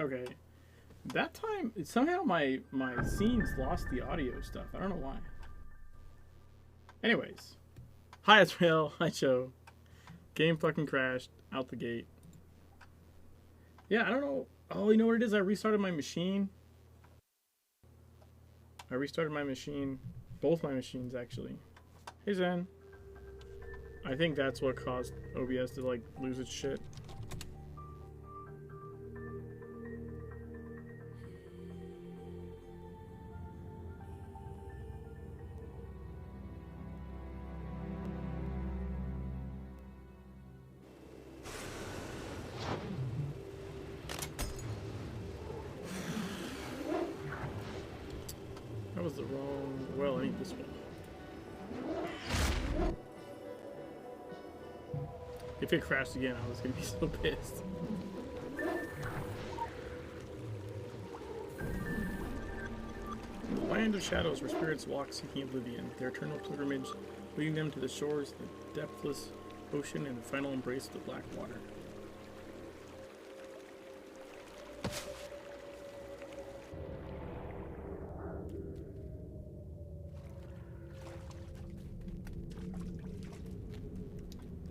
Okay. That time, somehow my scenes lost the audio stuff. I don't know why. Anyways. Hi, Israel. Hi, Joe. Game fucking crashed. Out the gate. Yeah, I don't know. Oh, you know what it is? I restarted my machine. I restarted my machine. Both my machines, actually. Hey, Zen. I think that's what caused OBS to, like, lose its shit. That was the wrong... Well, I need this one. If it crashed again, I was gonna be so pissed. The land of shadows where spirits walk seeking oblivion, their eternal pilgrimage leading them to the shores, the depthless ocean, and the final embrace of the black water.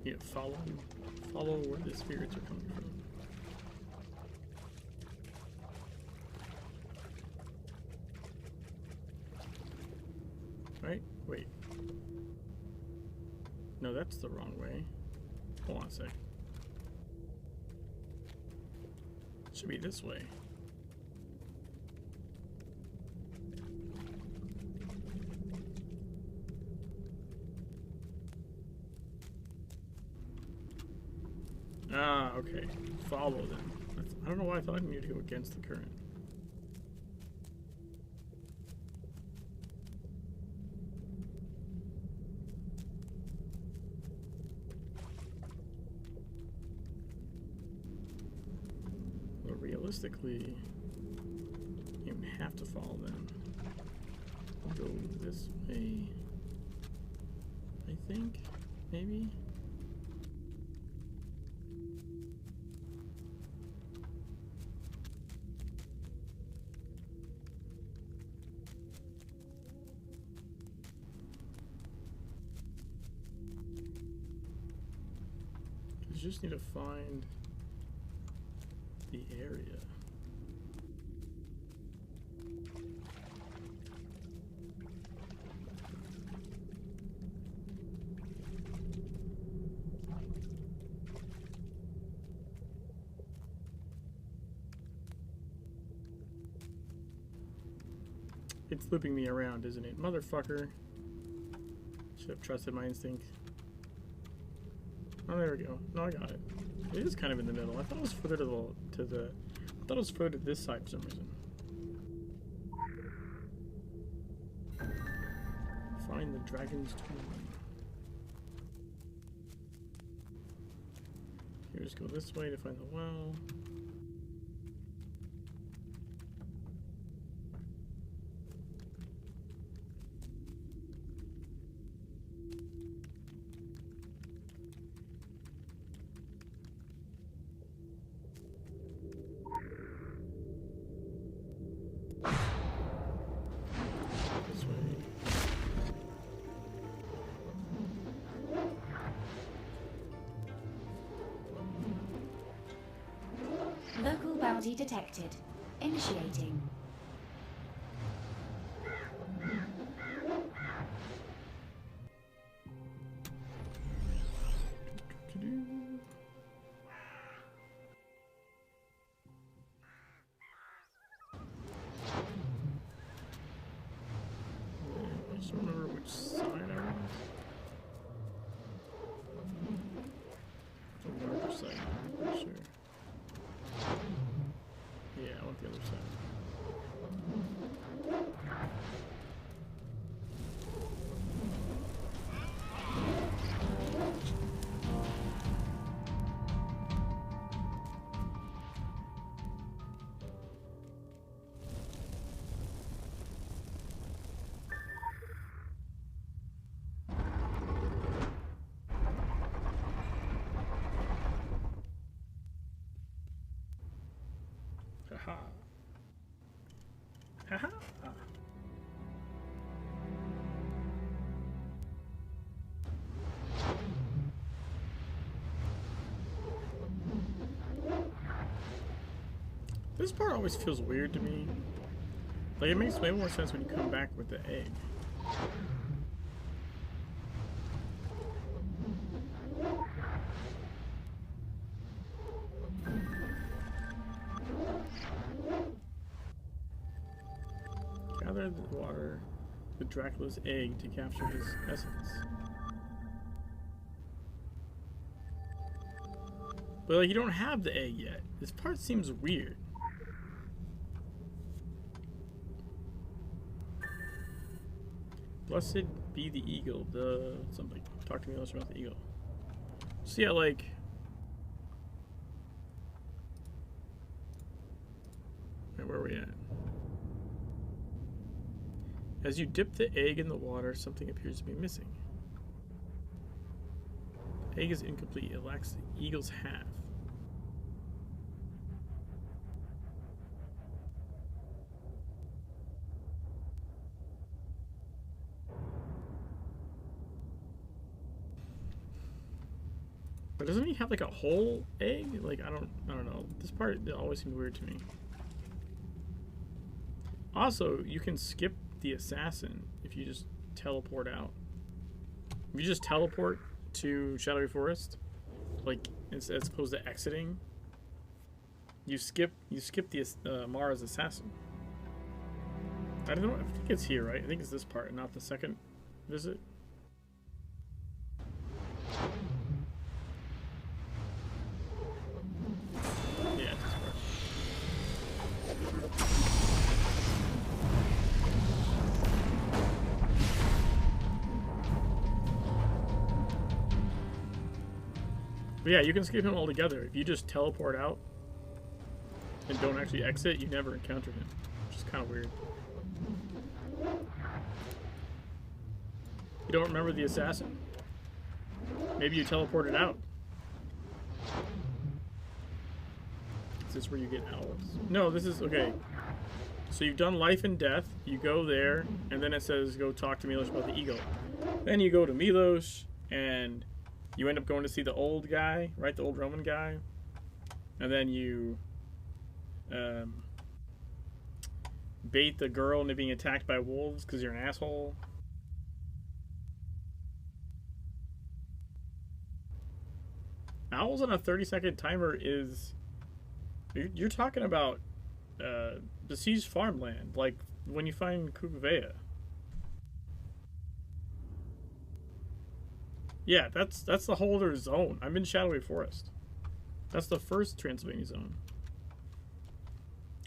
Yeah, follow where the spirits are coming from. Right? Wait. No, that's the wrong way. Hold on a sec. It should be this way. Ah, okay. Follow them. I don't know why I thought I needed to go against the current. But realistically, you don't have to follow them. I'll go this way. I think, maybe. You just need to find the area. It's looping me around, isn't it? Motherfucker. Should have trusted my instinct. Oh, there we go. No, I got it. It is kind of in the middle. I thought it was further to the I thought it was further to this side for some reason. Find the dragon's tomb. Here, just go this way to find the well. Local bounty detected. Initiating. I just don't remember which side I was. The larger side, I'm pretty sure. Yeah, I want the other side. Haha. This part always feels weird to me. Like, it makes way more sense when you come back with the egg. Gather the water with Dracula's egg to capture his essence. But, like, you don't have the egg yet. This part seems weird. Blessed be the eagle. The something. Talk to me else about the eagle. So yeah, like. Where are we at? As you dip the egg in the water, something appears to be missing. The egg is incomplete. It lacks the eagle's half. But doesn't he have like a whole egg? Like I don't know. This part always seemed weird to me. Also, you can skip the assassin if you just teleport out. If you just teleport to Shadowy Forest, like as opposed to exiting, you skip the Mara's assassin. I don't know. I think it's here, right? I think it's this part, not the second visit. But yeah, you can skip him altogether. If you just teleport out and don't actually exit, you never encounter him, which is kind of weird. You don't remember the assassin? Maybe you teleported out. Is this where you get owls? No, this is... Okay. So you've done life and death. You go there, and then it says, go talk to Milos about the eagle. Then you go to Milos, and you end up going to see the old guy, right? The old Roman guy. And then you bait the girl into being attacked by wolves because you're an asshole. Owls on a 30-second timer is... You're talking about besieged farmland, like when you find Kukuvea. Yeah, that's the whole other zone. I'm in Shadowy Forest. That's the first Transylvania zone.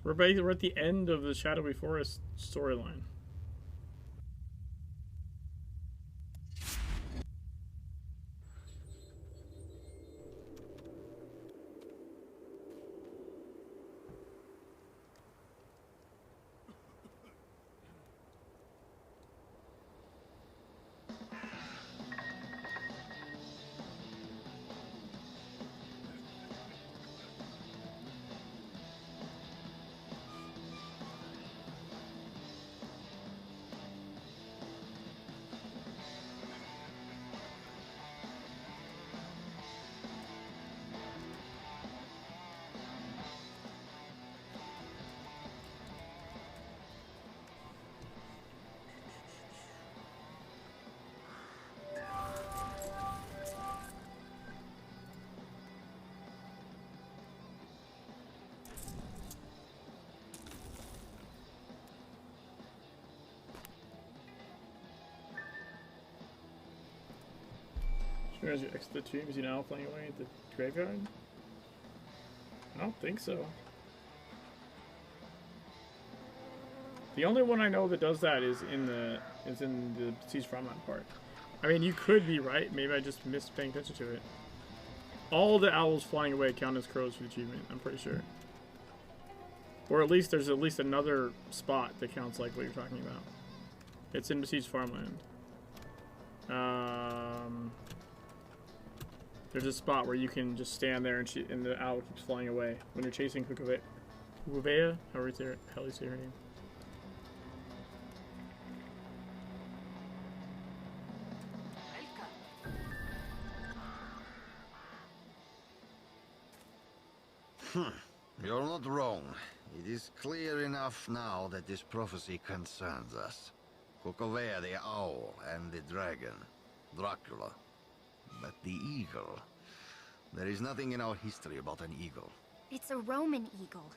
We're at the end of the Shadowy Forest storyline. As you exit the tomb, is he now flying away at the graveyard? I don't think so. The only one I know that does that is in the Siege Farmland part. I mean, you could be right. Maybe I just missed paying attention to it. All the owls flying away count as crows for the achievement. I'm pretty sure. Or at least there's at least another spot that counts like what you're talking about. It's in Besieged Farmland. There's a spot where you can just stand there and the owl keeps flying away when you're chasing Kukuvea. However you say her name. You're not wrong. It is clear enough now that this prophecy concerns us. Kukovea the owl and the dragon, Dracula. But the eagle... There is nothing in our history about an eagle. It's a Roman eagle.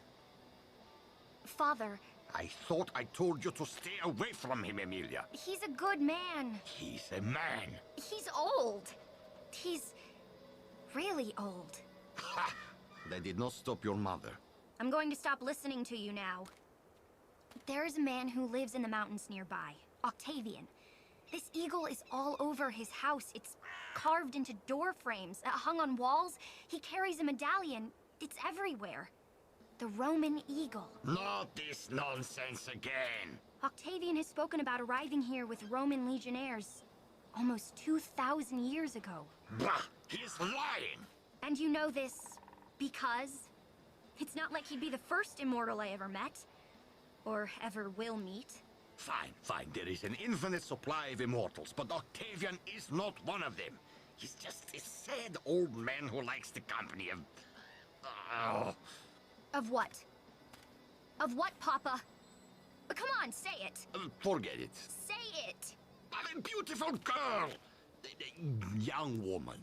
Father... I thought I told you to stay away from him, Emilia. He's a good man. He's a man. He's old. He's... really old. Ha! That did not stop your mother. I'm going to stop listening to you now. There is a man who lives in the mountains nearby, Octavian. This eagle is all over his house. It's carved into door frames, hung on walls. He carries a medallion. It's everywhere. The Roman eagle. Not this nonsense again. Octavian has spoken about arriving here with Roman legionnaires almost 2,000 years ago. Bah! He's lying! And you know this because it's not like he'd be the first immortal I ever met. Or ever will meet. Fine, fine. There is an infinite supply of immortals, but Octavian is not one of them. He's just a sad old man who likes the company of... Of what? Of what, Papa? Come on, say it. Forget it. Say it. I'm a beautiful girl. A young woman.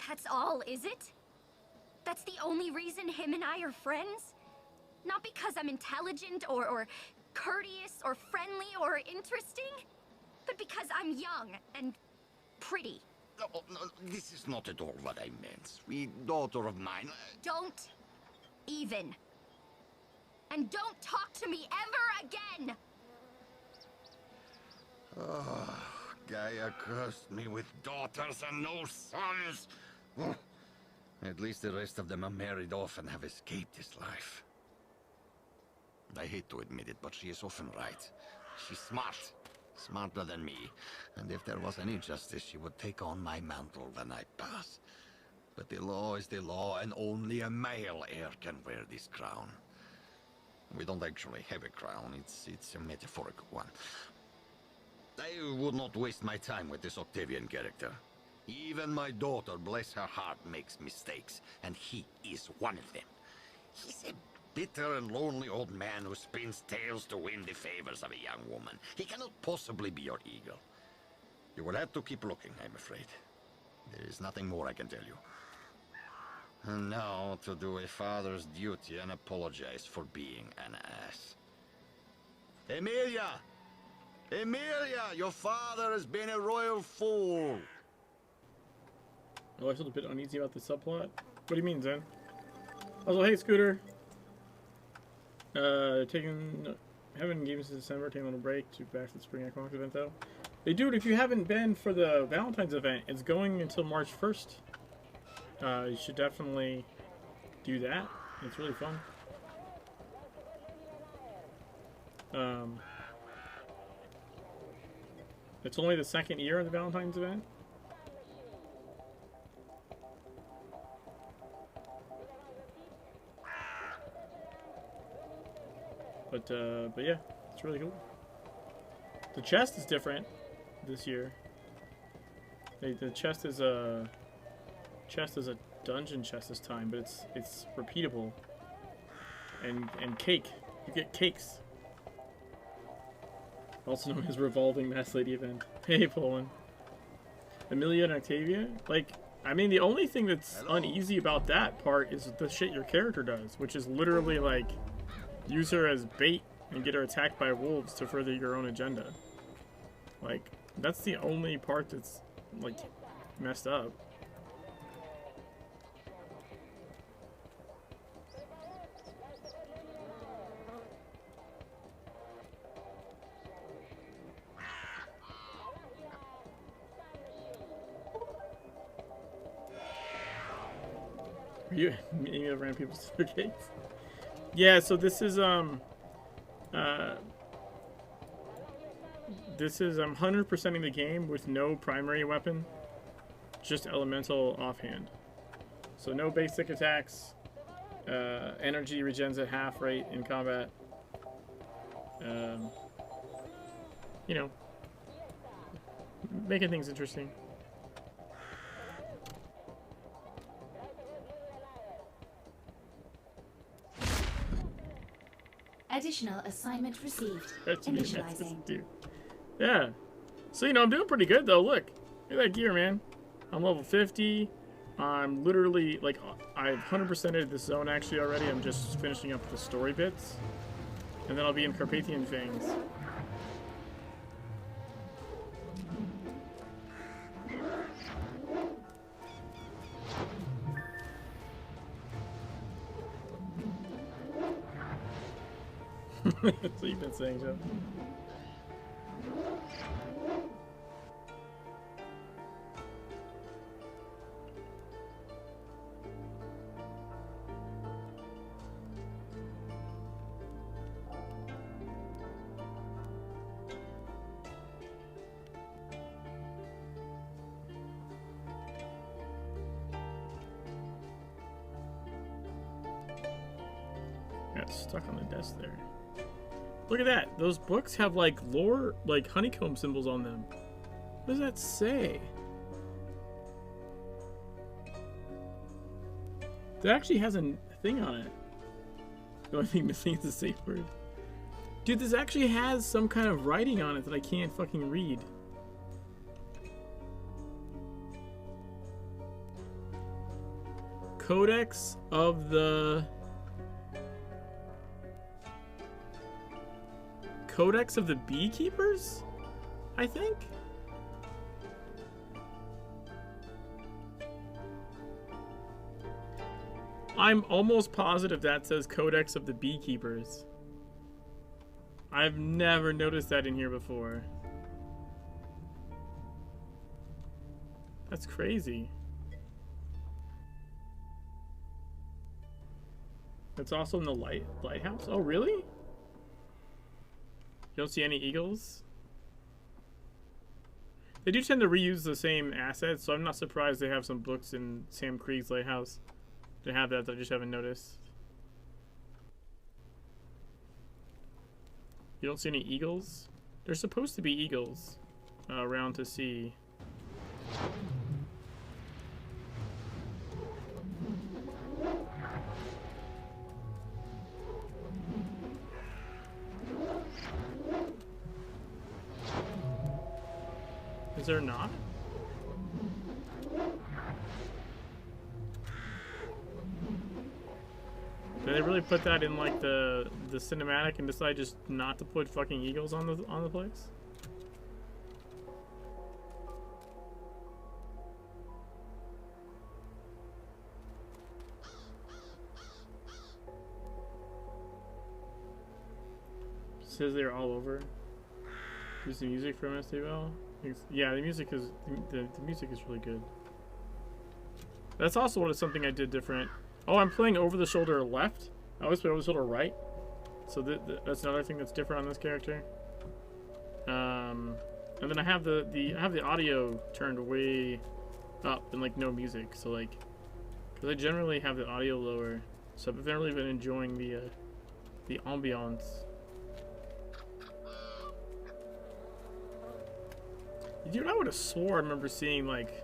That's all, is it? That's the only reason him and I are friends? Not because I'm intelligent or courteous or friendly or interesting, but because I'm young and pretty. No, no, this is not at all what I meant. Sweet daughter of mine. Don't even. And don't talk to me ever again! Oh, Gaia cursed me with daughters and no sons. Oh, at least the rest of them are married off and have escaped this life. I hate to admit it, but she is often right. She's smart. Smarter than me. And if there was any justice, she would take on my mantle when I pass. But the law is the law, and only a male heir can wear this crown. We don't actually have a crown, it's a metaphorical one. I would not waste my time with this Octavian character. Even my daughter, bless her heart, makes mistakes, and he is one of them. He's a bitter and lonely old man who spins tales to win the favors of a young woman. He cannot possibly be your eagle. You will have to keep looking, I'm afraid. There is nothing more I can tell you. And now to do a father's duty and apologize for being an ass. Emilia! Emilia! Your father has been a royal fool! Oh, I feel a bit uneasy about the subplot. What do you mean, Zen? Also, hey, Scooter. Haven't games since December, taking a little break to back to the Spring Equinox event, though. Hey, dude, if you haven't been for the Valentine's event, it's going until March 1st. You should definitely do that. It's really fun. It's only the second year of the Valentine's event. But yeah, it's really cool. The chest is different this year. The chest is a dungeon chest this time, but it's repeatable. And cake. You get cakes. Also known as revolving mass lady event. Hey, Poland. Emilia and Octavia? Like, I mean, the only thing that's uneasy about that part is the shit your character does, which is literally like use her as bait and get her attacked by wolves to further your own agenda. Like, that's the only part that's like messed up. You any of random people's certificates? Yeah, so this is 100%ing the game with no primary weapon, just elemental offhand. So no basic attacks. Energy regens at half rate in combat. You know, making things interesting. Additional assignment received. That's me, that's Initializing. dude. Yeah. So, you know, I'm doing pretty good, though. Look at that gear, man. I'm level 50. I'm literally, like, I've 100%ed this zone, actually, already. I'm just finishing up the story bits. And then I'll be in Carpathian Fangs. That's what you've been saying, Joe. Got stuck on the desk there. Look at that. Those books have like lore, like honeycomb symbols on them. What does that say? It actually has a thing on it. The only thing missing is the safe word. Dude, this actually has some kind of writing on it that I can't fucking read. Codex of the... Codex of the Beekeepers? I think? I'm almost positive that says Codex of the Beekeepers. I've never noticed that in here before. That's crazy. It's also in the lighthouse? Oh, really? You don't see any eagles? They do tend to reuse the same assets, so I'm not surprised they have some books in Sam Krieg's lighthouse. They have that, I just haven't noticed. You don't see any eagles? There's supposed to be eagles around to see. Is there not? Did they really put that in like the cinematic and decide just not to put fucking eagles on the place? Says they're all over. Use the music from STL. Yeah, the music is the music is really good. That's also what is something I did different. Oh, I'm playing over the shoulder left. I always play over the shoulder right. So that's another thing that's different on this character. And then I have the audio turned way up and like no music. So like, because I generally have the audio lower, so I've really been enjoying the ambiance. Dude, I would have swore I remember seeing like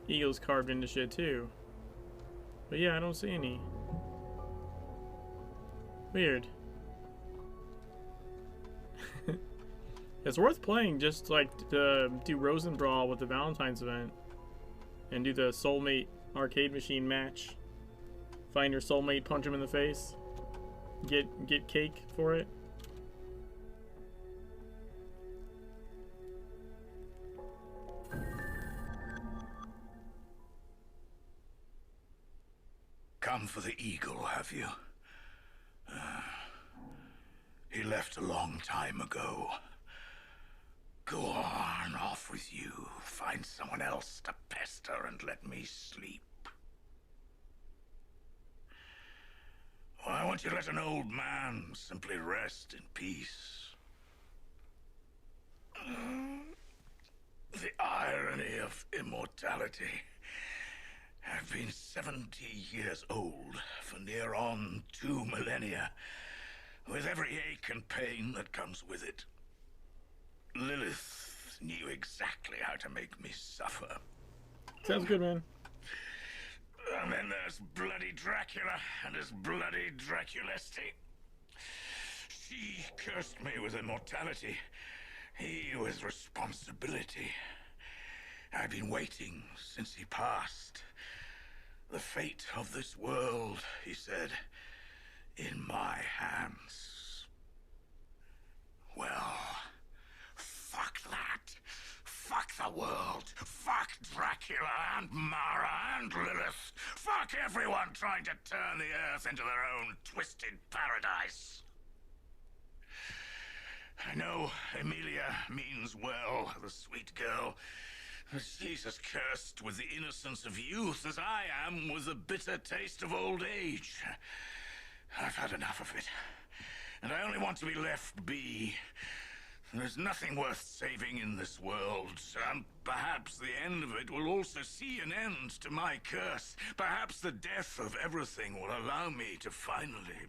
eagles carved into shit too. But yeah, I don't see any. Weird. It's worth playing just like to do Rosenbrawl with the Valentine's event and do the soulmate arcade machine match. Find your soulmate, punch him in the face. Get cake for it. Come for the eagle, have you? He left a long time ago. Go on, off with you. Find someone else to pester and let me sleep. Why won't you let an old man simply rest in peace? The irony of immortality. I've been 70 years old for near on 2 millennia, with every ache and pain that comes with it. Lilith knew exactly how to make me suffer. Sounds good, man. And then there's bloody Dracula and his bloody Draculesti. She cursed me with immortality, he with responsibility. I've been waiting since he passed. The fate of this world, he said, in my hands. Well, fuck that. Fuck the world. Fuck Dracula and Mara and Lilith. Fuck everyone trying to turn the earth into their own twisted paradise. I know Emilia means well, the sweet girl. She's as cursed with the innocence of youth as I am with the bitter taste of old age. I've had enough of it, and I only want to be left be. There's nothing worth saving in this world, and perhaps the end of it will also see an end to my curse. Perhaps the death of everything will allow me to finally...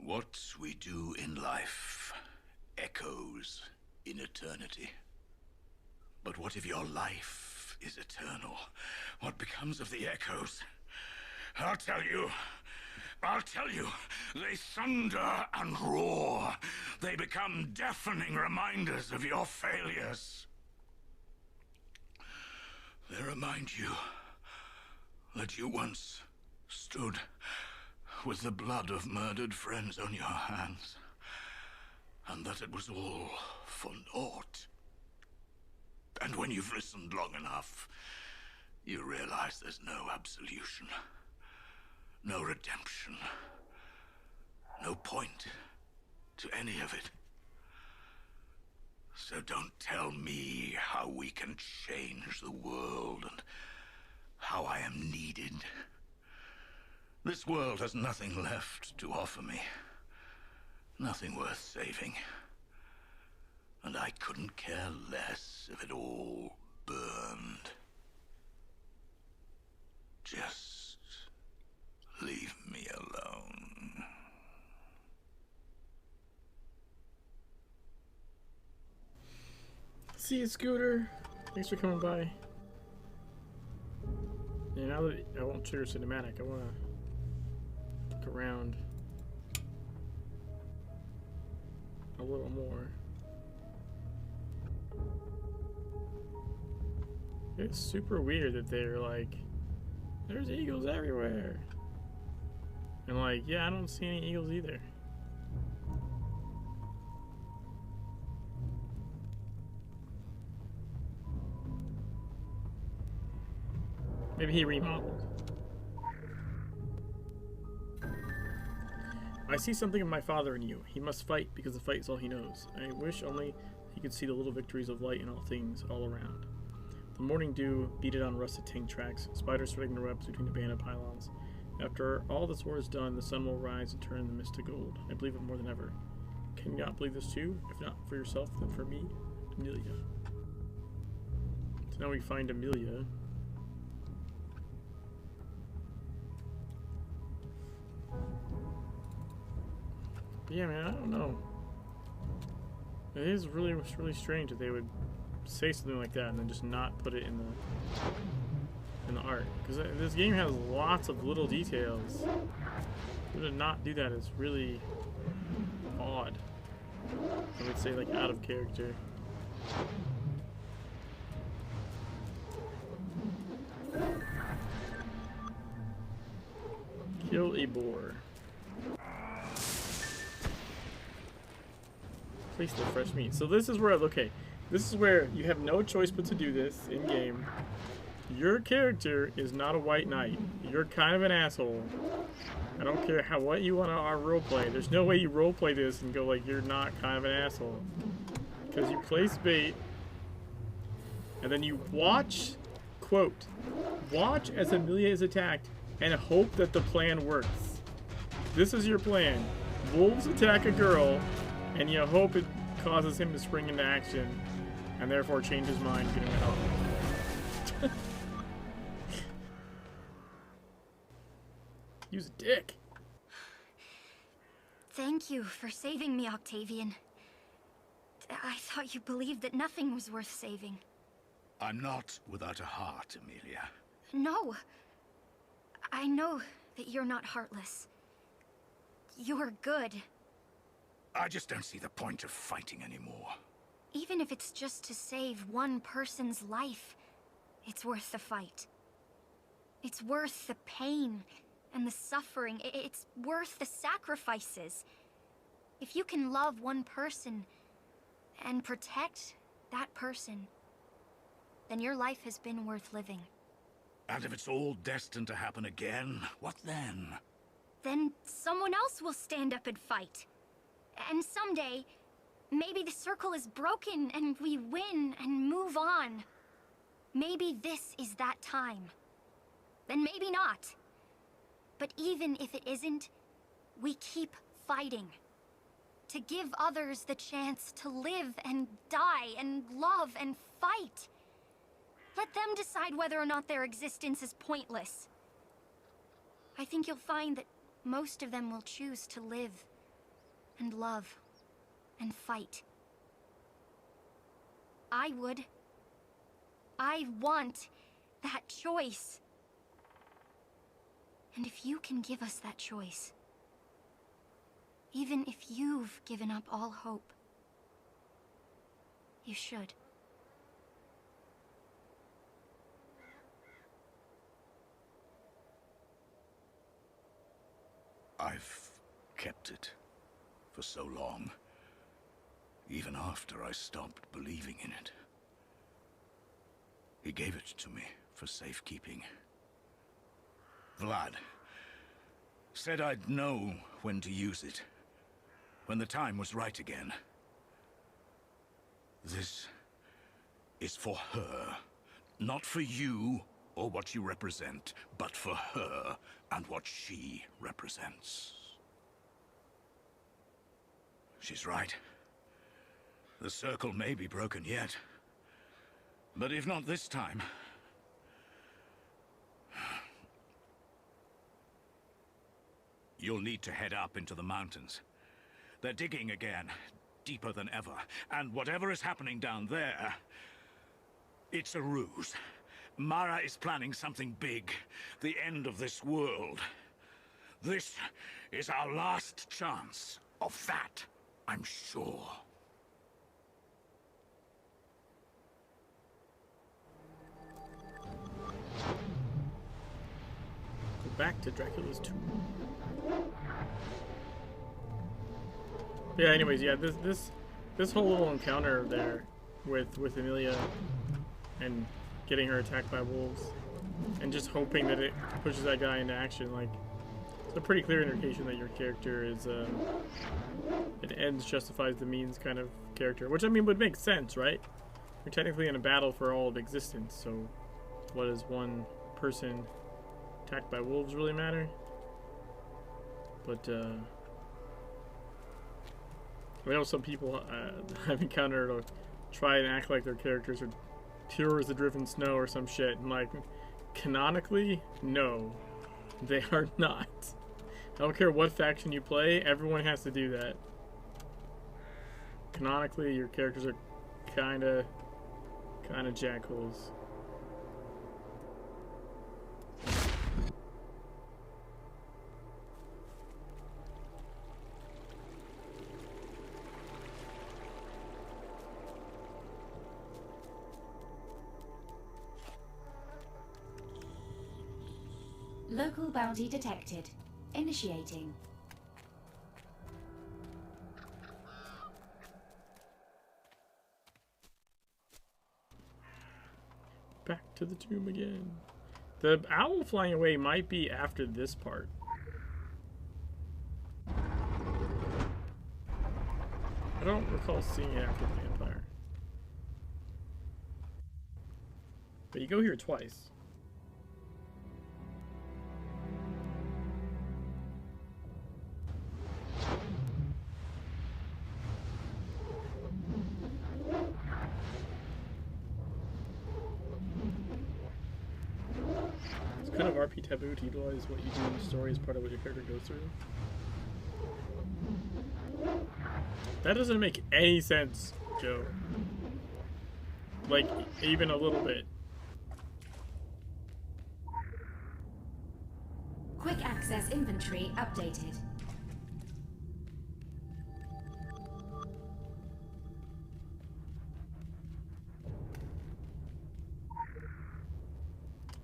What we do in life echoes in eternity. But what if your life is eternal? What becomes of the echoes? I'll tell you. They thunder and roar. They become deafening reminders of your failures. They remind you that you once stood with the blood of murdered friends on your hands, and that it was all for naught. And when you've listened long enough, you realize there's no absolution, no redemption, no point to any of it. So don't tell me how we can change the world and how I am needed. This world has nothing left to offer me. Nothing worth saving. And I couldn't care less if it all burned. Just leave me alone. See you, Scooter. Thanks for coming by. Yeah, now that I won't trigger cinematic, I want to look around a little more. It's super weird that they're like, there's eagles everywhere. And like, yeah, I don't see any eagles either. Maybe he remodeled. I see something of my father in you. He must fight because the fight is all he knows. I wish only he could see the little victories of light in all things all around. The morning dew beaded on rusted tank tracks, spiders spreading their webs between abandoned pylons. After all this war is done, the sun will rise and turn the mist to gold. I believe it more than ever. Can you not believe this too? If not for yourself, then for me, Amelia. So now we find Amelia. But yeah, man, I don't know. It is really strange that they would say something like that and then just not put it in the art, because this game has lots of little details. To not do that is really odd. I would say like out of character. Kill a boar. Place the fresh meat. So this is where, okay, this is where you have no choice but to do this in game. Your character is not a white knight. You're kind of an asshole. I don't care what you want to roleplay. There's no way you roleplay this and go like you're not kind of an asshole. Because you place bait, and then you watch, quote, watch as Amelia is attacked and hope that the plan works. This is your plan. Wolves attack a girl, and you hope it causes him to spring into action, and therefore change his mind, get him help. Use a dick. Thank you for saving me, Octavian. I thought you believed that nothing was worth saving. I'm not without a heart, Amelia. No. I know that you're not heartless. You're good. I just don't see the point of fighting anymore. Even if it's just to save one person's life, it's worth the fight. It's worth the pain and the suffering. It's worth the sacrifices. If you can love one person and protect that person, then your life has been worth living. And if it's all destined to happen again, what then? Then someone else will stand up and fight. And someday, maybe the circle is broken and we win and move on. Maybe this is that time. Then maybe not. But even if it isn't, we keep fighting. To give others the chance to live and die and love and fight. Let them decide whether or not their existence is pointless. I think you'll find that most of them will choose to live and love and fight. I would. I want that choice. And if you can give us that choice, even if you've given up all hope, you should. I've kept it for so long, even after I stopped believing in it. He gave it to me for safekeeping. Vlad said I'd know when to use it, when the time was right again. This is for her, not for you or what you represent, but for her and what she represents. She's right. The circle may be broken yet, but if not this time, you'll need to head up into the mountains. They're digging again, deeper than ever, and whatever is happening down there, it's a ruse. Mara is planning something big, the end of this world. This is our last chance. Of that, I'm sure. Go back to Dracula's tomb. Yeah, anyways, yeah, this whole little encounter there with Amelia and getting her attacked by wolves and just hoping that it pushes that guy into action, like, it's a pretty clear indication that your character is an ends justifies the means kind of character, which I mean would make sense, right? You're technically in a battle for all of existence, so what does one person attacked by wolves really matter? But I know some people I've encountered will try and act like their characters are pure as the driven snow or some shit, and like, canonically, no, they are not. I don't care what faction you play, everyone has to do that. Canonically, your characters are kinda jackholes. Local bounty detected. Initiating. Back to the tomb again. The owl flying away might be after this part. I don't recall seeing it after the vampire. But you go here twice. Kind of RP taboo to utilize what you do in the story as part of what your character goes through. That doesn't make any sense. Joe. Like, even a little bit. Quick access inventory updated.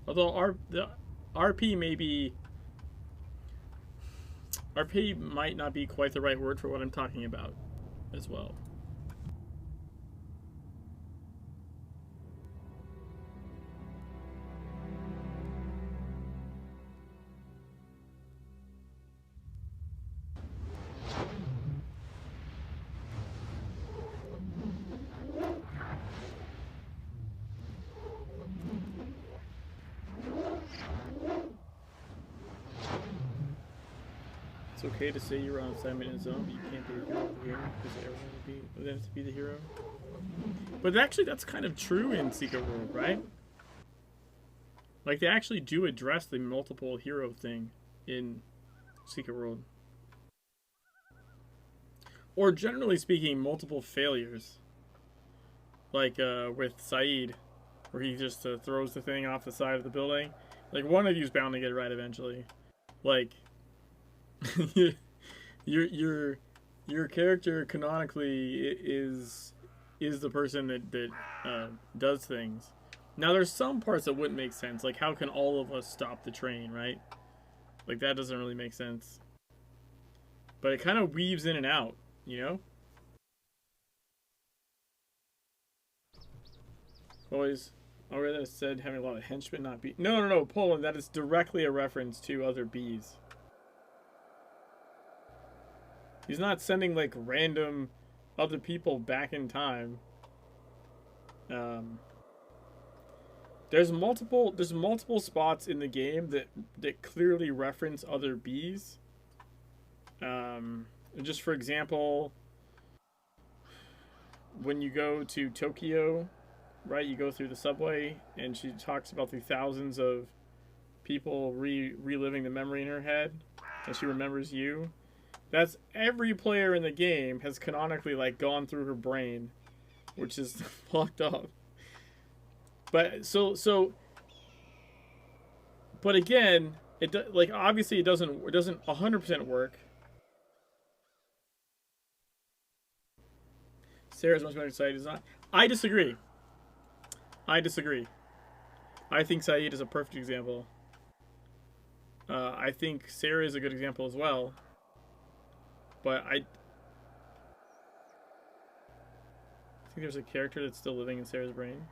Although the RP may be... RP might not be quite the right word for what I'm talking about as well. It's okay to say you're on assignment in a zone, but you can't be the hero of the game because everyone would have to be the hero. But actually, that's kind of true in Secret World, right? Like, they actually do address the multiple hero thing in Secret World. Or, generally speaking, multiple failures. Like, with Saeed, where he just throws the thing off the side of the building. Like, one of you's bound to get it right eventually. Like... your character canonically is the person that does things. Now there's some parts that wouldn't make sense, like how can all of us stop the train, right? Like that doesn't really make sense. But it kind of weaves in and out, you know? Always already that said having a lot of henchmen not be no, Poland, that is directly a reference to other bees. He's not sending like random other people back in time. There's multiple spots in the game that clearly reference other bees. Just for example, when you go to Tokyo, right? You go through the subway, and she talks about the thousands of people reliving the memory in her head, and she remembers you. That's every player in the game has canonically like gone through her brain, which is fucked up. But but again, like obviously it doesn't 100% work. Sarah's much better Saeed is not. I disagree. I think Saeed is a perfect example. I think Sarah is a good example as well. But I think there's a character that's still living in Sarah's brain.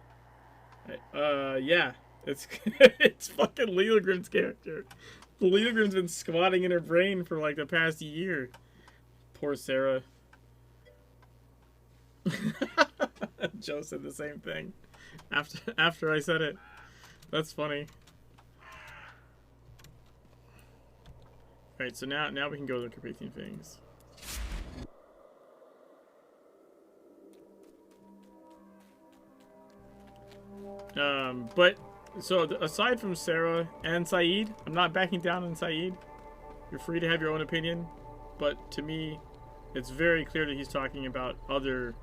Yeah. It's it's fucking Leogrim's character. Leogrim's been squatting in her brain for like the past year. Poor Sarah. Joe said the same thing after I said it. That's funny. Alright, so now we can go to the Carpathian things. But so aside from Sarah and Saeed, I'm not backing down on Saeed. You're free to have your own opinion, but to me, it's very clear that he's talking about other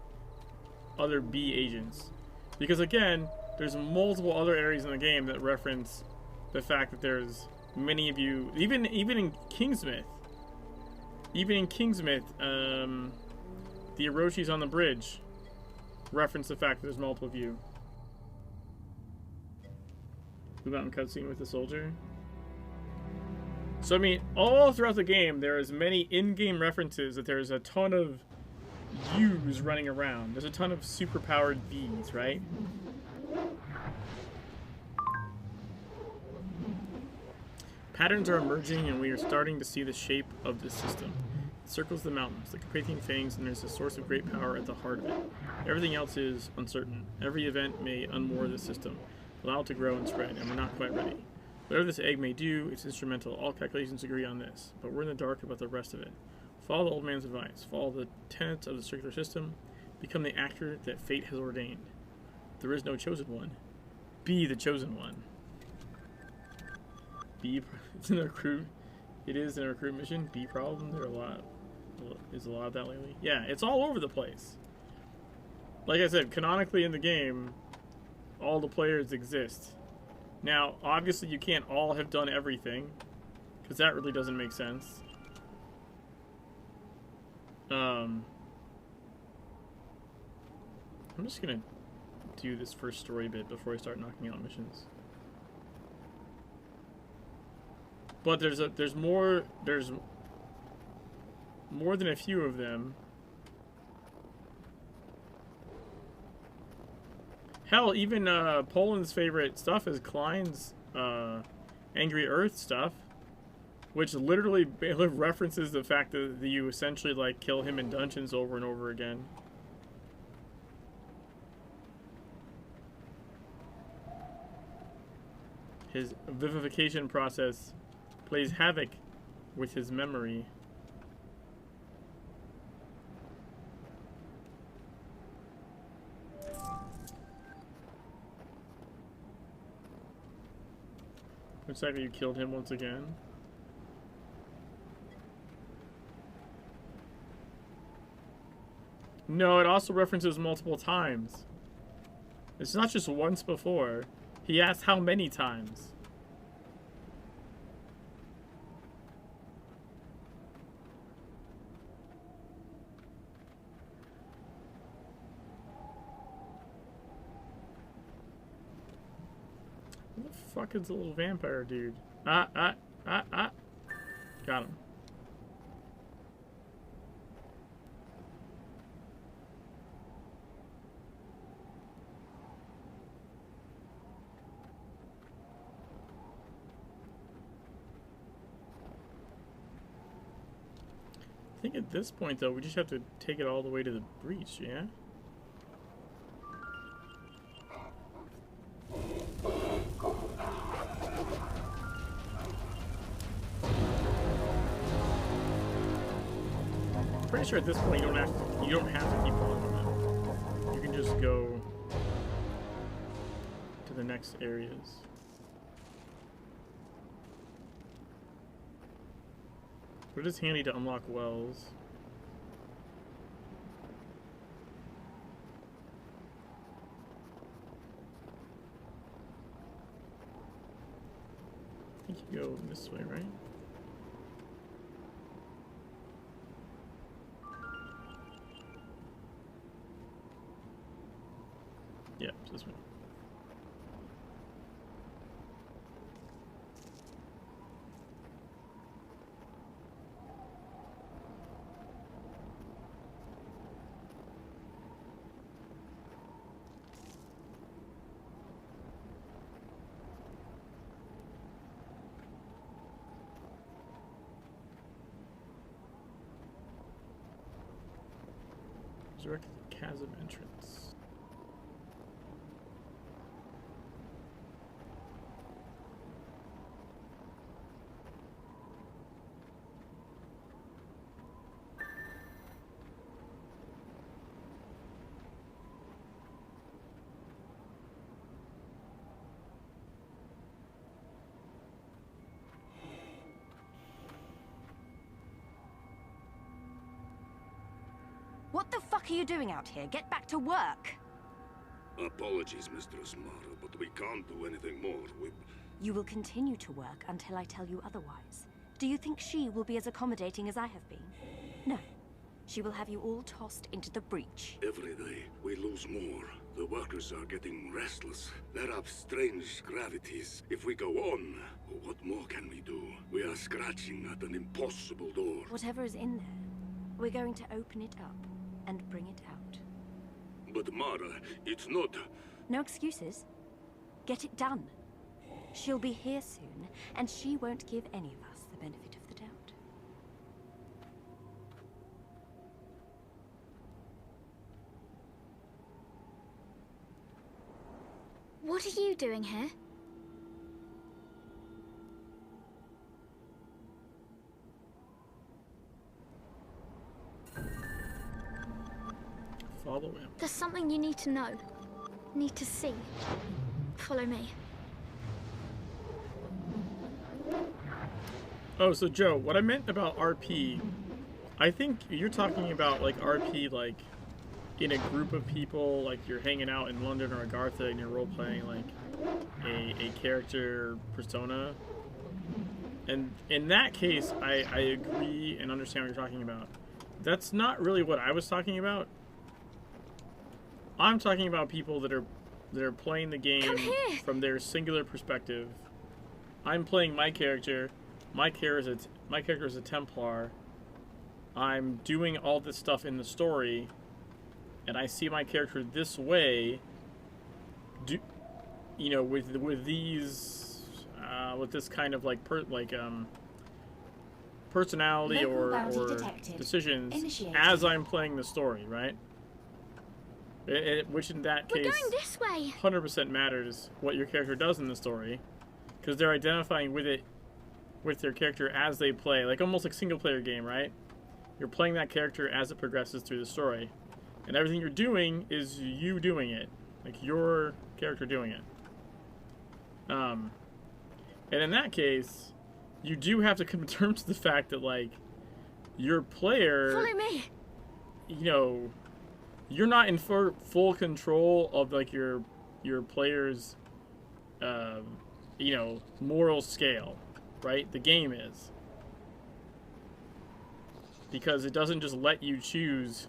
B agents, because again, there's multiple other areas in the game that reference the fact that there's many of you, even in Kingsmith. Even in Kingsmith, the Orochis on the bridge reference the fact that there's multiple of you. Blue Mountain cutscene with the soldier. So I mean, all throughout the game, there is many in-game references that there's a ton of U's running around. There's a ton of superpowered V's, right? Patterns are emerging, and we are starting to see the shape of this system. It circles the mountains, the Carpathian Fangs, and there's a source of great power at the heart of it. Everything else is uncertain. Every event may unmoor the system, allow it to grow and spread, and we're not quite ready. Whatever this egg may do, it's instrumental. All calculations agree on this, but we're in the dark about the rest of it. Follow the old man's advice. Follow the tenets of the circular system. Become the actor that fate has ordained. There is no chosen one. Be the chosen one. It's in a recruit. It is in a recruit mission. B problem. There's a lot of that lately. Yeah, it's all over the place. like I said, canonically in the game, all the players exist. Now, obviously, you can't all have done everything, because that really doesn't make sense. I'm just gonna do this first story bit before I start knocking out missions. But there's more than a few of them. Hell, even Poland's favorite stuff is Klein's Angry Earth stuff, which literally references the fact that you essentially like kill him in dungeons over and over again. His vivification process plays havoc with his memory. Looks like you killed him once again. No, it also references multiple times. It's not just once before. He asks how many times. Who the fuck is the little vampire dude? Got him. I think at this point, though, we just have to take it all the way to the breach, yeah? Pretty sure at this point you don't have to keep following them. You can just go to the next areas. But it is handy to unlock wells. I think you go this way, right? Yeah, it's this way. Direct to the chasm entrance. What the fuck are you doing out here? Get back to work! Apologies, Mistress Mara, but we can't do anything more. You will continue to work until I tell you otherwise. Do you think she will be as accommodating as I have been? No. She will have you all tossed into the breach. Every day, we lose more. The workers are getting restless. There are strange gravities. If we go on, what more can we do? We are scratching at an impossible door. Whatever is in there, we're going to open it up and bring it out. But Mara, it's not... No excuses. Get it done. She'll be here soon, and she won't give any of us the benefit of the doubt. What are you doing here? Follow him. There's something you need to know. Need to see. Follow me. Oh, so Joe, what I meant about RP, I think you're talking about like RP like in a group of people, like you're hanging out in London or Agartha and you're role playing like a character persona. And in that case, I agree and understand what you're talking about. That's not really what I was talking about. I'm talking about people that are playing the game from their singular perspective. I'm playing my character. My character is a Templar. I'm doing all this stuff in the story, and I see my character this way. With these, with this kind of like personality or decisions as I'm playing the story, right? Which in that case, we're going this way. 100% matters what your character does in the story, because they're identifying with it, with their character as they play, like almost like single player game, right? You're playing that character as it progresses through the story, and everything you're doing is you doing it, like your character doing it. And in that case, you do have to come to terms with the fact that like your player, follow me. You know, you're not in full control of like your player's, moral scale, right? The game is. Because it doesn't just let you choose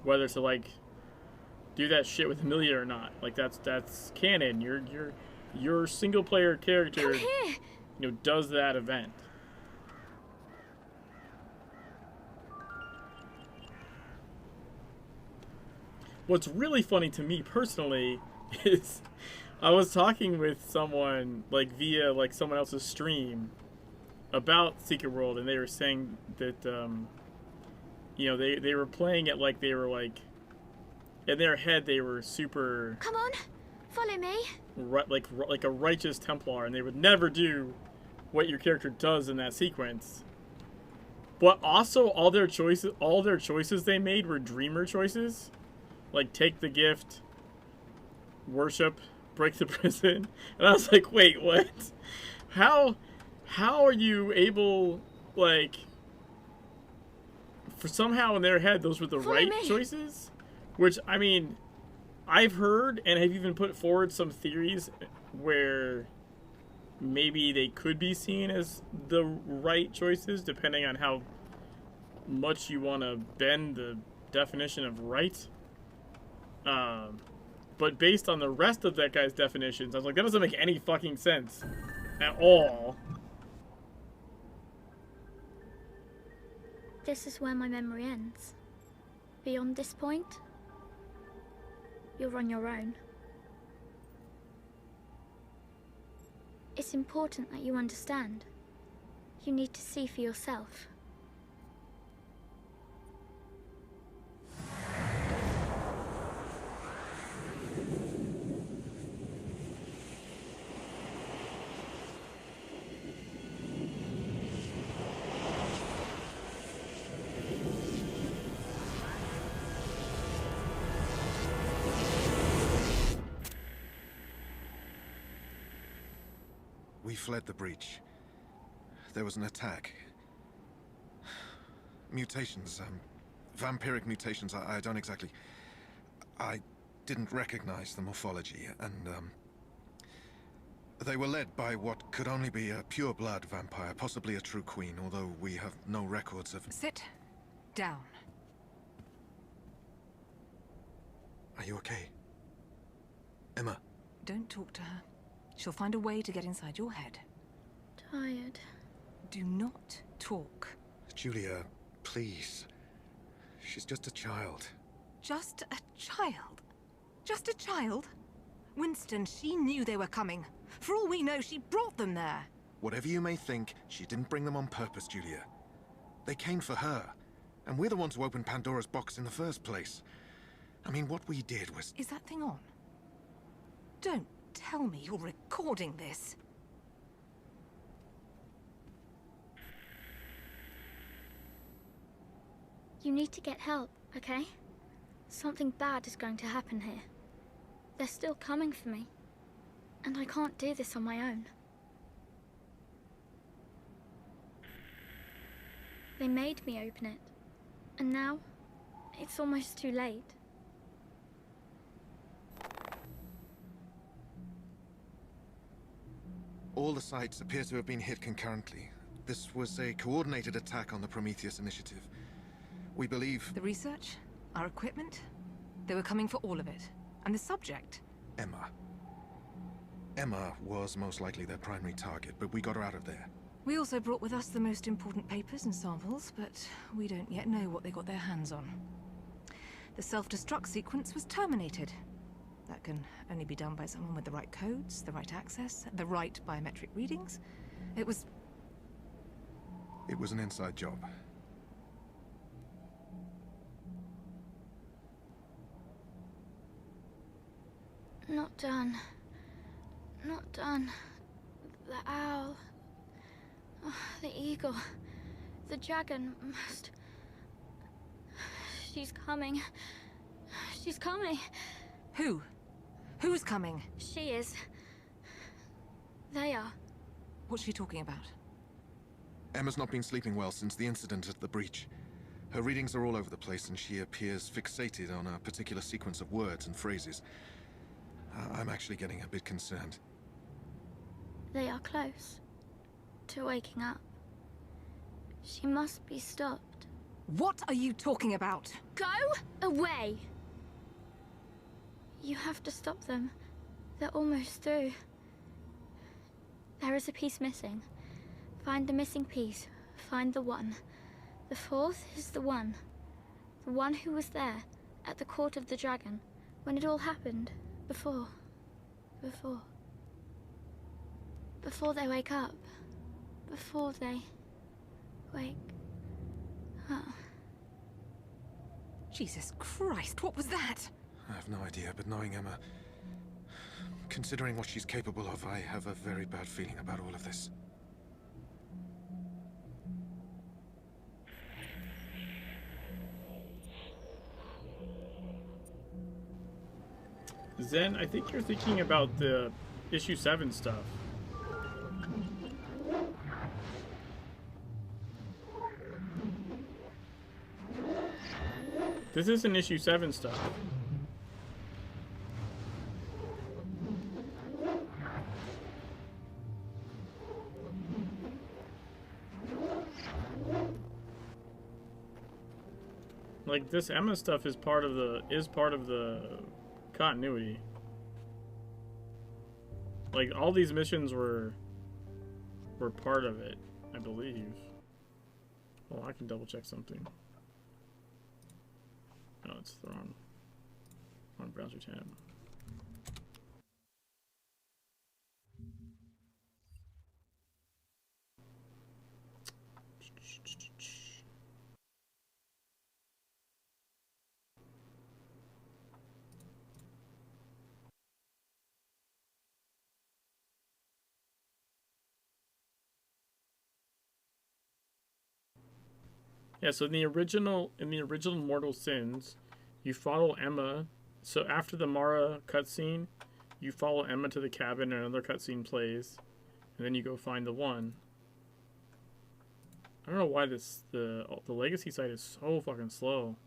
whether to like do that shit with Amelia or not. Like that's canon. Your single player character, does that event. What's really funny to me personally is I was talking with someone like via like someone else's stream about Secret World, and they were saying that they were playing it like they were like in their head they were super, come on, follow me, like a righteous Templar, and they would never do what your character does in that sequence. But also all their choices they made were dreamer choices. Like, take the gift, worship, break the prison. And I was like, wait, what? How are you able, like, for somehow in their head those were the right choices? Which, I mean, I've heard and have even put forward some theories where maybe they could be seen as the right choices, depending on how much you want to bend the definition of right. But based on the rest of that guy's definitions, I was like, that doesn't make any fucking sense at all. This is where my memory ends. Beyond this point, you're on your own. It's important that you understand. You need to see for yourself. We fled the breach. There was an attack. Mutations, vampiric mutations, I don't exactly... I didn't recognize the morphology, and, they were led by what could only be a pure-blood vampire, possibly a true queen, although we have no records of... Sit down. Are you okay? Emma? Don't talk to her. She'll find a way to get inside your head. Tired. Do not talk. Julia, please. She's just a child. Just a child? Just a child? Winston, she knew they were coming. For all we know, she brought them there. Whatever you may think, she didn't bring them on purpose, Julia. They came for her. And we're the ones who opened Pandora's box in the first place. I mean, what we did was... Is that thing on? Don't tell me you're recording this. You need to get help, okay? Something bad is going to happen here. They're still coming for me. And I can't do this on my own. They made me open it. And now, it's almost too late. All the sites appear to have been hit concurrently. This was a coordinated attack on the Prometheus initiative. We believe... The research? Our equipment? They were coming for all of it. And the subject? Emma. Emma was most likely their primary target, but we got her out of there. We also brought with us the most important papers and samples, but we don't yet know what they got their hands on. The self-destruct sequence was terminated. That can only be done by someone with the right codes, the right access, the right biometric readings. It was an inside job. Not done. Not done. The owl. Oh, the eagle. The dragon must... She's coming. She's coming. Who? Who's coming? She is. They are. What's she talking about? Emma's not been sleeping well since the incident at the breach. Her readings are all over the place, and she appears fixated on a particular sequence of words and phrases. I'm actually getting a bit concerned. They are close to waking up. She must be stopped. What are you talking about? Go away! You have to stop them. They're almost through. There is a piece missing. Find the missing piece. Find the one. The fourth is the one. The one who was there, at the court of the dragon, when it all happened. Before they wake up. Before they wake up. Jesus Christ, what was that? I have no idea, but knowing Emma, considering what she's capable of, I have a very bad feeling about all of this. Zen, I think you're thinking about the issue 7 stuff. This isn't issue 7 stuff. Like, this Emma stuff is part of the continuity. Like, all these missions were part of it, I believe. Well, I can double check something. Oh, it's the wrong browser tab. Yeah, so in the original Mortal Sins, you follow Emma. So after the Mara cutscene, you follow Emma to the cabin and another cutscene plays, and then you go find the one. I don't know why the legacy site is so fucking slow.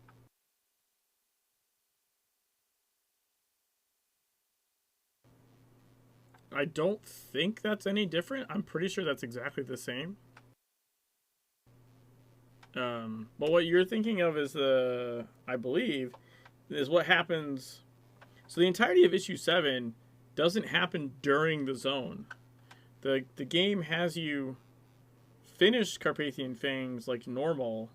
I don't think that's any different. I'm pretty sure that's exactly the same. But what you're thinking of is I believe, is what happens. So the entirety of issue 7 doesn't happen during the zone. The game has you finish Carpathian Fangs like normal,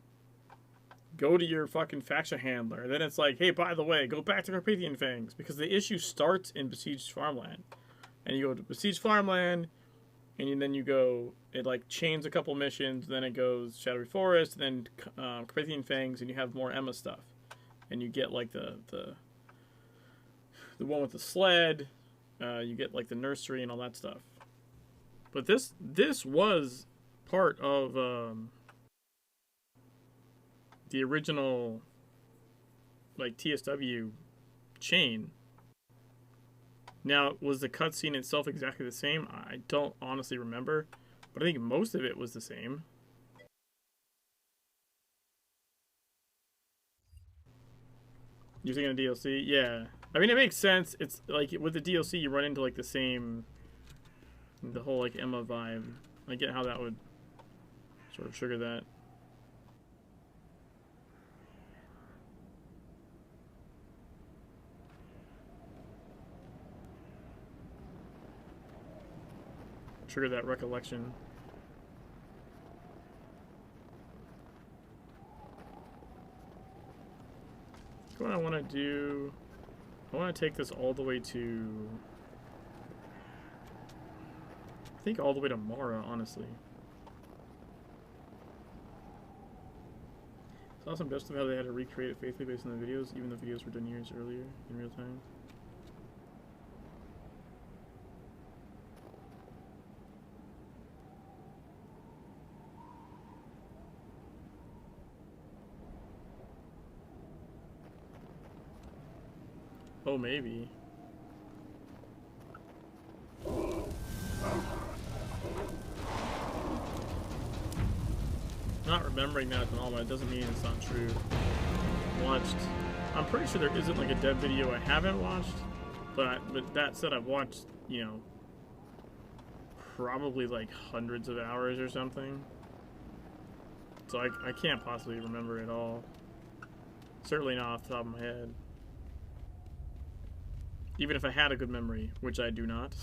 go to your fucking faction handler, then it's like, hey, by the way, go back to Carpathian Fangs, because the issue starts in Besieged Farmland. And you go to Besieged Farmland, and then you go, it like chains a couple missions, then it goes Shadowy Forest, then Carpathian Fangs, and you have more Emma stuff. And you get like the one with the sled, you get like the nursery and all that stuff. But this was part of the original like TSW chain. Now, was the cutscene itself exactly the same? I don't honestly remember, but I think most of it was the same. You're thinking of DLC? Yeah. I mean, it makes sense. It's like with the DLC, you run into like the same The whole like Emma vibe. I get how that would sort of trigger that. Trigger that recollection. What I want to do, I want to take this all the way to, I think all the way to Mara, honestly. It's awesome just of how they had to recreate it faithfully based on the videos, even though videos were done years earlier in real time. Oh, maybe. Not remembering that at all, but it doesn't mean it's not true. I'm pretty sure there isn't like a dev video I haven't watched, but that said, I've watched, you know, probably like hundreds of hours or something. So I can't possibly remember it all. Certainly not off the top of my head. Even if I had a good memory, which I do not.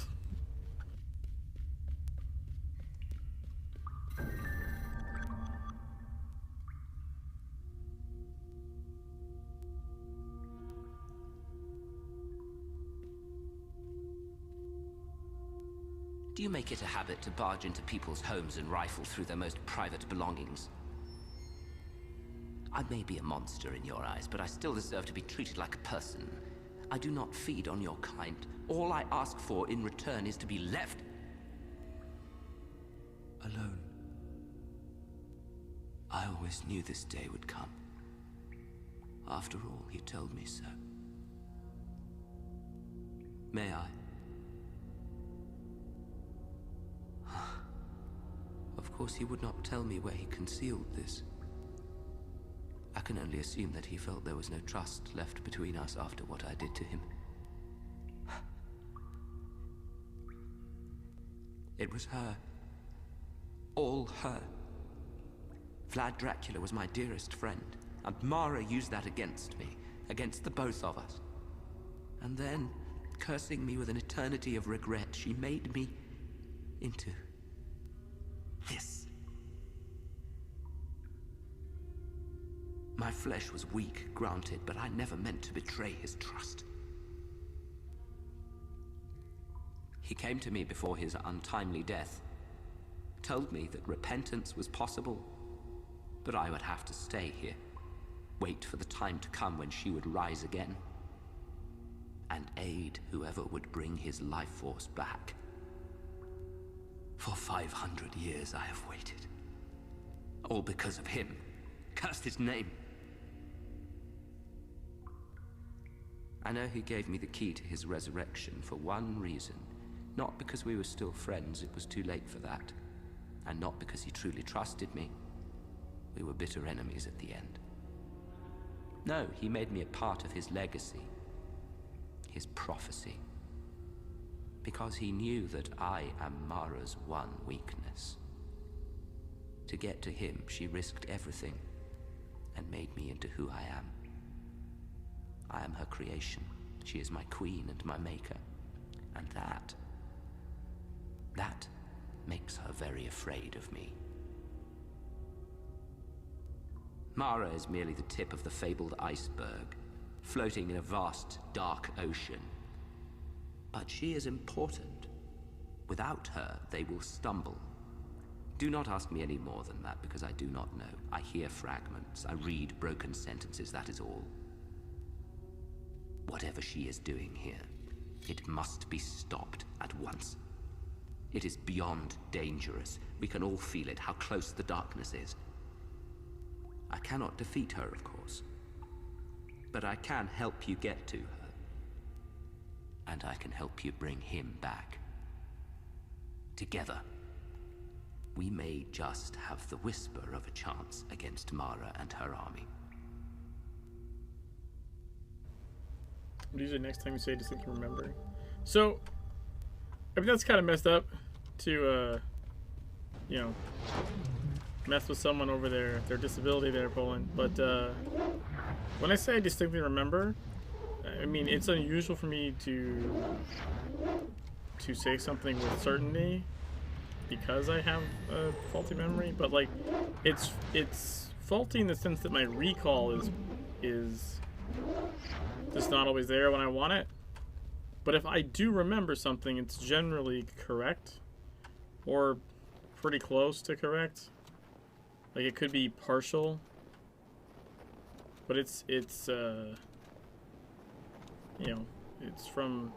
Do you make it a habit to barge into people's homes and rifle through their most private belongings? I may be a monster in your eyes, but I still deserve to be treated like a person. I do not feed on your kind. All I ask for in return is to be left alone. I always knew this day would come. After all, you told me so. May I? Of course, he would not tell me where he concealed this. I can only assume that he felt there was no trust left between us after what I did to him. It was her. All her. Vlad Dracula was my dearest friend, and Mara used that against me, against the both of us. And then, cursing me with an eternity of regret, she made me into this. My flesh was weak, granted, but I never meant to betray his trust. He came to me before his untimely death, told me that repentance was possible, but I would have to stay here, wait for the time to come when she would rise again, and aid whoever would bring his life force back. For 500 years I have waited. All because of him. Cursed his name. I know he gave me the key to his resurrection for one reason. Not because we were still friends, it was too late for that. And not because he truly trusted me. We were bitter enemies at the end. No, he made me a part of his legacy. His prophecy. Because he knew that I am Mara's one weakness. To get to him, she risked everything and made me into who I am. I am her creation. She is my queen and my maker. And that makes her very afraid of me. Mara is merely the tip of the fabled iceberg, floating in a vast, dark ocean. But she is important. Without her, they will stumble. Do not ask me any more than that, because I do not know. I hear fragments, I read broken sentences, that is all. Whatever she is doing here, it must be stopped at once. It is beyond dangerous. We can all feel it, how close the darkness is. I cannot defeat her, of course. But I can help you get to her. And I can help you bring him back. Together, we may just have the whisper of a chance against Mara and her army. What do you say next time you say just so you can remember? So, I mean, that's kind of messed up. to you know, mess with someone over their disability there, Poland. But when I say I distinctly remember, I mean it's unusual for me to say something with certainty because I have a faulty memory. But like, it's faulty in the sense that my recall is just not always there when I want it. But if I do remember something, it's generally correct or pretty close to correct. Like, it could be partial, but it's you know, it's from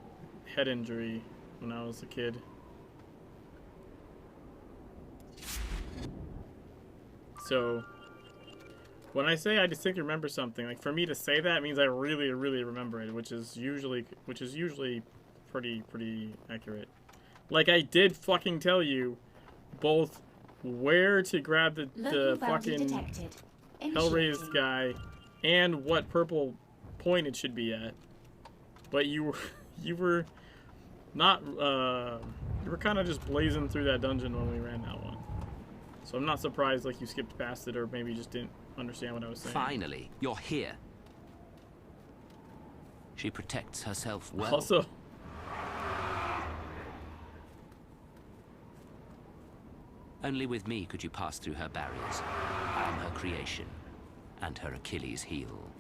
head injury when I was a kid. So when I say I distinctly remember something, like, for me to say that means I really, really remember it, which is usually pretty accurate. Like, I did fucking tell you both where to grab the fucking Hellraised guy and what purple point it should be at. But you were not you were kind of just blazing through that dungeon when we ran that one. So I'm not surprised like you skipped past it or maybe just didn't understand what I was saying. Finally, you're here. She protects herself well. Also, only with me could you pass through her barriers. I am her creation, and her Achilles' heel.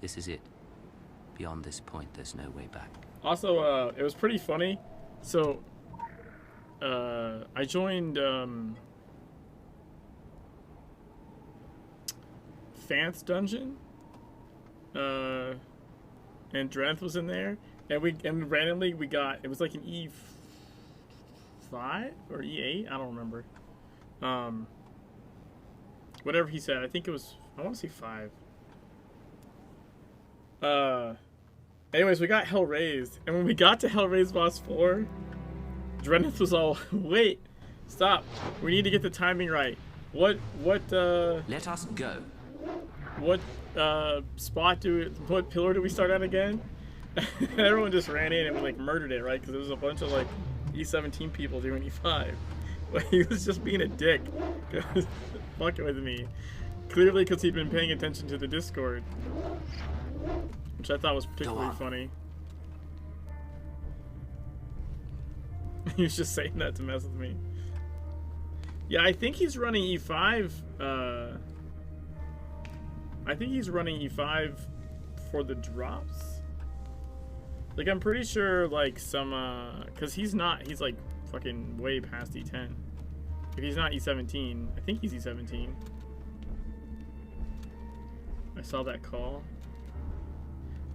This is it. Beyond this point, there's no way back. also, it was pretty funny. So, I joined Fant's dungeon. And Drenth was in there, and randomly we got, it was like an E5 or E8, I don't remember. Whatever he said, I think it was, I want to say 5. Anyways, we got Hellraised, and when we got to Hellraised boss 4, Drenth was all, wait, stop, we need to get the timing right. What let us go. What what pillar do we start at again? Everyone just ran in and we like murdered it, right? Because there was a bunch of like E17 people doing E5. But he was just being a dick, fucking with me. Clearly, because he'd been paying attention to the Discord, which I thought was particularly funny. He was just saying that to mess with me. Yeah, I think he's running E5. I think he's running E5 for the drops. Like, I'm pretty sure, like, some, because he's like, fucking way past E10. If he's not E17, I think he's E17. I saw that call.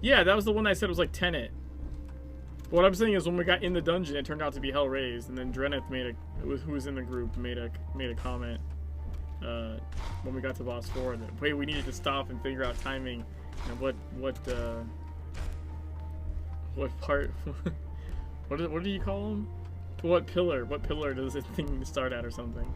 Yeah, that was the one I said was, like, Tenet. What I'm saying is, when we got in the dungeon, it turned out to be Hellraised, and then Dreneth who was in the group, made a comment. When we got to boss 4, that wait, we needed to stop and figure out timing and what part what do you call them? What pillar does this thing start at or something?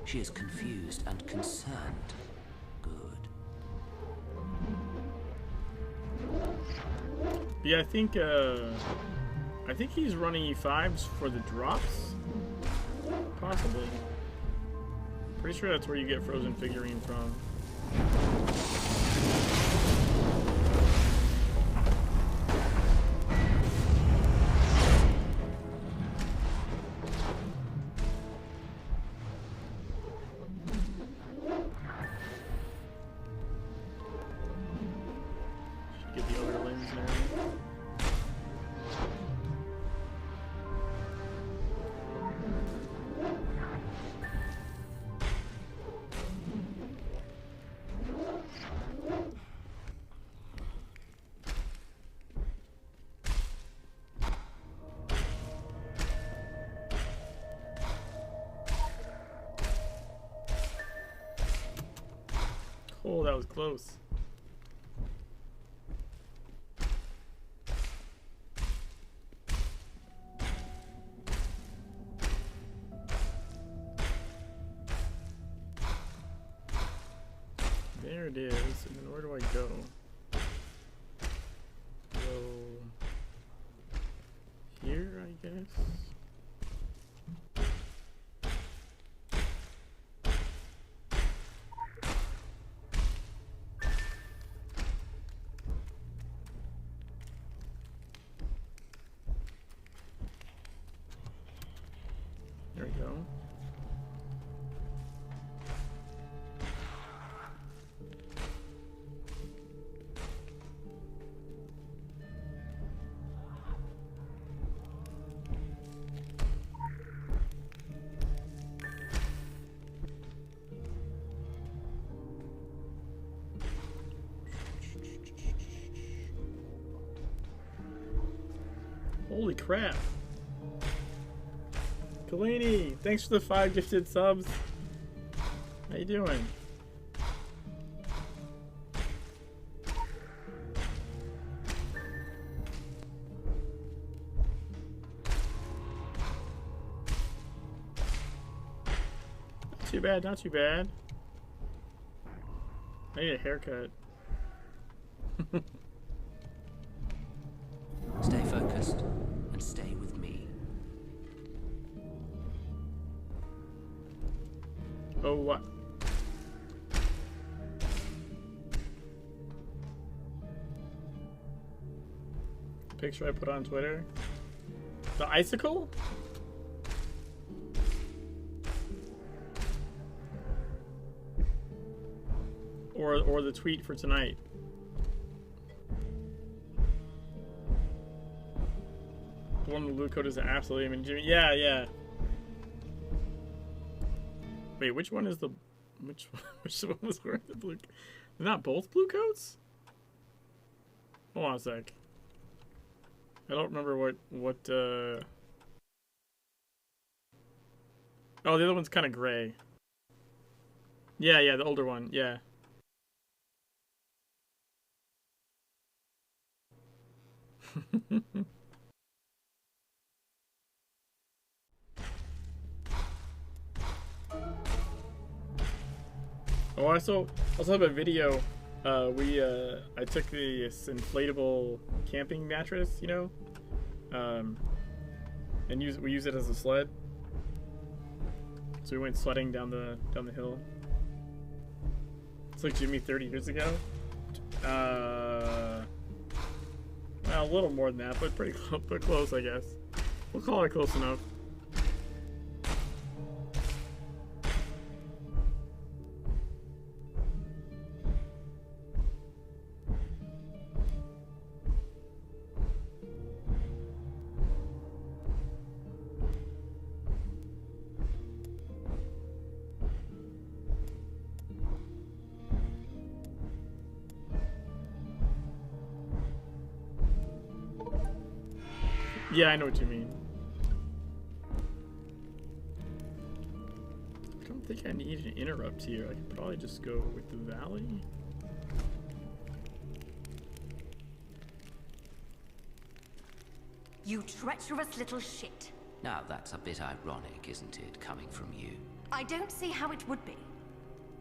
She is confused and concerned. Good. Yeah, I think he's running E5s for the drops. Possibly. Pretty sure that's where you get Frozen Figurine from. Oh, that was close. There it is. And then where do I go? Go here, I guess. There we go. Holy crap. Kalini, thanks for the 5 gifted subs. How you doing? Not too bad, not too bad. I need a haircut. Stay focused and stay with me. Oh, what? The picture I put on Twitter? The icicle? Or the tweet for tonight? The one with the blue coat is absolutely, I mean, Jimmy. Yeah, yeah. Wait, which one is the, which one was wearing the blue? They're not both blue coats? Hold on a sec. I don't remember what, oh, the other one's kind of gray. Yeah, yeah, the older one, yeah. Oh, I also have a video. I took this inflatable camping mattress, you know, and we use it as a sled. So we went sledding down the hill. It's like Jimmy 30 years ago. Well, a little more than that, but pretty close, I guess. We'll call it close enough. Yeah, I know what you mean. I don't think I need an interrupt here. I could probably just go with the valley. You treacherous little shit. Now that's a bit ironic, isn't it, coming from you? I don't see how it would be.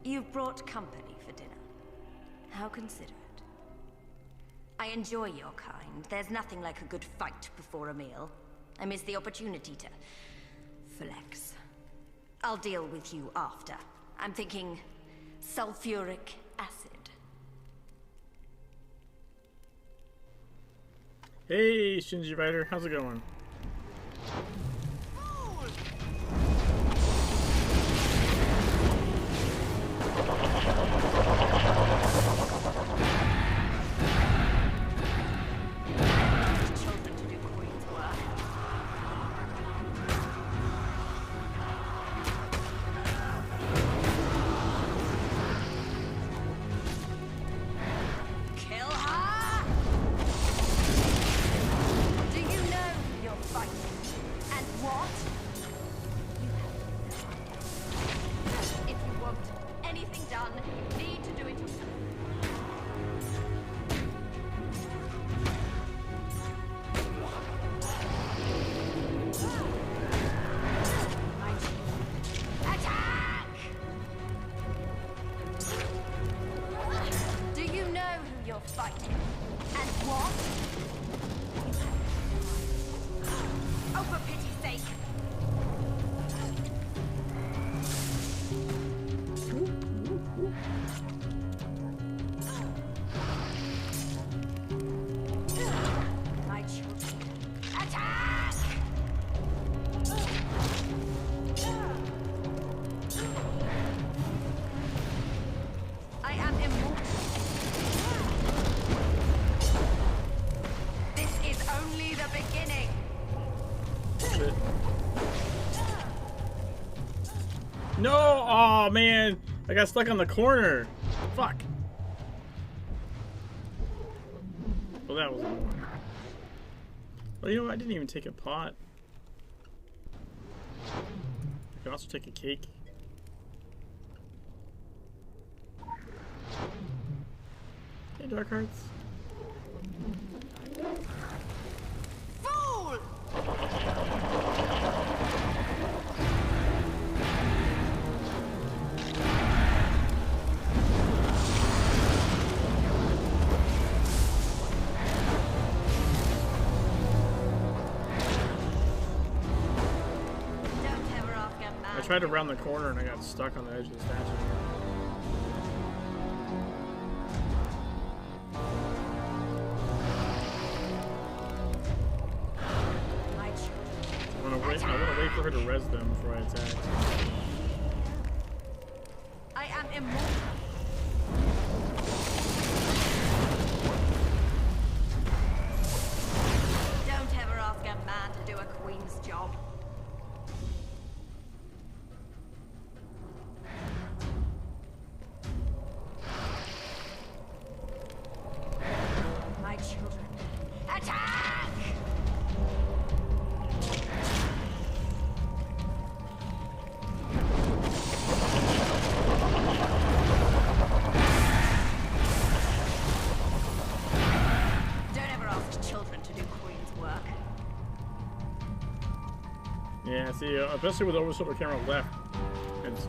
You've brought company for dinner. How considerate. I enjoy your kind. There's nothing like a good fight before a meal. I miss the opportunity to flex. I'll deal with you after. I'm thinking sulfuric acid. Hey, Shinji Rider, how's it going? If you want anything done, Oh, for pity's sake! My children. Attack! I am immortal. This is only the beginning. Shit. No! Oh man, I got stuck on the corner. Fuck. Well, that was annoying. Well, you know what? I didn't even take a pot. I could also take a cake. Hey, Dark Hearts. Fool! Don't ever ask a man. I tried to round the corner and I got stuck on the edge of the statue. My children. I want to wait for her to res them before I attack. I am immortal. Don't ever ask a man to do a queen's job. My children. Attack! Don't ever ask children to do queen's work. Yeah, see, especially with oversolar camera left,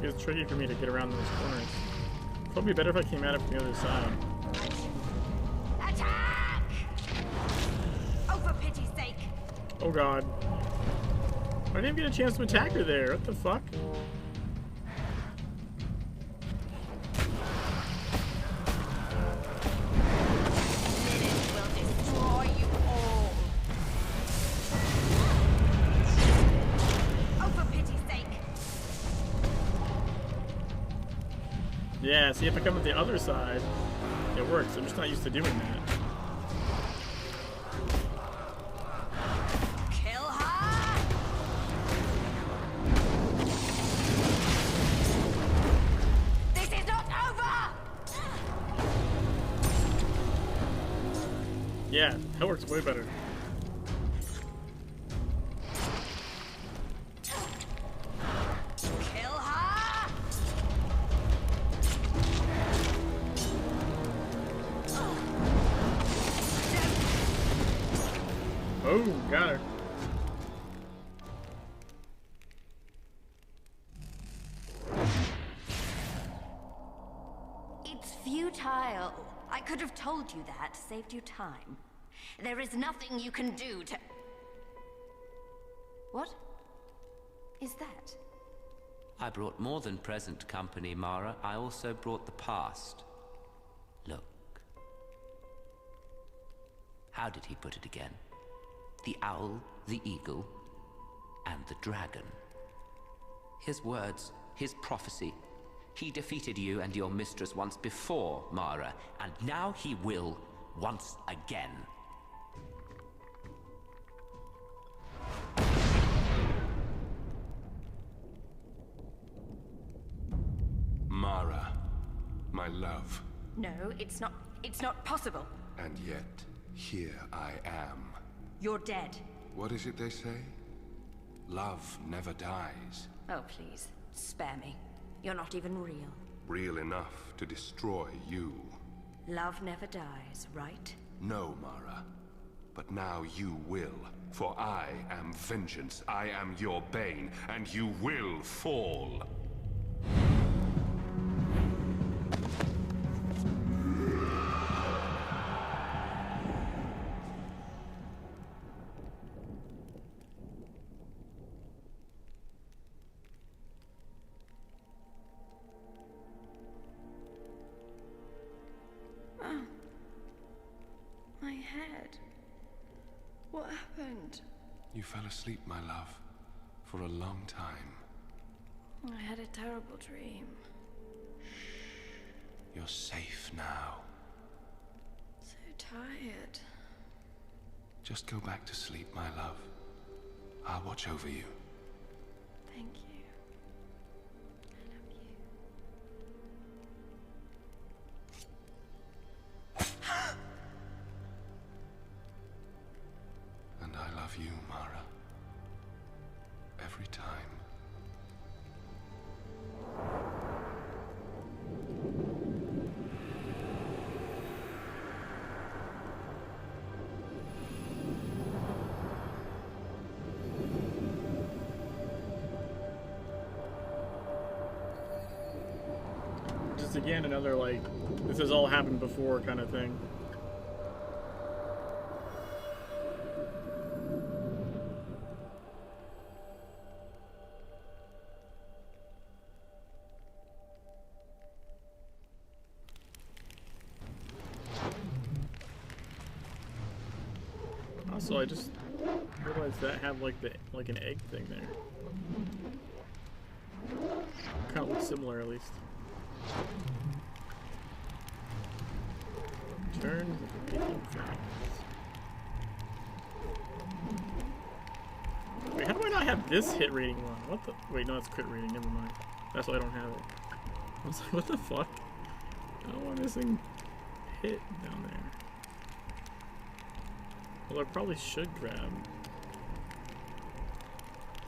it's tricky for me to get around those corners. Probably better if I came at it from the other side. Attack! Oh, for pity's sake! Oh god. I didn't get a chance to attack her there. What the fuck? Minutes will destroy you all. Oh, for pity's sake! Yeah, see, if I come at the other side, it works. I'm just not used to doing that. Kill her! This is not over! Yeah, that works way better. Kill her! Oh, got her. It's futile. I could have told you that, saved you time. There is nothing you can do to... What is that? I brought more than present company, Mara. I also brought the past. Look. How did he put it again? The owl, the eagle, and the dragon. His words, his prophecy. He defeated you and your mistress once before, Mara, and now he will once again. Mara, my love. No, it's not possible. And yet, here I am. You're dead. What is it they say? Love never dies. Oh, please, spare me. You're not even real. Real enough to destroy you. Love never dies, right? No, Mara. But now you will. For I am vengeance. I am your bane, and you will fall. You fell asleep, my love, for a long time. I had a terrible dream. You're safe now. So tired. Just go back to sleep, my love. I'll watch over you. Thank you. And I love you, Mara. Every time. Just again, another like, this has all happened before kind of thing. Also, I just realized that had like an egg thing there. Kind of looks similar, at least. Turn the making things. Wait, how do I not have this hit rating one? What the? Wait, no, it's crit rating. Never mind. That's why I don't have it. I was like, what the fuck? How am I missing hit down there? Well, I probably should grab.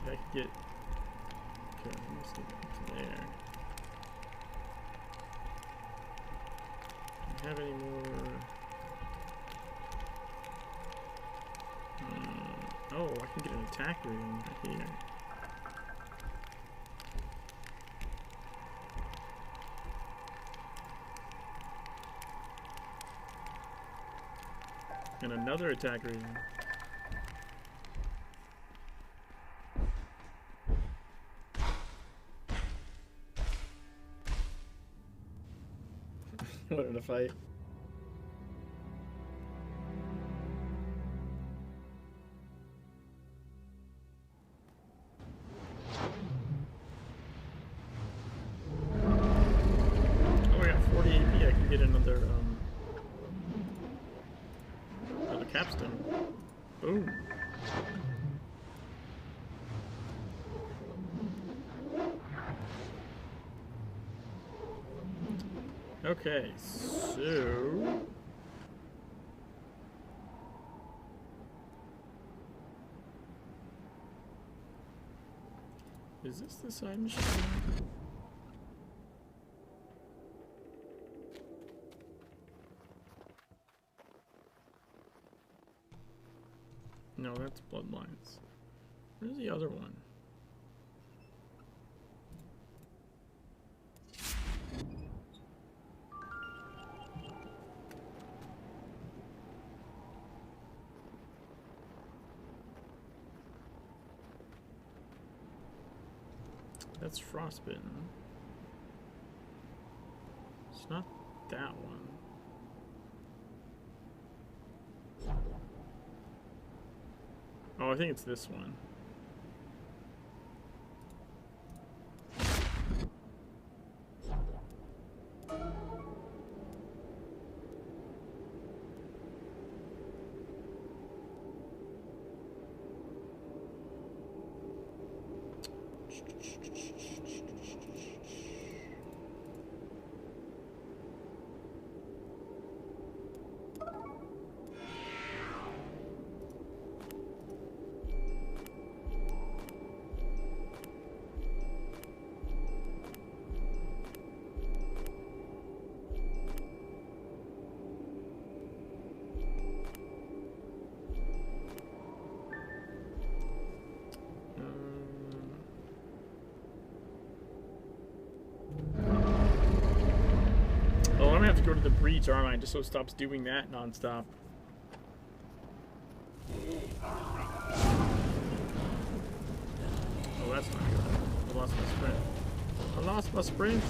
I could get. Okay, let me see up to there. Do I have any more? Oh, I can get an attack rating right here. And another attack rating. What in a fight. Oh, I got 40 AP. I can get another capstone. Boom. Okay, so is this the side machine? No, that's Bloodlines. Where's the other one? That's Frostbitten. It's not that one. Oh, I think it's this one. To go to the breach, aren't I? Just so it stops doing that nonstop. Oh, that's not good. I lost my sprint. I lost my sprint.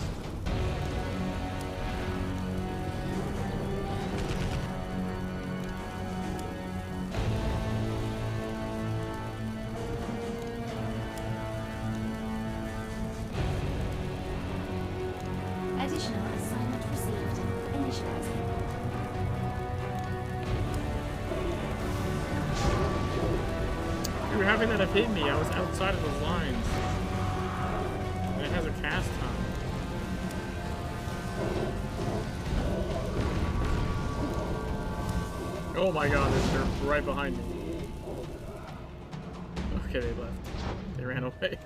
You were having that have hit me. I was outside of those lines. And it has a cast time. Oh my god, they're right behind me. Okay, they left. They ran away.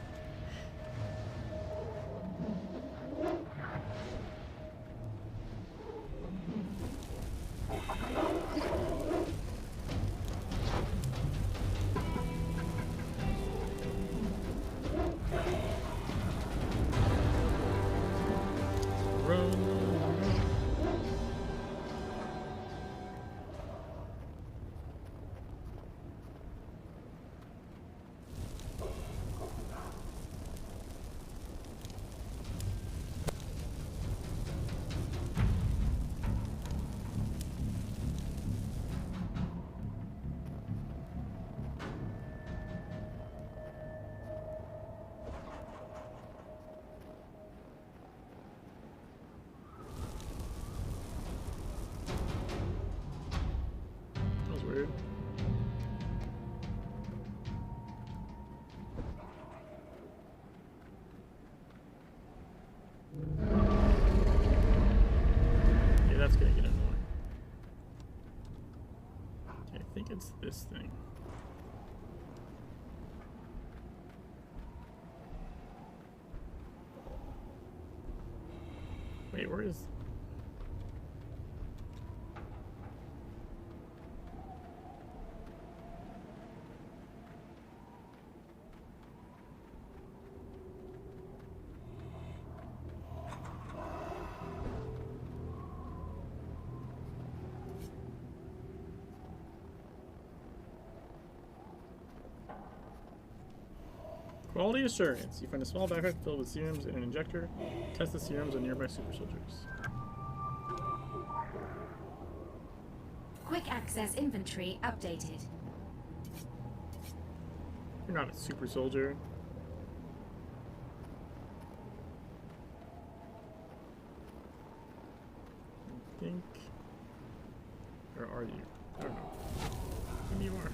Weird. Yeah, that's gonna get annoying. Okay, I think it's this thing. Wait, where is... Quality assurance. You find a small backpack filled with serums and an injector. Test the serums on nearby super soldiers. Quick access inventory updated. You're not a super soldier. I think. Or are you? I don't know. Maybe you are.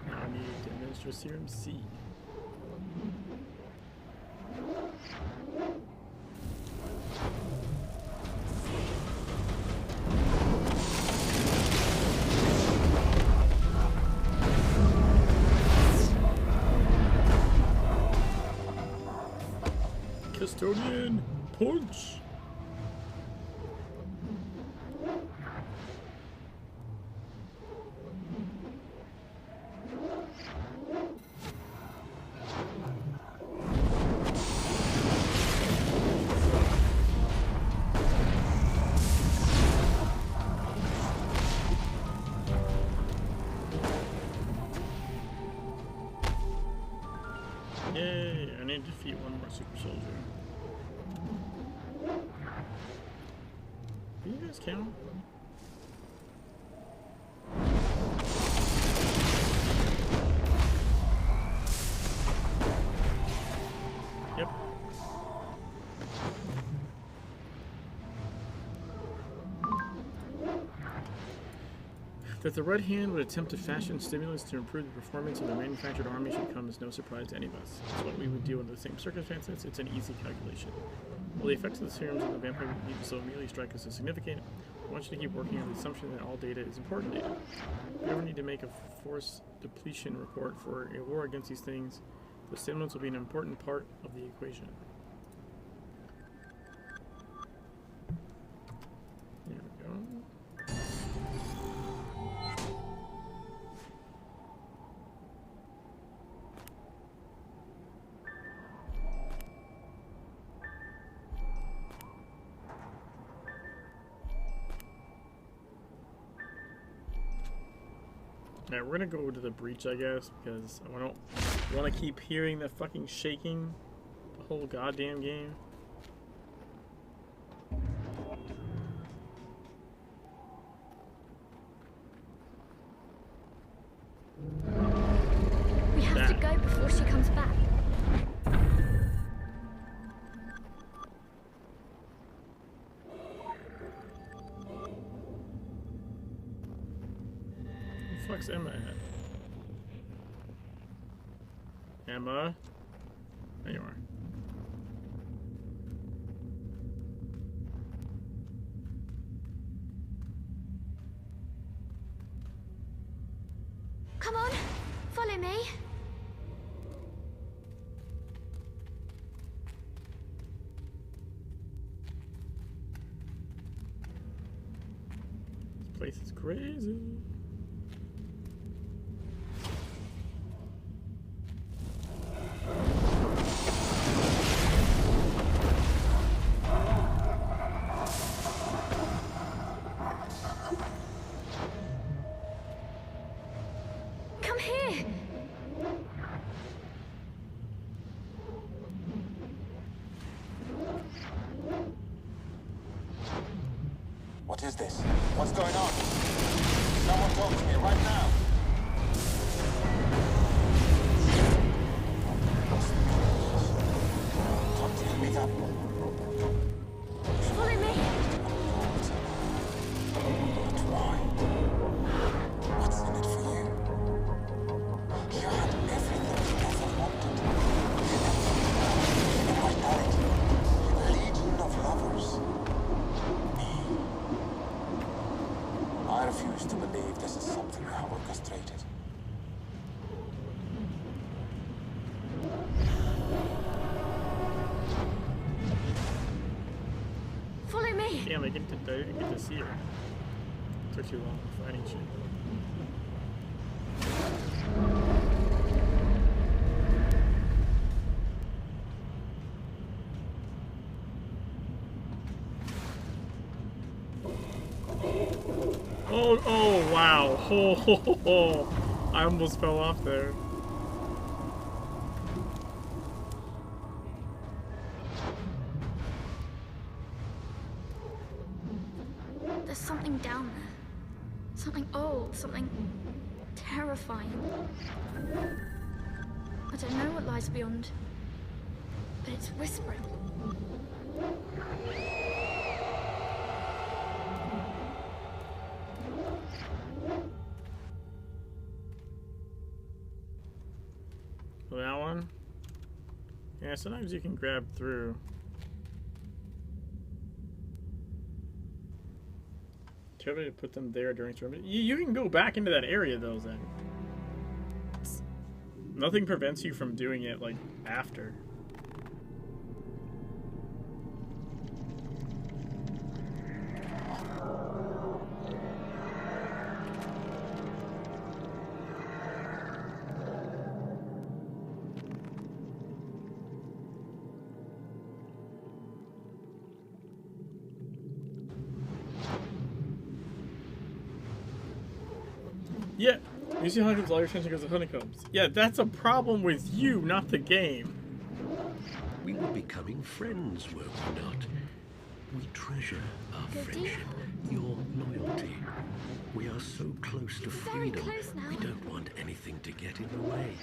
Now I need to administer serum C. Custodian, punch! Yay, I need to defeat one more super soldier. Can you guys count? Yep. That the Red Hand would attempt to fashion stimulants to improve the performance of the manufactured army should come as no surprise to any of us. It's what we would deal under the same circumstances. It's an easy calculation. While the effects of the serums on the vampire need so immediately strike us as significant, I want you to keep working on the assumption that all data is important data. If we ever need to make a force depletion report for a war against these things, the stimulants will be an important part of the equation. There we go. Alright, we're gonna go to the breach, I guess, because I don't want to keep hearing the fucking shaking the whole goddamn game. We have to go before she comes back. Where the fuck's Emma at? Emma? There you are. Come on, follow me. This place is crazy. Come here. What is this? What's going on? Someone talk to me right now. Don't tell me that. Follow me. But why? What's in it for you? You had everything you ever wanted. Immortality. A legion of lovers. I refuse to believe this is something you have orchestrated. Follow me. Damn, I didn't get to see her. Took too long fighting shit. Oh, wow. Oh, I almost fell off there. There's something down there. Something old, something terrifying. I don't know what lies beyond, but it's whispering. That one? Yeah, sometimes you can grab through. Try to put them there during storm. You can go back into that area though, then. Nothing prevents you from doing it like after. Yeah, you see honeycombs, all your attention goes to honeycombs. Yeah, that's a problem with you, not the game. We were becoming friends, were we not? We treasure our friendship, your loyalty. We are so close to freedom, we don't want anything to get in the way.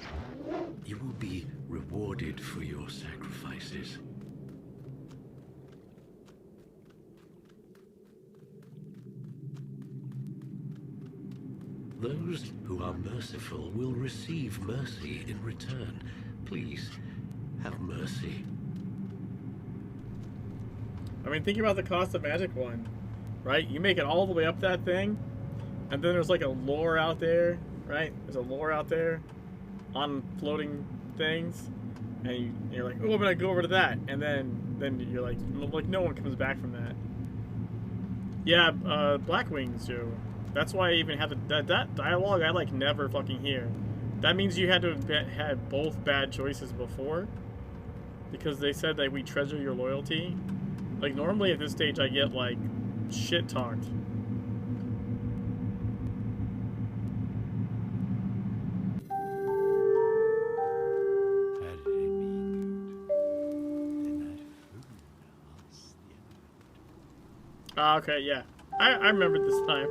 You will be rewarded for your sacrifices. Those who are merciful will receive mercy in return. Please, have mercy. I mean, think about the cost of magic one, right? You make it all the way up that thing, and then there's like a lure out there, right? There's a lure out there on floating things, and you're like, oh, I'm gonna go over to that, and then you're like no one comes back from that. Yeah, Black Wings do. That's why I even have that dialogue I like never fucking hear. That means you had to have had both bad choices before, because they said that we treasure your loyalty. Like normally at this stage I get like shit talked. Okay, yeah. I remember this time.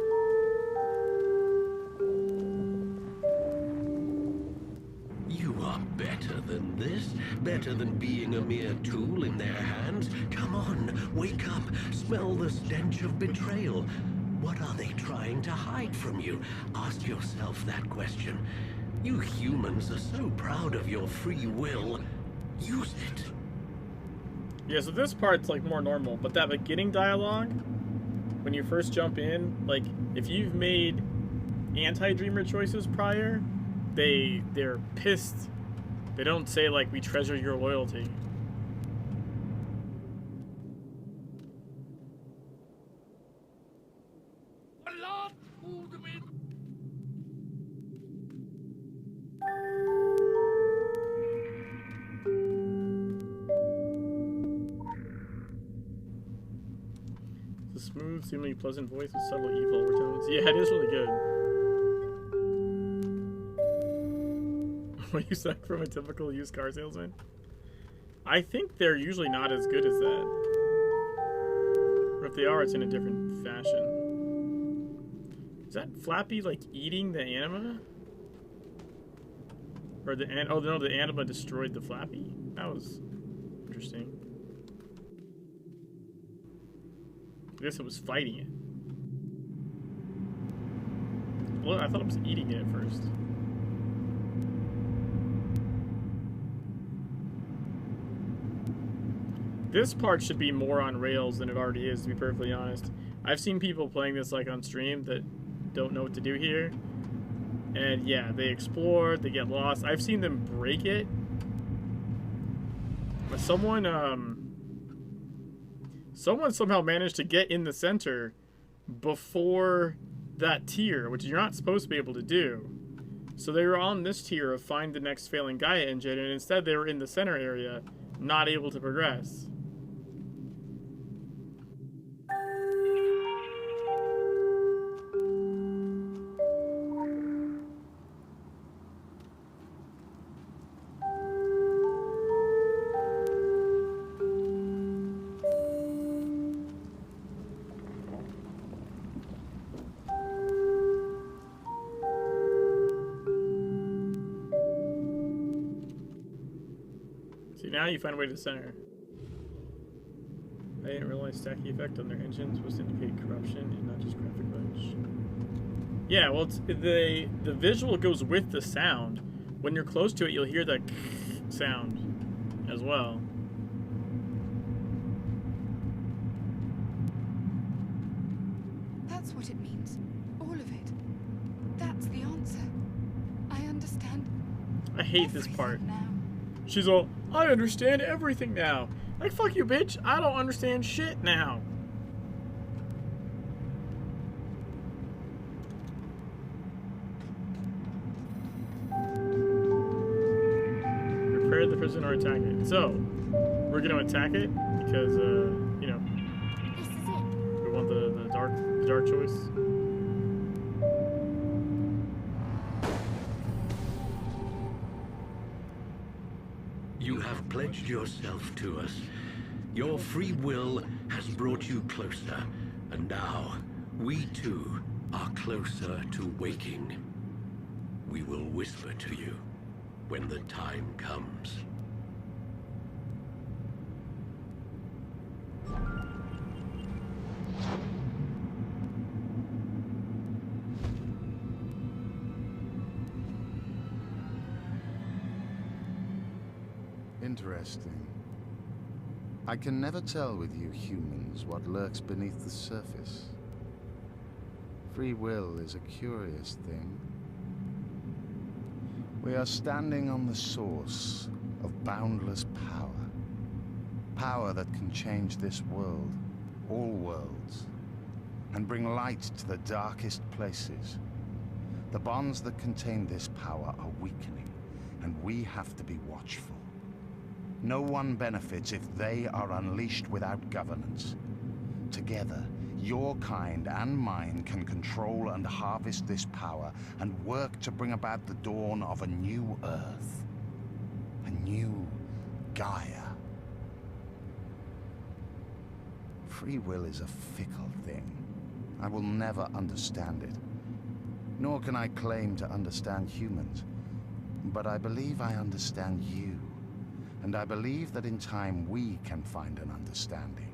You are better than this. Better than being a mere tool in their hands. Come on, wake up. Smell the stench of betrayal. What are they trying to hide from you? Ask yourself that question. You humans are so proud of your free will. Use it. Yeah, so this part's like more normal, but that beginning dialogue, when you first jump in, like if you've made anti-dreamer choices prior, they're pissed. They don't say like, we treasure your loyalty. It's a smooth, seemingly pleasant voice with subtle evil overtones. Yeah, it is really good. What you suck from a typical used car salesman? I think they're usually not as good as that. Or if they are, it's in a different fashion. Is that Flappy, like, eating the anima? Or oh no, the anima destroyed the Flappy? That was interesting. I guess it was fighting it. Well, I thought it was eating it at first. This part should be more on rails than it already is, to be perfectly honest. I've seen people playing this like on stream that don't know what to do here. And yeah, they explore, they get lost. I've seen them break it. But someone somehow managed to get in the center before that tier, which you're not supposed to be able to do. So they were on this tier of find the next failing Gaia engine, and instead they were in the center area, not able to progress. Now you find a way to the center. I didn't realize stacking effect on their engines was to indicate corruption and not just graphic glitch. Yeah, well, the visual goes with the sound. When you're close to it, you'll hear the sound as well. That's what it means. All of it. That's the answer. I understand. I hate this part. She's all, I understand everything now. Like, fuck you, bitch. I don't understand shit now. Repair the prison or attack it. So, we're gonna attack it because, you know, this is it. We want the dark choice. You have pledged yourself to us. Your free will has brought you closer, and now we too are closer to waking. We will whisper to you when the time comes. Interesting. I can never tell with you humans what lurks beneath the surface. Free will is a curious thing. We are standing on the source of boundless power. Power that can change this world, all worlds, and bring light to the darkest places. The bonds that contain this power are weakening, and we have to be watchful. No one benefits if they are unleashed without governance. Together, your kind and mine can control and harvest this power and work to bring about the dawn of a new Earth. A new Gaia. Free will is a fickle thing. I will never understand it. Nor can I claim to understand humans. But I believe I understand you. And I believe that in time we can find an understanding.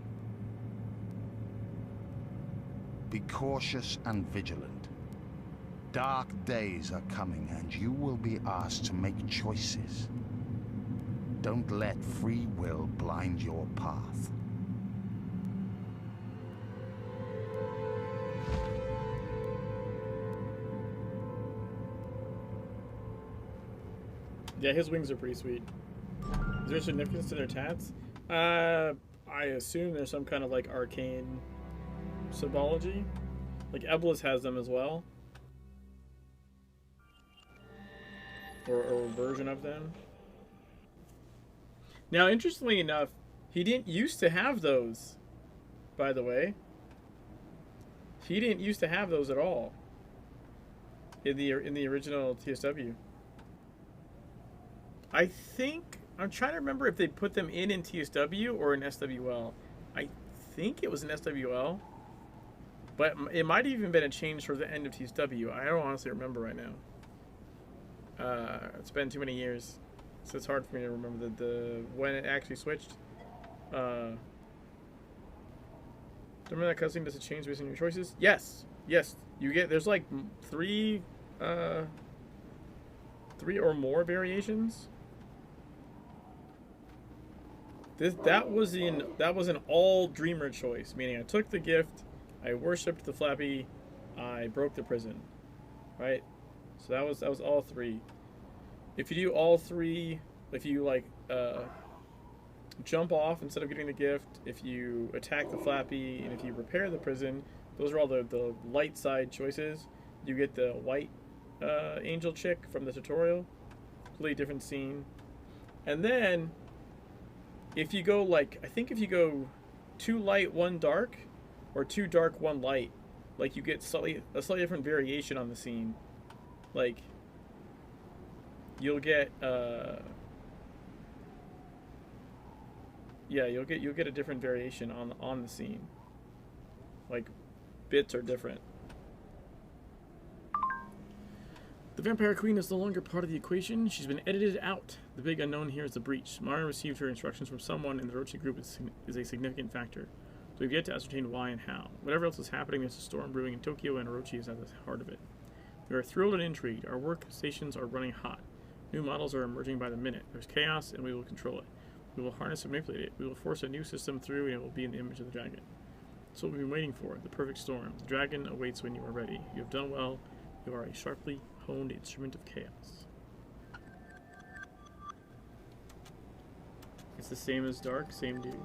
Be cautious and vigilant. Dark days are coming, and you will be asked to make choices. Don't let free will blind your path. Yeah, his wings are pretty sweet. Is there significance to their tats? I assume there's some kind of like arcane symbology. Like Eblis has them as well. Or a version of them. Now, interestingly enough, he didn't used to have those, by the way. He didn't used to have those at all in the original TSW. I think, I'm trying to remember if they put them in TSW or in SWL. I think it was in SWL, but it might have even been a change for the end of TSW. I don't honestly remember right now. It's been too many years, so it's hard for me to remember the when it actually switched. Remember that cutscene, does it change based on your choices? Yes, yes. You get, there's like three or more variations. That was an all dreamer choice, meaning I took the gift, I worshipped the Flappy, I broke the prison, right? So that was all three. If you do all three, if you like jump off instead of getting the gift, if you attack the Flappy, and if you repair the prison, those are all the light side choices. You get the white angel chick from the tutorial, completely different scene. And then if you go like, I think if you go 2 light, 1 dark, or 2 dark, 1 light, like you get a slightly different variation on the scene. Like you'll get yeah, you'll get a different variation on the scene. Like bits are different. The Vampire Queen is no longer part of the equation. She's been edited out. The big unknown here is the breach. Mara received her instructions from someone in the Orochi group is a significant factor. So we've yet to ascertain why and how. Whatever else is happening, there's a storm brewing in Tokyo, and Orochi is at the heart of it. We are thrilled and intrigued. Our workstations are running hot. New models are emerging by the minute. There's chaos, and we will control it. We will harness and manipulate it. We will force a new system through, and it will be in the image of the dragon. That's what we've been waiting for. The perfect storm. The dragon awaits when you are ready. You have done well. You are a sharply honed instrument of chaos. It's the same as Dark, same dude.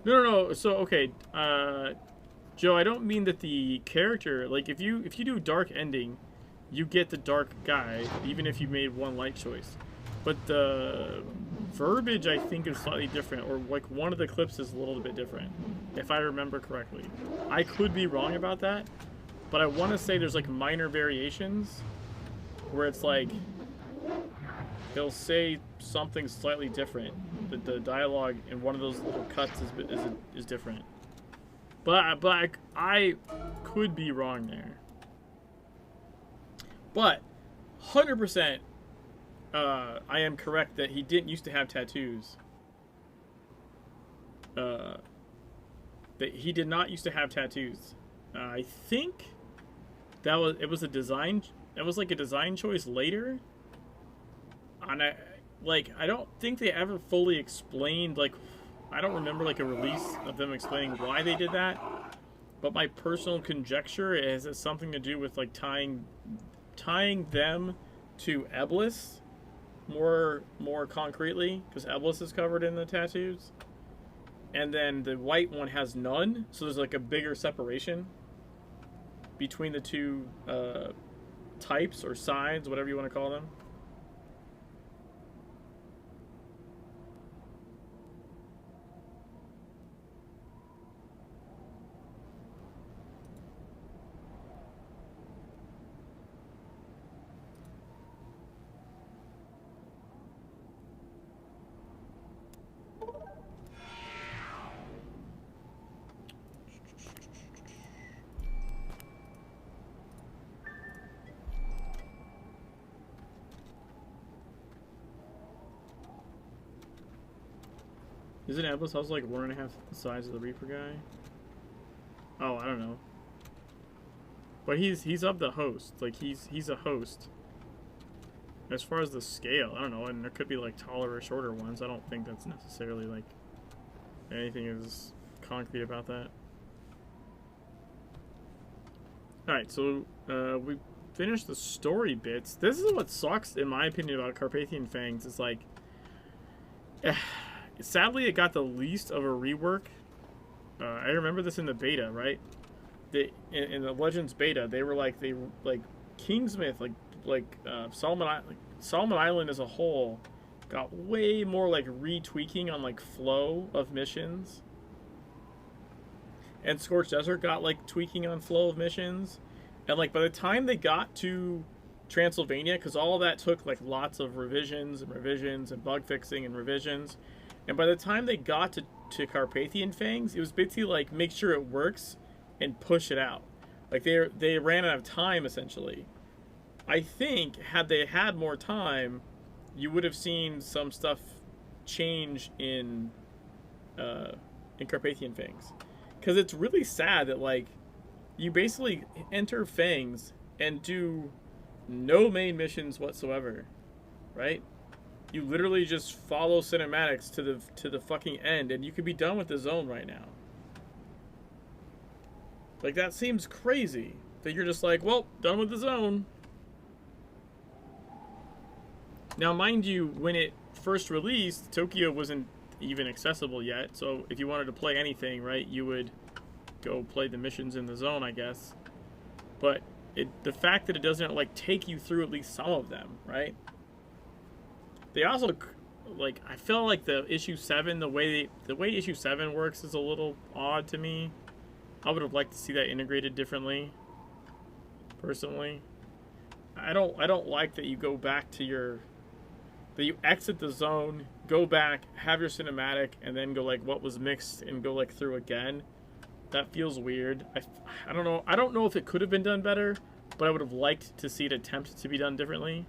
No. So okay, Joe, I don't mean that the character, like if you do Dark ending, you get the Dark guy, even if you made 1 light choice. But the verbiage, I think, is slightly different, or like one of the clips is a little bit different, if I remember correctly. I could be wrong about that, but I want to say there's like minor variations where it's like they'll say something slightly different. The dialogue in one of those little cuts is different. But I could be wrong there. But 100%, I am correct that he didn't used to have tattoos. That he did not used to have tattoos. I think it was a design. It was like a design choice later. And I don't think they ever fully explained, like, I don't remember like a release of them explaining why they did that. But my personal conjecture is it's something to do with like tying them to Eblis more concretely, because Eblis is covered in the tattoos. And then the white one has none, so there's like a bigger separation between the two types or sides, whatever you want to call them. Isn't Eblis also like 1.5 the size of the Reaper guy? Oh, I don't know. But he's of the host. Like he's a host. As far as the scale, I don't know, and there could be like taller or shorter ones. I don't think that's necessarily like anything is concrete about that. Alright, so we finished the story bits. This is what sucks, in my opinion, about Carpathian Fangs. It's like, sadly, it got the least of a rework. I remember this in the beta, right? In the Legends beta, they were like Kingsmith, Solomon Island as a whole got way more like retweaking on like flow of missions. And Scorched Desert got like tweaking on flow of missions. And like by the time they got to Transylvania, because all of that took like lots of revisions and bug fixing and revisions. And by the time they got to Carpathian Fangs, it was basically like make sure it works and push it out. Like they ran out of time essentially. I think had they had more time, you would have seen some stuff change in Carpathian Fangs. Because it's really sad that, like, you basically enter Fangs and do no main missions whatsoever, right? You literally just follow cinematics to the fucking end, and you could be done with the zone right now. Like, that seems crazy. That you're just like, well, done with the zone. Now, mind you, when it first released, Tokyo wasn't even accessible yet, so if you wanted to play anything, right, you would go play the missions in the zone, I guess. But the fact that it doesn't like take you through at least some of them, right? They also like, I feel like the issue 7, the way issue 7 works is a little odd to me. I would have liked to see that integrated differently, personally. I don't like that you go back to that you exit the zone, go back, have your cinematic, and then go like what was mixed and go like through again. That feels weird. I don't know. I don't know if it could have been done better, but I would have liked to see it attempt to be done differently.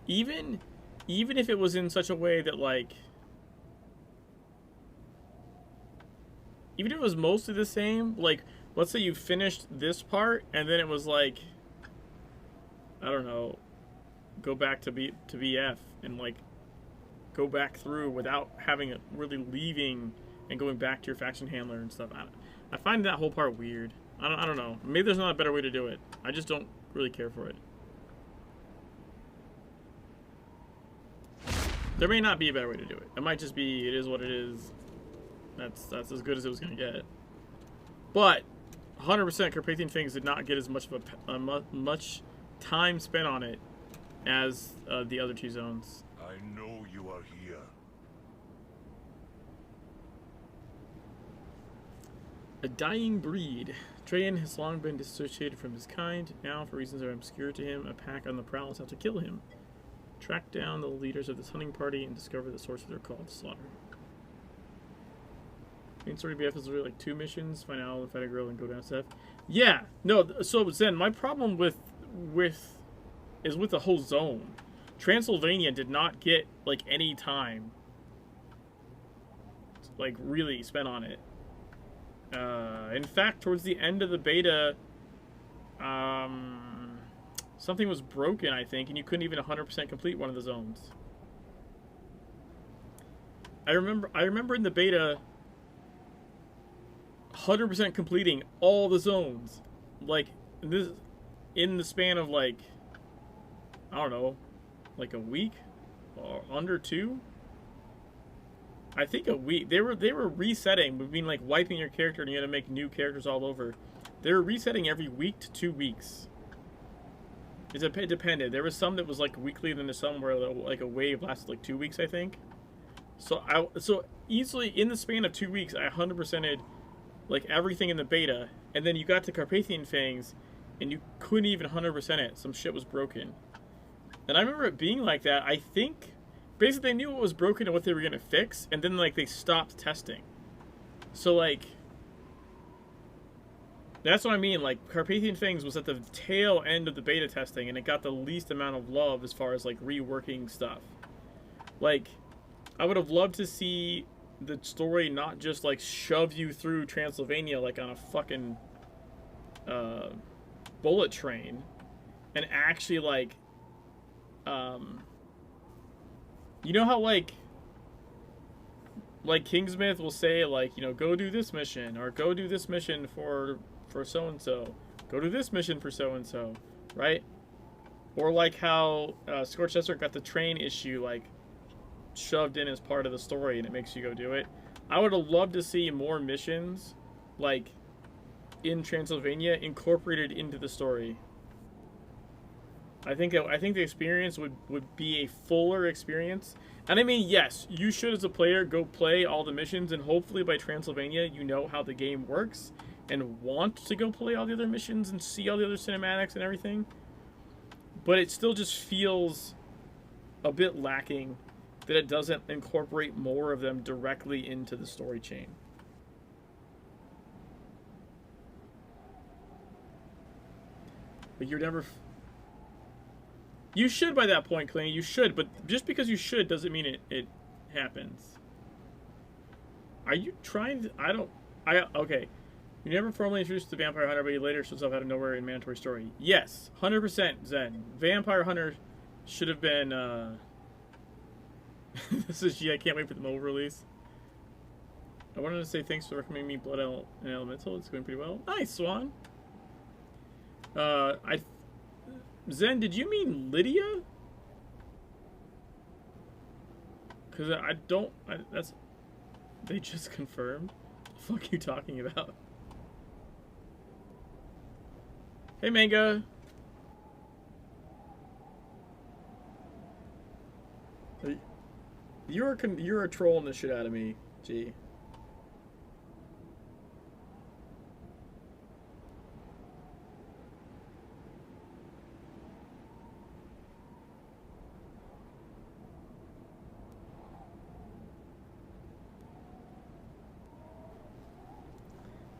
Even if it was in such a way that like, even if it was mostly the same, like, let's say you finished this part, and then it was like, I don't know, go back to BF, and, like, go back through without having it really leaving and going back to your faction handler and stuff. I find that whole part weird. I don't know. Maybe there's not a better way to do it. I just don't really care for it. There may not be a better way to do it. It might just be, it is what it is. That's as good as it was going to get. But 100% Carpathian Fangs did not get as much of much time spent on it as the other two zones. I know you are here. A dying breed. Trajan has long been dissociated from his kind. Now, for reasons that are obscure to him, a pack on the prowl is out to kill him. Track down the leaders of this hunting party and discover the source of their call to slaughter. Main story BF is really like 2 missions. Find out and fight a girl and go down south. Yeah, no. So Zen, my problem with the whole zone. Transylvania did not get like any time, like really spent on it. In fact, towards the end of the beta, something was broken, I think, and you couldn't even 100% complete one of the zones. I remember in the beta 100% completing all the zones, like this, in the span of like, I don't know, like a week or under 2. I think a week. They were resetting between like wiping your character and you had to make new characters all over. They were resetting every week to 2 weeks. It depended. There was some that was like weekly, and then there's some where like a wave lasted like 2 weeks, I think. So easily in the span of 2 weeks, I 100%ed like everything in the beta, and then you got to Carpathian Fangs, and you couldn't even 100% it. Some shit was broken, and I remember it being like that. I think basically they knew what was broken and what they were gonna fix, and then like they stopped testing. So like, That's what I mean. Like, Carpathian Things was at the tail end of the beta testing, and it got the least amount of love as far as, like, reworking stuff. Like, I would have loved to see the story not just, like, shove you through Transylvania, like, on a fucking bullet train, and actually, like, you know how, like Kingsmith will say, like, you know, go do this mission, or go do this mission for so-and-so, go do this mission for so-and-so, right? Or like how Scorched Desert got the train issue, like, shoved in as part of the story, and it makes you go do it. I would have loved to see more missions, like, in Transylvania incorporated into the story. I think the experience would be a fuller experience. And I mean, yes, you should, as a player, go play all the missions, and hopefully by Transylvania you know how the game works and want to go play all the other missions and see all the other cinematics and everything. But it still just feels a bit lacking that it doesn't incorporate more of them directly into the story chain. But you're never... You should by that point, Claney. You should, but just because you should doesn't mean it happens. Are you trying to... Okay. You never formally introduced the Vampire Hunter, but he later shows up out of nowhere in Mandatory Story. Yes, 100% Zen. Vampire Hunter should have been, This is G, I can't wait for the mobile release. I wanted to say thanks for recommending me Blood and Elemental. It's going pretty well. Nice, Swan. Zen, did you mean Lydia? Because that's... They just confirmed? What the fuck are you talking about? Hey, Manga. You're trolling the shit out of me, G.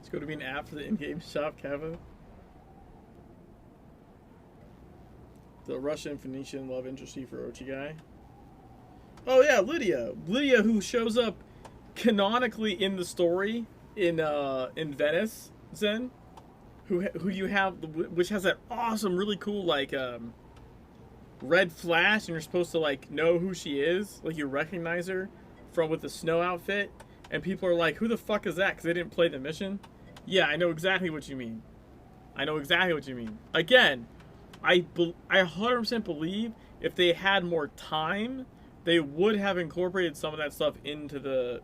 It's going to be an app for the in-game shop, Kava. The Russian Phoenician love interest for Ochi guy. Oh yeah, Lydia. Lydia, who shows up canonically in the story in Venice, Zen. Who you have, which has that awesome, really cool, like, red flash, and you're supposed to, like, know who she is. Like, you recognize her with the snow outfit, and people are like, who the fuck is that? Because they didn't play the mission. Yeah, I know exactly what you mean. I know exactly what you mean. Again, I 100% believe if they had more time, they would have incorporated some of that stuff into the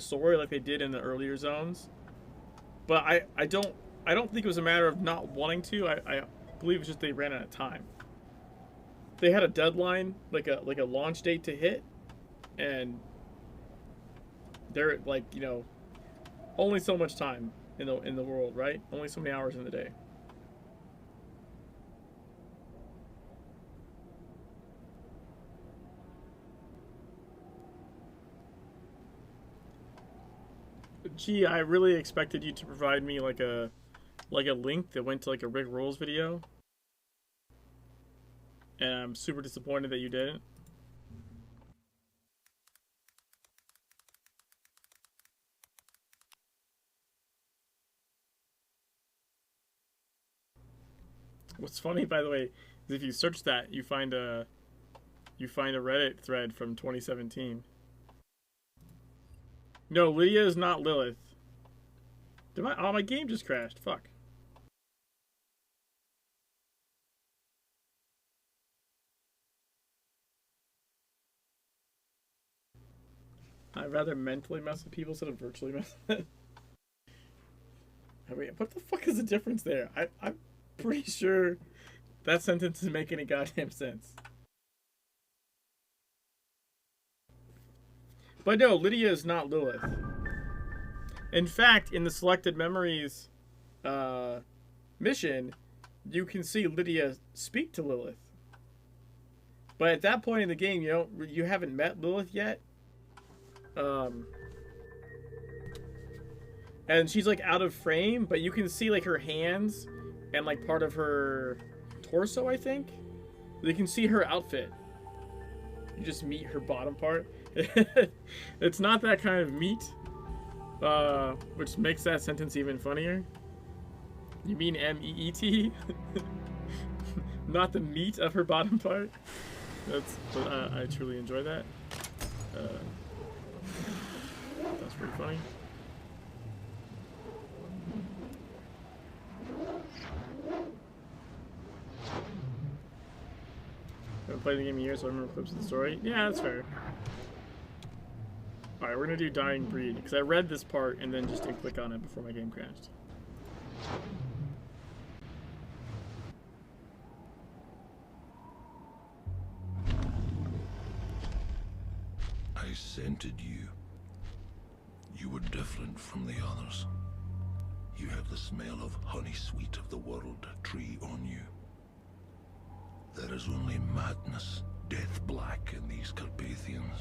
story like they did in the earlier zones. But I don't think it was a matter of not wanting to. I believe it's just they ran out of time. They had a deadline, like a launch date to hit, and they're like, you know, only so much time in the world, right? Only so many hours in the day. Gee, I really expected you to provide me like a link that went to like a Rick Rolls video. And I'm super disappointed that you didn't. What's funny, by the way, is if you search that, you find a Reddit thread from 2017. No, Lydia is not Lilith. My game just crashed. Fuck. I'd rather mentally mess with people instead of virtually mess with them. I mean, what the fuck is the difference there? I'm pretty sure that sentence doesn't make any goddamn sense. But no, Lydia is not Lilith. In fact, in the Selected Memories mission, you can see Lydia speak to Lilith. But at that point in the game, you haven't met Lilith yet. And and she's like out of frame, but you can see like her hands and like part of her torso, I think. You can see her outfit. You just meet her bottom part. It's not that kind of meat, which makes that sentence even funnier. You mean M-E-E-T? Not the meat of her bottom part. But I truly enjoy that. That's pretty funny. I haven't played the game in years, so I remember clips of the story. Yeah, that's fair. Alright, we're gonna do Dying Breed, because I read this part and then just didn't click on it before my game crashed. I scented you. You were different from the others. You have the smell of honey sweet of the world tree on you. There is only madness, death black in these Carpathians.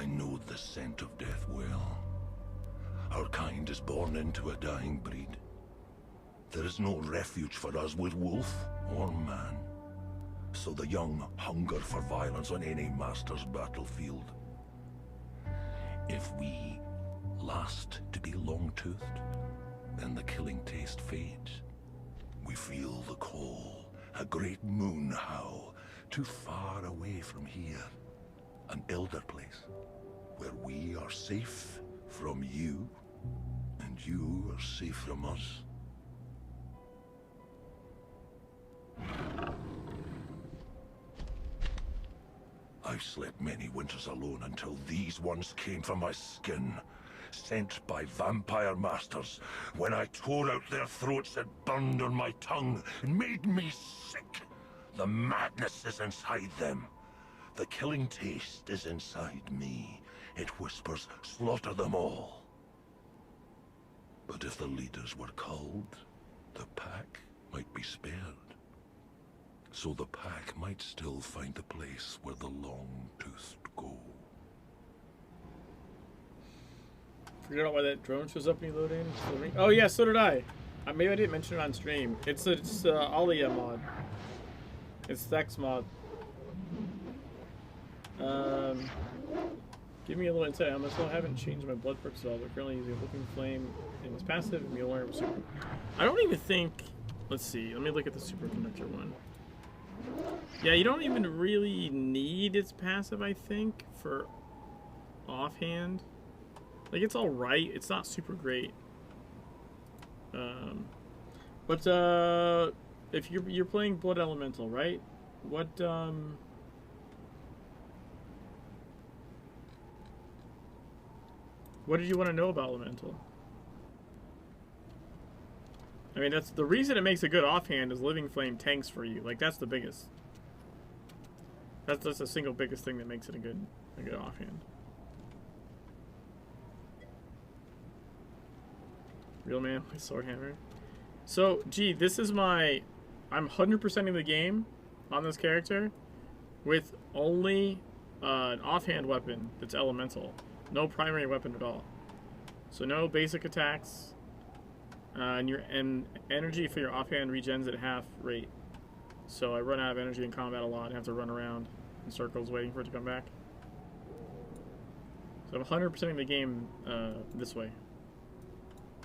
I know the scent of death well. Our kind is born into a dying breed. There is no refuge for us with wolf or man. So the young hunger for violence on any master's battlefield. If we last to be long-toothed, then the killing taste fades. We feel the call, a great moon howl, too far away from here. An elder place, where we are safe from you, and you are safe from us. I've slept many winters alone until these ones came from my skin. Sent by vampire masters. When I tore out their throats, it burned on my tongue and made me sick. The madness is inside them. The killing taste is inside me. It whispers, slaughter them all. But if the leaders were culled, the pack might be spared. So the pack might still find a place where the long-toothed go. Figured out why that drone shows up when you load in. Oh yeah, so did I. Maybe I didn't mention it on stream. It's Alia mod. It's Thex mod. Give me a little insight. I haven't changed my blood perks at all, but currently using Looking Flame in this passive and Mule Arm Super. I don't even think. Let's see. Let me look at the superconductor one. Yeah, you don't even really need its passive, I think, for offhand. Like, it's alright. It's not super great. But if you're playing Blood Elemental, right? What did you want to know about Elemental? I mean, that's the reason it makes a good offhand is Living Flame tanks for you. Like, that's the biggest. That's the single biggest thing that makes it a good offhand. Real man, my sword hammer. So, gee, this is my... I'm 100%ing the game on this character with only an offhand weapon that's elemental. No primary weapon at all. So no basic attacks. And energy for your offhand regens at half rate. So I run out of energy in combat a lot and have to run around in circles waiting for it to come back. So I'm 100%ing the game this way.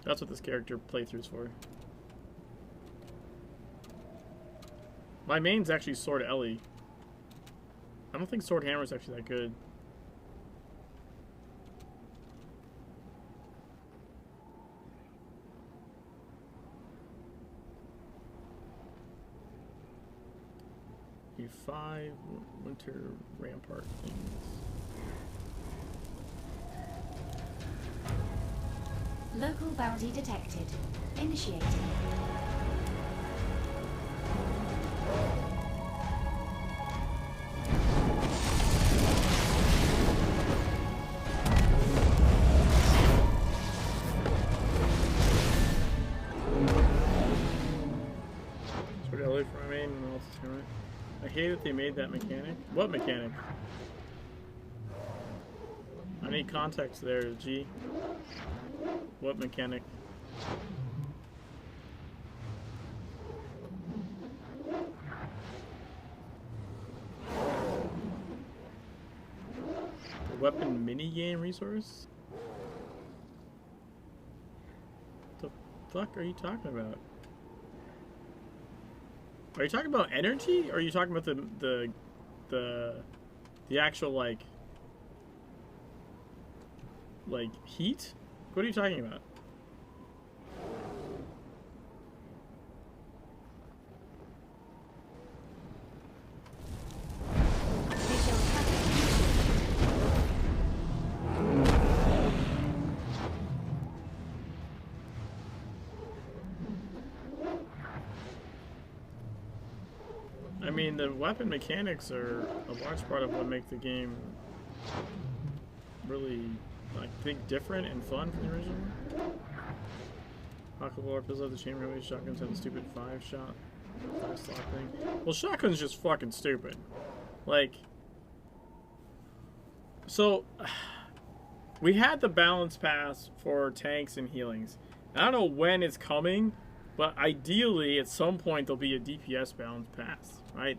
That's what this character playthrough's for. My main's actually Sword Ellie. I don't think Sword Hammer's actually that good. U5 Winter Rampart things. Local bounty detected. Initiating. Sort of LA for my main and else is coming. I hate that they made that mechanic. What mechanic? I need context there, G. What mechanic? The weapon minigame resource? What the fuck are you talking about? Are you talking about energy? Or are you talking about the actual like heat? What are you talking about? I mean, the weapon mechanics are a large part of what make the game really, I think, different and fun from the original. Hucklebar fills out the chamber away. Shotguns have the stupid 5-slot thing. Well, shotgun's just fucking stupid. Like, so we had the balance pass for tanks and healings. I don't know when it's coming, but ideally at some point there'll be a DPS balance pass, right?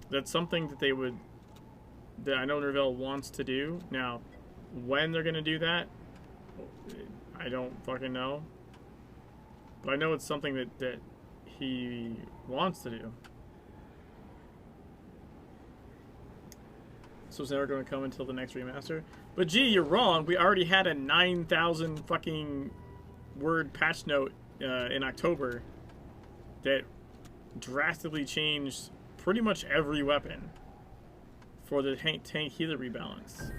That's something that I know Nerville wants to do. Now, when they're gonna do that, I don't fucking know. But I know it's something that he wants to do. So it's never going to come until the next remaster. But gee, you're wrong. We already had a 9,000 fucking word patch note in October that drastically changed pretty much every weapon for the tank healer rebalance.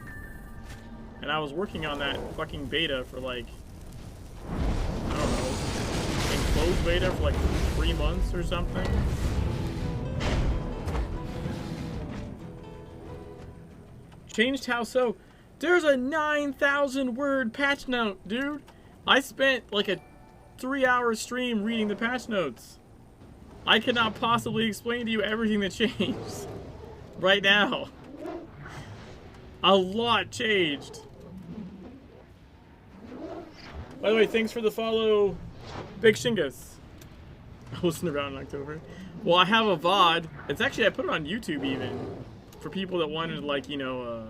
And I was working on that fucking beta for like, I don't know, enclosed beta for like 3 months or something. Changed how so? There's a 9,000 word patch note, dude. I spent like a 3-hour stream reading the patch notes. I cannot possibly explain to you everything that changed right now. A lot changed. By the way, thanks for the follow, Big Shingus. I wasn't around in October. Well, I have a VOD. It's actually, I put it on YouTube even. For people that wanted, like, you know,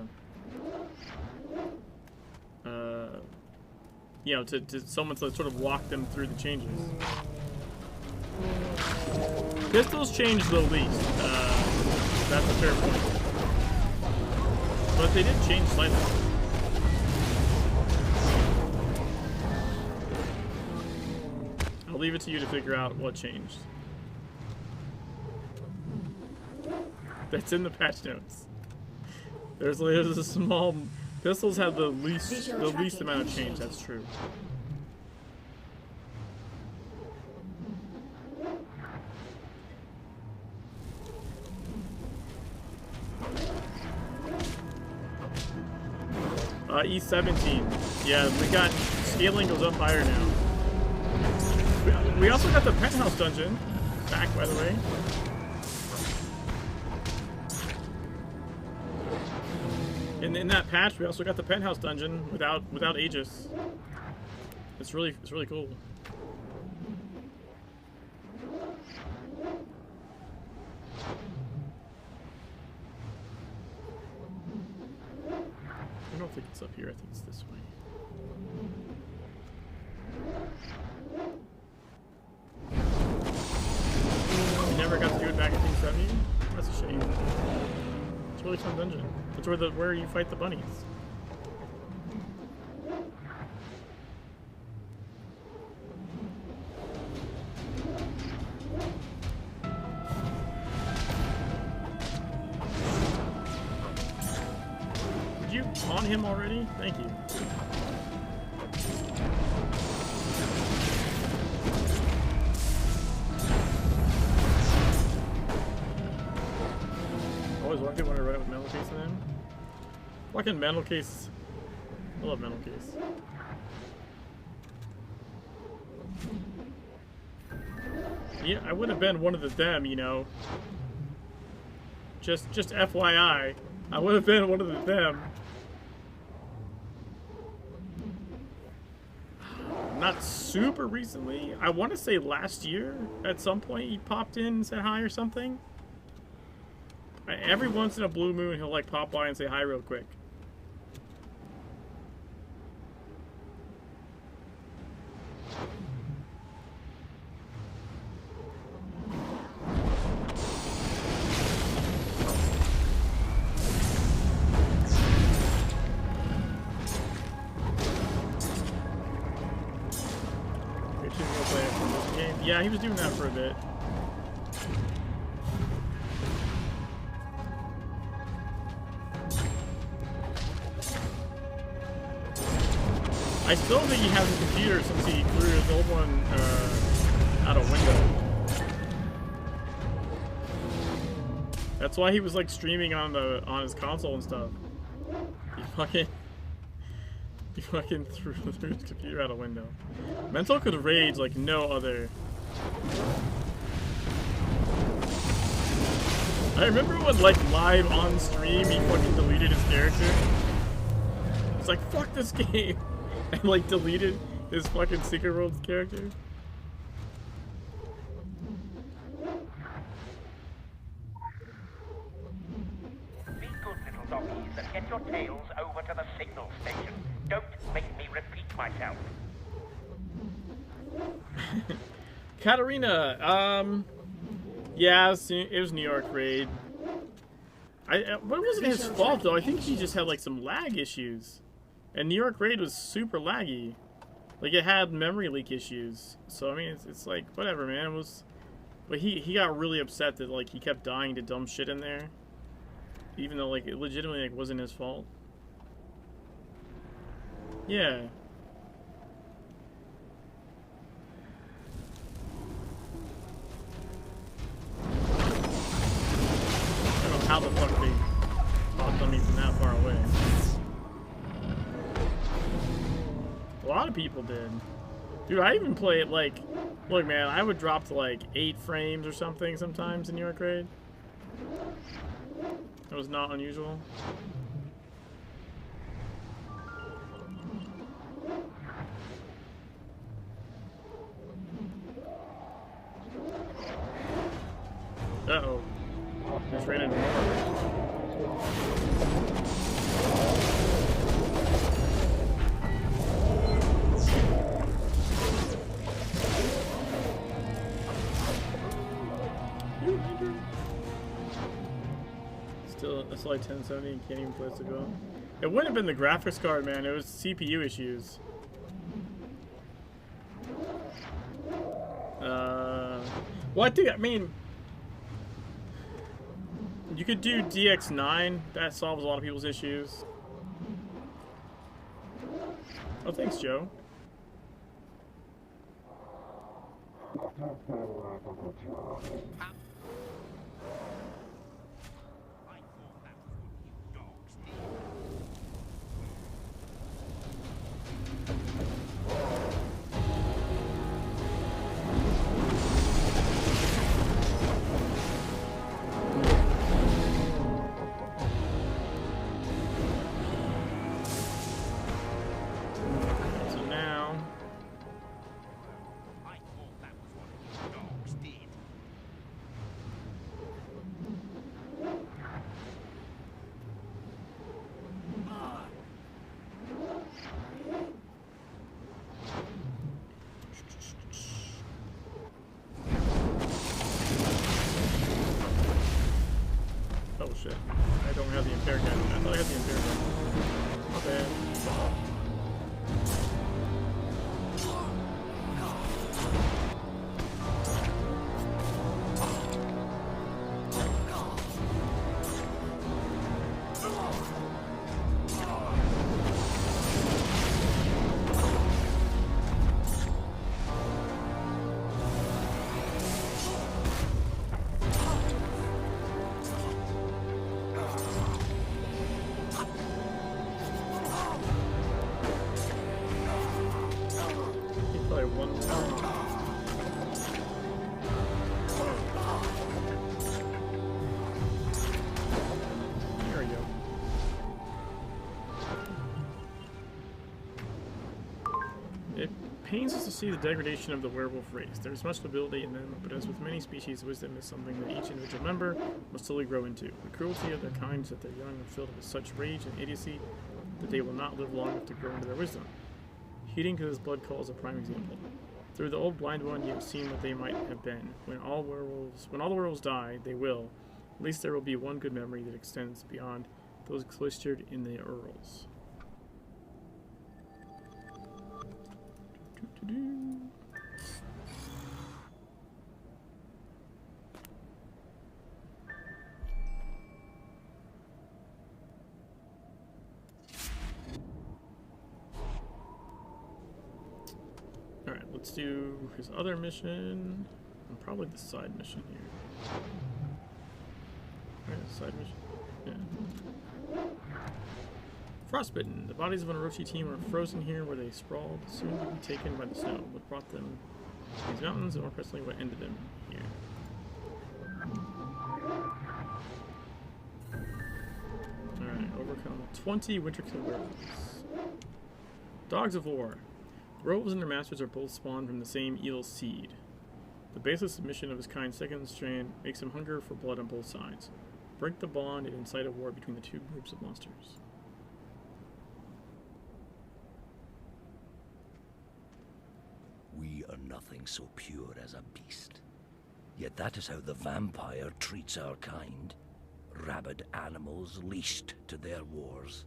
to someone to sort of walk them through the changes. Pistols changed the least. That's a fair point. But they did change slightly. I'll leave it to you to figure out what changed. That's in the patch notes. There's a small... Pistols have the least amount of change, that's true. E17. Yeah, we got... Scaling goes up higher now. We also got the penthouse dungeon back, by the way. In that patch, we also got the penthouse dungeon without Aegis. It's really cool. I don't think it's up here. I think it's this way. We never got to do it back in Team 70. That's a shame. It's a really fun dungeon. That's where you fight the bunnies. Did you on him already? Thank you. Always wanted when I run it with metal case in them. Fucking metal case. I love metal case. Yeah, I would have been one of them, you know. Just FYI. I would have been one of them. Not super recently. I want to say last year at some point he popped in and said hi or something. Every once in a blue moon he'll like pop by and say hi real quick. Yeah, he was doing that for a bit. I still think he has a computer since he threw his old one out a window. That's why he was like streaming on his console and stuff. He fucking threw his computer out a window. Mental could rage like no other. I remember when, like, live on stream, he fucking deleted his character. It's like, fuck this game. And, like, deleted his fucking Secret Worlds character. Be good, little doggies, and get your tails over to the signal station. Don't make me repeat myself. Katarina, yeah, it was New York raid. But it wasn't his fault though. I think he just had like some lag issues, and New York raid was super laggy. Like it had memory leak issues. So I mean, it's like whatever, man. It was, but he got really upset that like he kept dying to dumb shit in there, even though like it legitimately like wasn't his fault. Yeah. I don't know how the fuck they popped on me from that far away. A lot of people did. Dude, I even play it like, look man, I would drop to like 8 frames or something sometimes in New York raid. That was not unusual. Uh-oh. Just ran into more. Still, it's like 1070 and can't even place to go. It wouldn't have been the graphics card, man. It was CPU issues. Well, I mean, you could do DX9. That solves a lot of people's issues. Oh, thanks, Joe. I don't have the impair gun. I thought I had the impair gun. My bad. pains us to see the degradation of the werewolf race. There is much ability in them, but as with many species, wisdom is something that each individual member must slowly grow into. The cruelty of their kind is that their young are filled with such rage and idiocy that they will not live long enough to grow into their wisdom. Heeding to this blood call is a prime example. Through the old blind one, you have seen what they might have been. When all the werewolves die, they will. At least there will be one good memory that extends beyond those cloistered in the Earls. Alright, let's do his other mission, and probably the side mission here. Alright, side mission. Yeah. Frostbitten. The bodies of an Orochi team are frozen here where they sprawled, soon to be taken by the snow. What brought them to these mountains, and more personally, what ended them here? Alright, overcome 20 Winterkill werewolves. Dogs of War. Werewolves and their masters are both spawned from the same evil seed. The baseless submission of his kind second strand makes him hunger for blood on both sides. Break the bond and incite a war between the two groups of monsters. We are nothing so pure as a beast. Yet that is how the vampire treats our kind. Rabid animals leashed to their wars.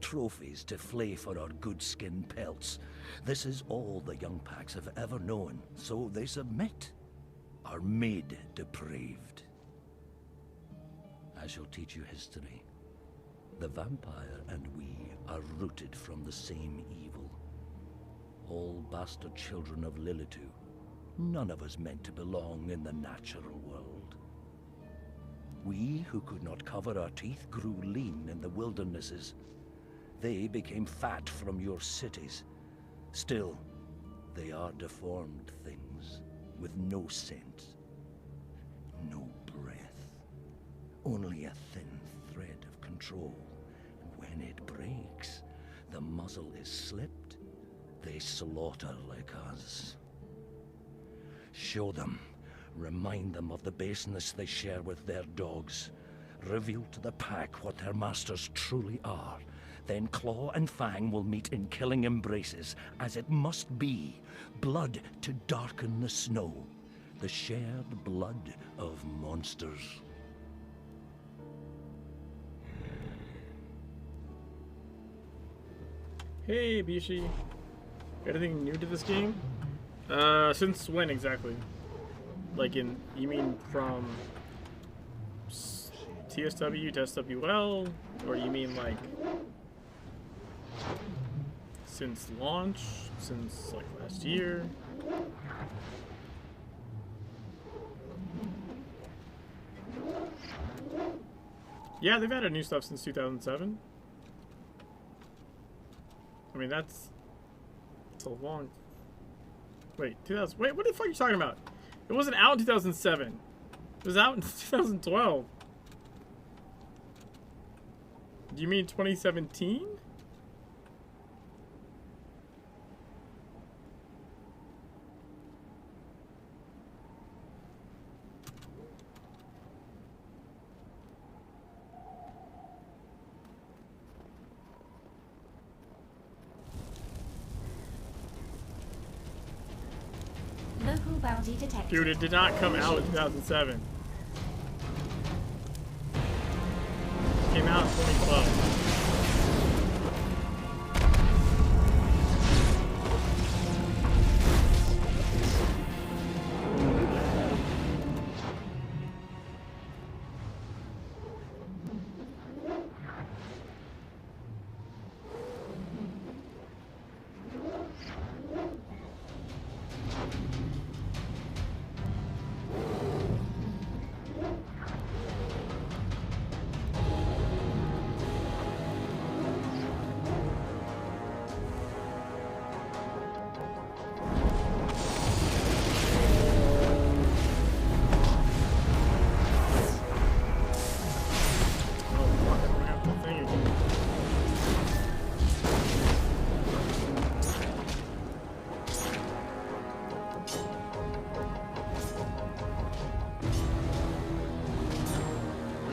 Trophies to flay for our good skin pelts. This is all the young packs have ever known, so they submit. Are made depraved. I shall teach you history. The vampire and we are rooted from the same evil. All bastard children of Lilitu. None of us meant to belong in the natural world. We who could not cover our teeth grew lean in the wildernesses. They became fat from your cities. Still, they are deformed things with no scent, no breath, only a thin thread of control. And when it breaks, the muzzle is slipped. They slaughter like us. Show them, remind them of the baseness they share with their dogs. Reveal to the pack what their masters truly are. Then Claw and Fang will meet in killing embraces, as it must be. Blood to darken the snow. The shared blood of monsters. Hey, Bishi. Anything new to this game? Since when exactly? Like you mean from TSW to SWL? Or you mean like since launch? Since like last year? Yeah, they've added new stuff since 2007. I mean, that's a long... Wait, 2000... Wait, what the fuck are you talking about? It wasn't out in 2007. It was out in 2012. Do you mean 2017? Local bounty detected. Dude, it did not come out in 2007. It came out in 2012.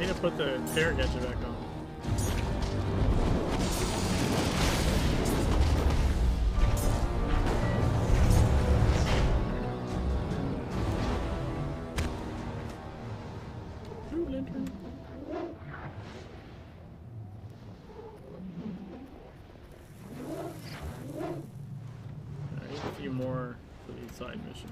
need to put the parrot gadget back on. Ooh, lantern. I need a few more for the side mission.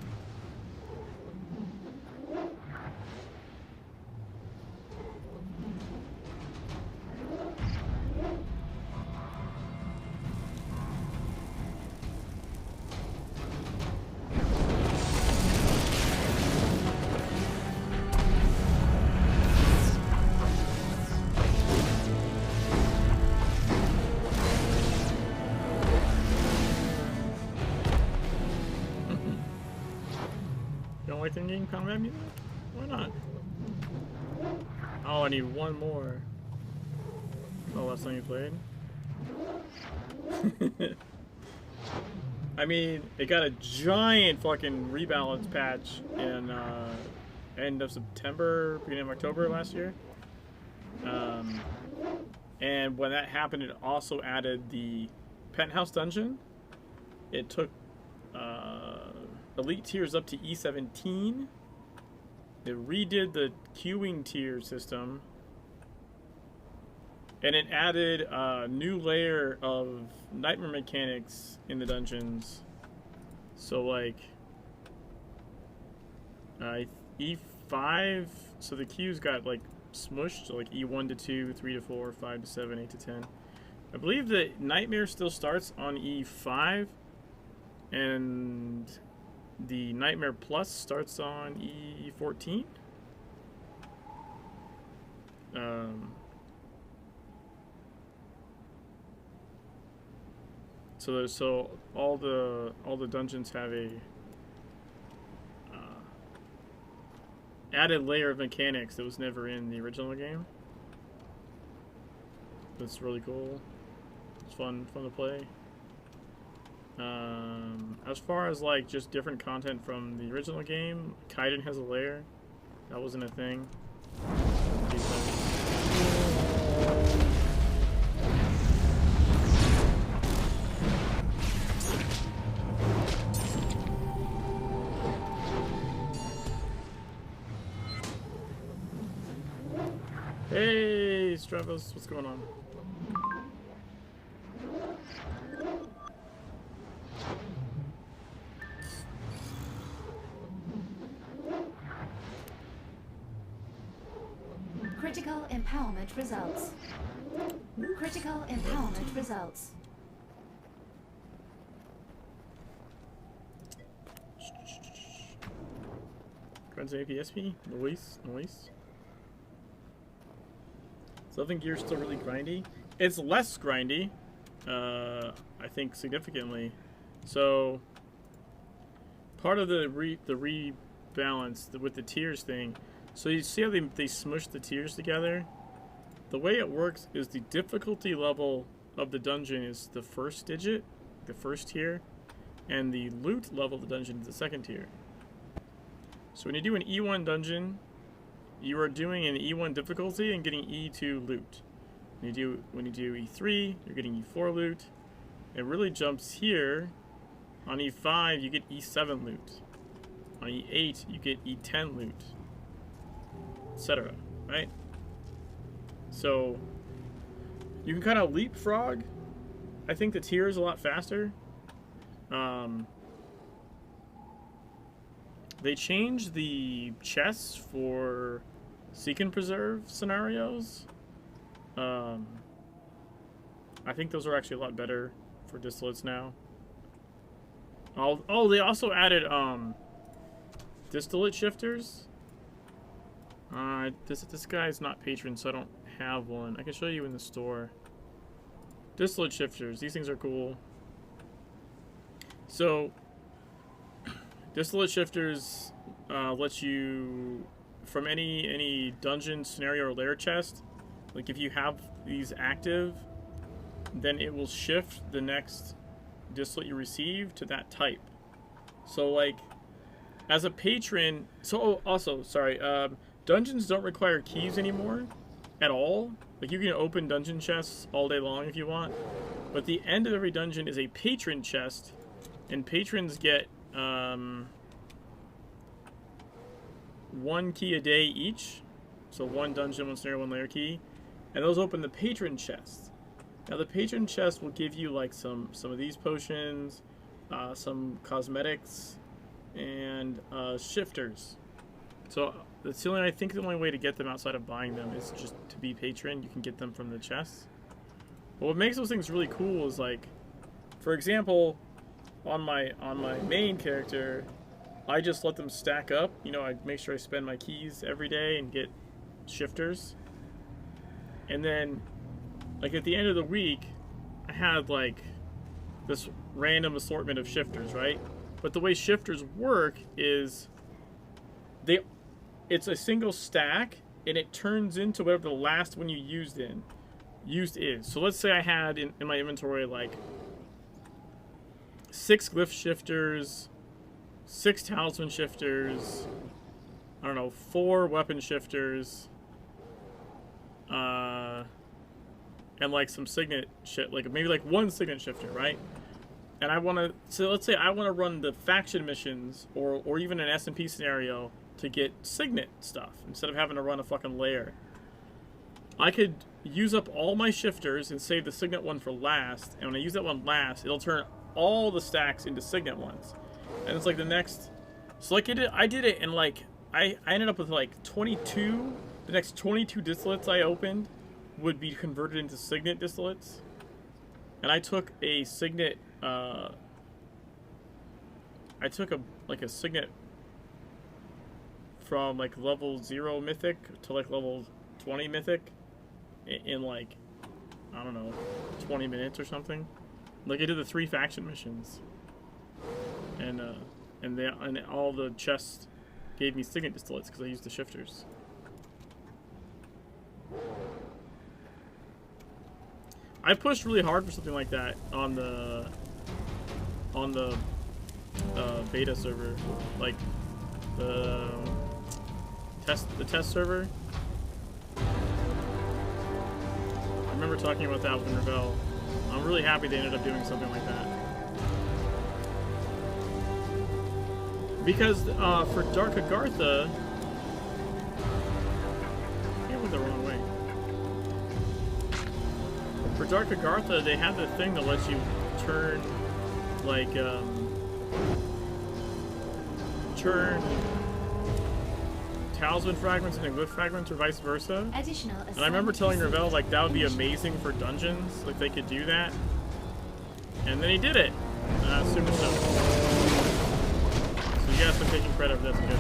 Like the game combat music? Why not? Oh, I need one more. Oh, last time you played? I mean, it got a giant fucking rebalance patch in end of September, beginning of October last year. And when that happened, it also added the penthouse dungeon. It took elite tiers up to E17. It redid the queuing tier system. And it added a new layer of nightmare mechanics in the dungeons. So like E5, so the queues got like smushed, so like E1 to 2, 3 to 4, 5 to 7, 8 to 10. I believe that Nightmare still starts on E5, and the Nightmare Plus starts on E14. So all the dungeons have a added layer of mechanics that was never in the original game. That's really cool. It's fun to play. As far as like just different content from the original game, Kaiden has a lair. That wasn't a thing. Hey, Stravos, what's going on? Critical empowerment results. Critical empowerment results. Friends APSP? Noise. Southern Gear's still really grindy. It's less grindy, I think significantly. So part of the rebalance with the tiers thing. So you see how they smush the tiers together? The way it works is the difficulty level of the dungeon is the first digit, the first tier, and the loot level of the dungeon is the second tier. So when you do an E1 dungeon, you are doing an E1 difficulty and getting E2 loot. When you do E3, you're getting E4 loot. It really jumps here. On E5, you get E7 loot. On E8, you get E10 loot, etc. Right? So you can kind of leapfrog. I think the tiers a lot faster. They changed the chests for seek and preserve scenarios. I think those are actually a lot better for distillates now. Oh, they also added distillate shifters. This guy's not patron, so I don't have one. I can show you in the store. Distillate shifters. These things are cool. So distillate shifters lets you, from any dungeon, scenario, or lair chest, like if you have these active, then it will shift the next distillate you receive to that type. So like, as a patron, so also, sorry, dungeons don't require keys anymore. at all. Like, you can open dungeon chests all day long if you want. But the end of every dungeon is a patron chest. And patrons get 1 key a day each. So 1 dungeon, 1 scenario, 1 layer key. And those open the patron chest. Now the patron chest will give you like some of these potions, some cosmetics, and shifters. So that's the only, I think the only way to get them outside of buying them is just to be patron. You can get them from the chests. But what makes those things really cool is, like, for example, on my main character, I just let them stack up. You know, I make sure I spend my keys every day and get shifters. And then, like, at the end of the week, I had, like, this random assortment of shifters, right? But the way shifters work is it's a single stack, and it turns into whatever the last one you used is. So let's say I had in my inventory, like, 6 glyph shifters, 6 talisman shifters, I don't know, 4 weapon shifters, and like some signet shit, like maybe like 1 signet shifter, right? And I want to, so let's say I want to run the faction missions or even an SMP scenario to get signet stuff instead of having to run a fucking layer. I could use up all my shifters and save the signet one for last, and when I use that one last, it'll turn all the stacks into signet ones. And it's like the next, so like I did it, and like I ended up with like 22, the next 22 distillates I opened would be converted into signet distillates. And I took a signet, I took a signet from like level 0 mythic to like level 20 mythic in like, I don't know, 20 minutes or something. Like, I did the 3 faction missions, and all the chests gave me signet distillates because I used the shifters. I pushed really hard for something like that on the beta server, like the test server. I remember talking about that with Ravel. I'm really happy they ended up doing something like that. Because for Dark Agartha, I went the wrong way. For Dark Agartha, they had the thing that lets you turn, like, turn talisman fragments into glyph fragments or vice versa. And I remember telling Ravel, like, that would be amazing for dungeons, like they could do that. And then he did it. Super stoked. So you guys been taking credit for this, good.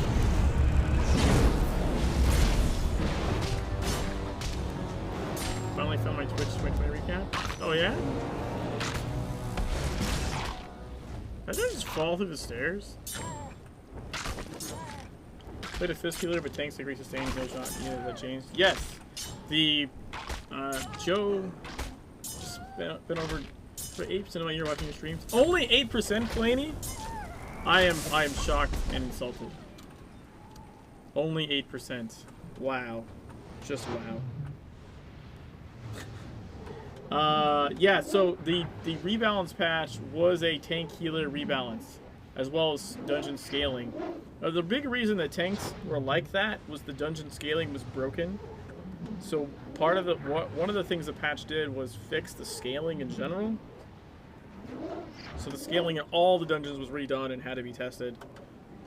Finally found my Twitch recap. Oh yeah? Did I just fall through the stairs? Played a fist healer, but tanks agree sustains no shot. Yeah, that changed. Yes, the Joe just been over for 8% of my year watching your streams. Only 8%, Claney. I am shocked and insulted. Only 8%. Wow, just wow. Yeah. So the rebalance patch was a tank healer rebalance, as well as dungeon scaling. The big reason that tanks were like that was the dungeon scaling was broken. So part of one of the things the patch did was fix the scaling in general. So the scaling in all the dungeons was redone and had to be tested.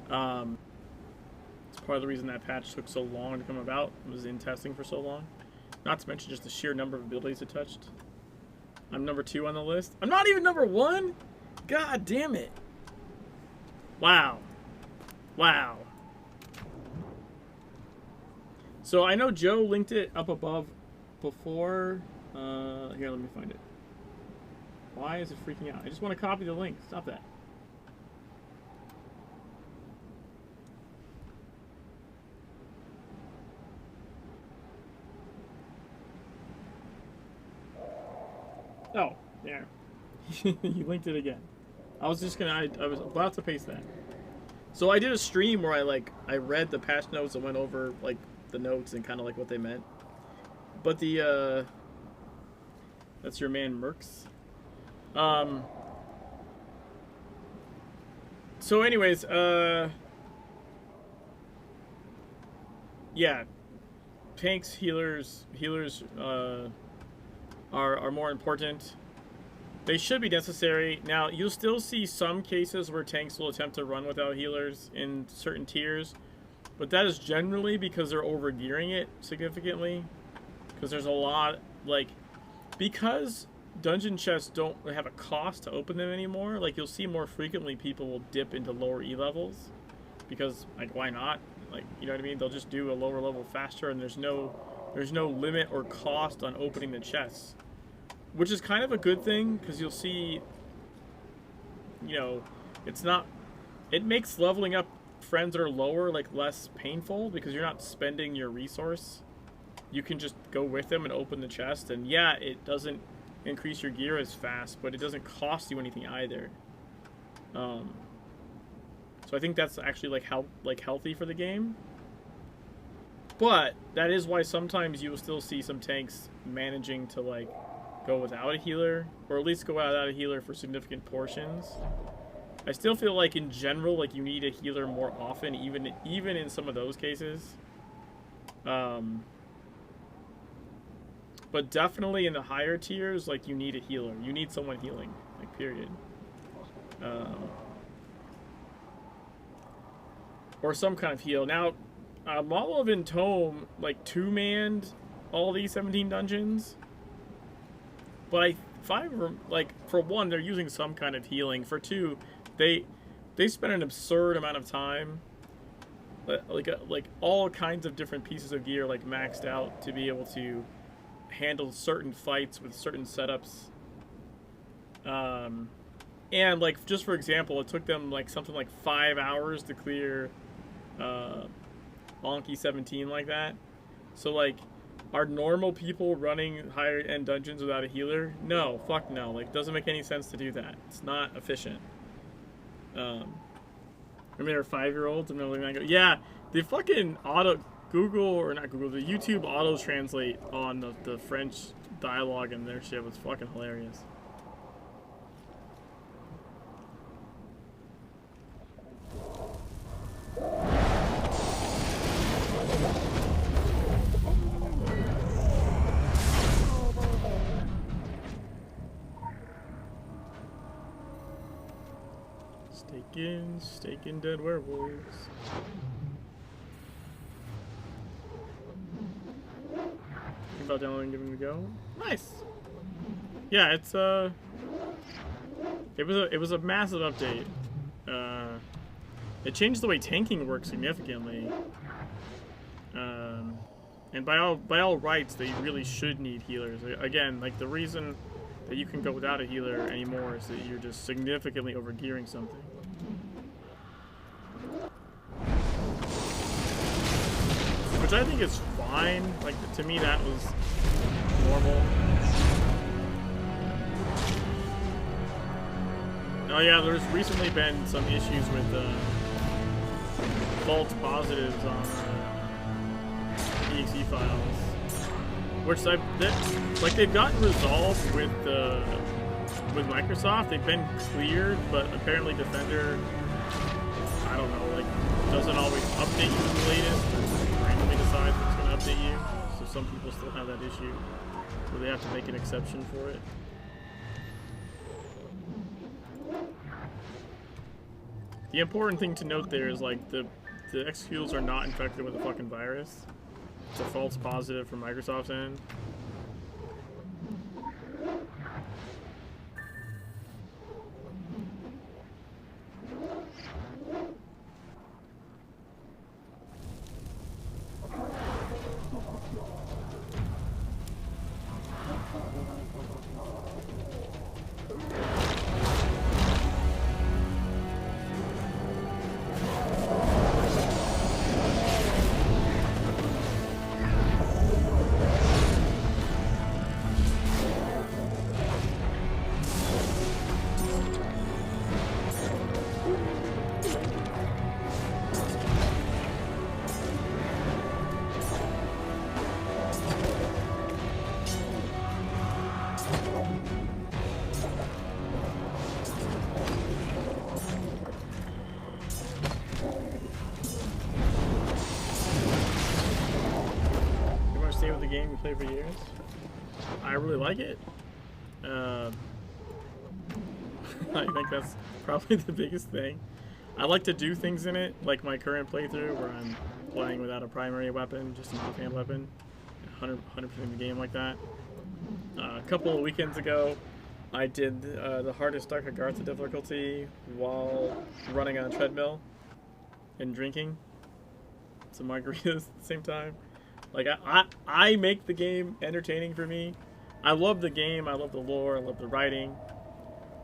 It's part of the reason that patch took so long to come about. It was in testing for so long. Not to mention just the sheer number of abilities it touched. I'm number 2 on the list. I'm not even number 1? God damn it. Wow. Wow. So I know Joe linked it up above before. Here, let me find it. Why is it freaking out? I just want to copy the link. Stop that. Oh, there. You linked it again. I was just gonna, I was about to paste that. So I did a stream where I read the patch notes and went over like the notes and kind of like what they meant. But the that's your man Mercs. So anyways, yeah, tanks, healers are more important. They should be necessary. Now, you'll still see some cases where tanks will attempt to run without healers in certain tiers, but that is generally because they're overgearing it significantly. Because there's a lot, like, because dungeon chests don't have a cost to open them anymore, like, you'll see more frequently people will dip into lower E levels. Because, like, why not? Like, you know what I mean? They'll just do a lower level faster, and there's no limit or cost on opening the chests. Which is kind of a good thing, because you'll see, you know, it makes leveling up friends that are lower, like, less painful, because you're not spending your resource. You can just go with them and open the chest, and yeah, it doesn't increase your gear as fast, but it doesn't cost you anything either. So I think that's actually, like healthy for the game. But that is why sometimes you will still see some tanks managing to, like, go without a healer, or at least go without a healer for significant portions. I still feel like in general, like, you need a healer more often, even in some of those cases. But definitely in the higher tiers, like, you need a healer. You need someone healing, like, period. Or some kind of heal. Now, Model of Tome, like, 2-manned all these 17 dungeons. But for one, they're using some kind of healing. For two, they spend an absurd amount of time, like all kinds of different pieces of gear, like, maxed out to be able to handle certain fights with certain setups. And, like, just for example, it took them, like, something like 5 hours to clear Onky 17 like that. So, like, are normal people running higher end dungeons without a healer? No, fuck no. Like, doesn't make any sense to do that. It's not efficient. I mean, they're 5-year-olds. I'm gonna go. Yeah, the fucking the YouTube auto translate on the French dialogue and their shit was fucking hilarious. Staking dead werewolves. Think about downloading and giving it a go. Nice. Yeah, it's it was a massive update. It changed the way tanking works significantly. And by all rights, they really should need healers. Again, like, the reason that you can go without a healer anymore is that you're just significantly overgearing something. Which I think is fine. Like, to me, that was normal. Oh yeah, there's recently been some issues with false positives on exe files, which they've gotten resolved with Microsoft. They've been cleared, but apparently Defender, I don't know, like, doesn't always update you with the latest. Randomly decides it's going to update you. So some people still have that issue where they have to make an exception for it. The important thing to note there is, like, the executables are not infected with a fucking virus. It's a false positive from Microsoft's end. stay with the game you play for years. I really like it. I think that's probably the biggest thing. I like to do things in it, like my current playthrough, where I'm playing without a primary weapon, just an offhand weapon. 100% of the game like that. A couple of weekends ago, I did the hardest Dark Agartha difficulty while running on a treadmill and drinking some margaritas at the same time. Like, I make the game entertaining for me. I love the game, I love the lore, I love the writing.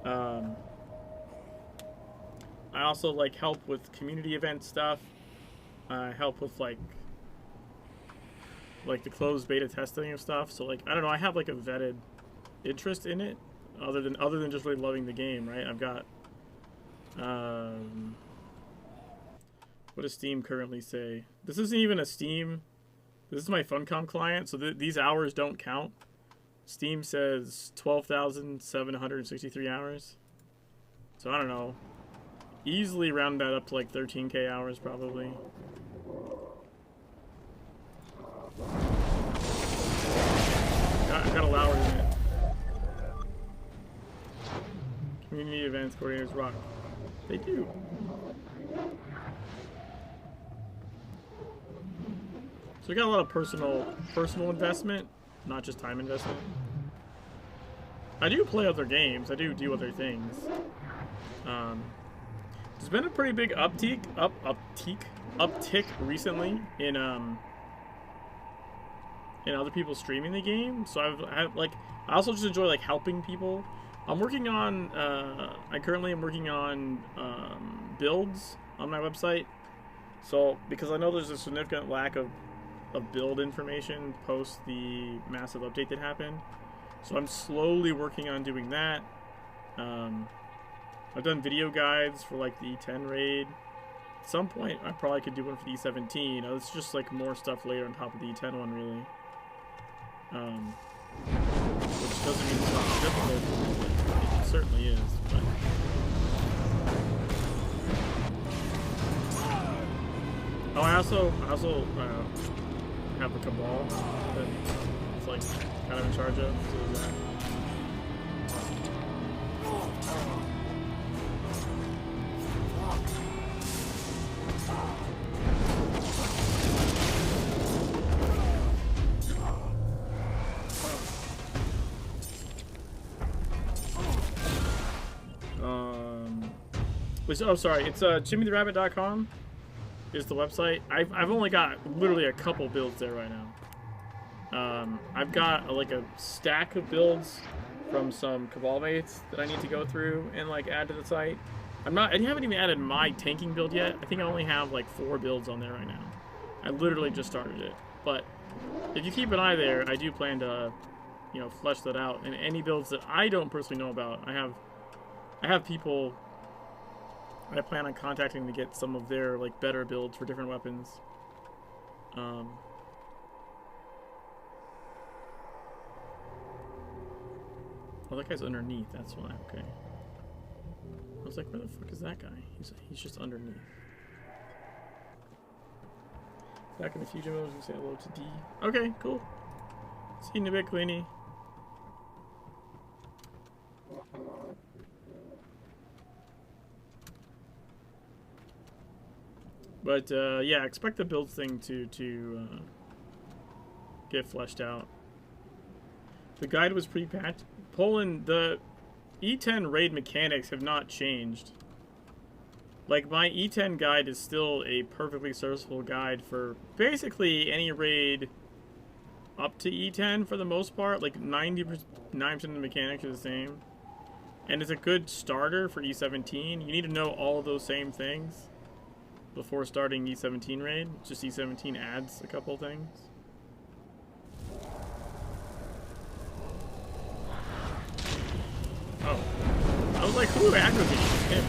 I also like help with community event stuff. I help with like the closed beta testing of stuff. So like, I don't know, I have like a vetted interest in it other than just really loving the game, right? I've got what does Steam currently say? This isn't even a Steam. This is my Funcom client, so these hours don't count. Steam says 12,763 hours. So I don't know. Easily round that up to like 13k hours probably. Got a lot in it. Community events coordinators rock. They do. So we got a lot of personal investment, not just time investment. I do play other games. I do other things. There's been a pretty big uptick recently in other people streaming the game. So I also just enjoy like helping people. I'm working on I currently am working on builds on my website. So because I know there's a significant lack of build information post the massive update that happened. So I'm slowly working on doing that. I've done video guides for like the E10 raid. At some point I probably could do one for the E17. It's just like more stuff later on top of the E10 one really. Which doesn't mean it's not difficult. It certainly is. But oh, I also have a cabal that it's like kind of in charge of. So that. Oh, sorry. It's JimmyTheRabbit.com is the website. I've only got literally a couple builds there right now. I've got like a stack of builds from some Cabal mates that I need to go through and like add to the site. I haven't even added my tanking build yet. I think I only have like 4 builds on there right now. I literally just started it. But if you keep an eye there, I do plan to, you know, flesh that out. And any builds that I don't personally know about, I have people I plan on contacting to get some of their like better builds for different weapons. Oh, that guy's underneath. That's why. Okay. I was like, where the fuck is that guy? He's just underneath. Back in the future mode, I was gonna say hello to D. Okay, cool. See you in a bit, Queenie. But yeah, expect the build thing to get fleshed out. The guide was pre-patched. Poland, the E10 raid mechanics have not changed. Like, my E10 guide is still a perfectly serviceable guide for basically any raid up to E10 for the most part. Like, 99% of the mechanics are the same. And it's a good starter for E17. You need to know all of those same things before starting E17 raid. Just E17 adds a couple things. Oh. I was like, who aggravated him?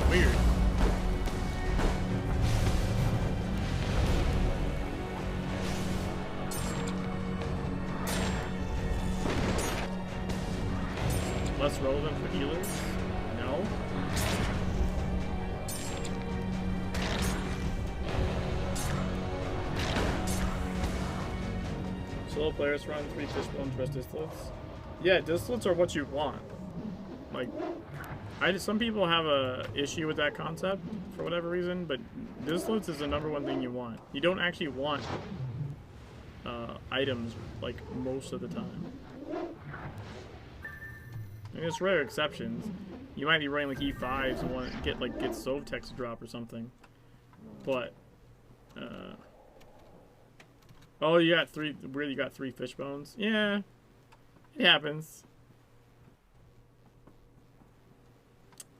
Weird. Less relevant for healers? No. Solo players run 3 fishbones, rest distillates. Yeah, distillates are what you want. Like, some people have a issue with that concept for whatever reason, but distillates is the #1 thing you want. You don't actually want items like most of the time. I mean, there's rare exceptions. You might be running like E5s and want to get Sovtex to drop or something. But oh, you got 3. Really, you got 3 fishbones. Yeah, it happens.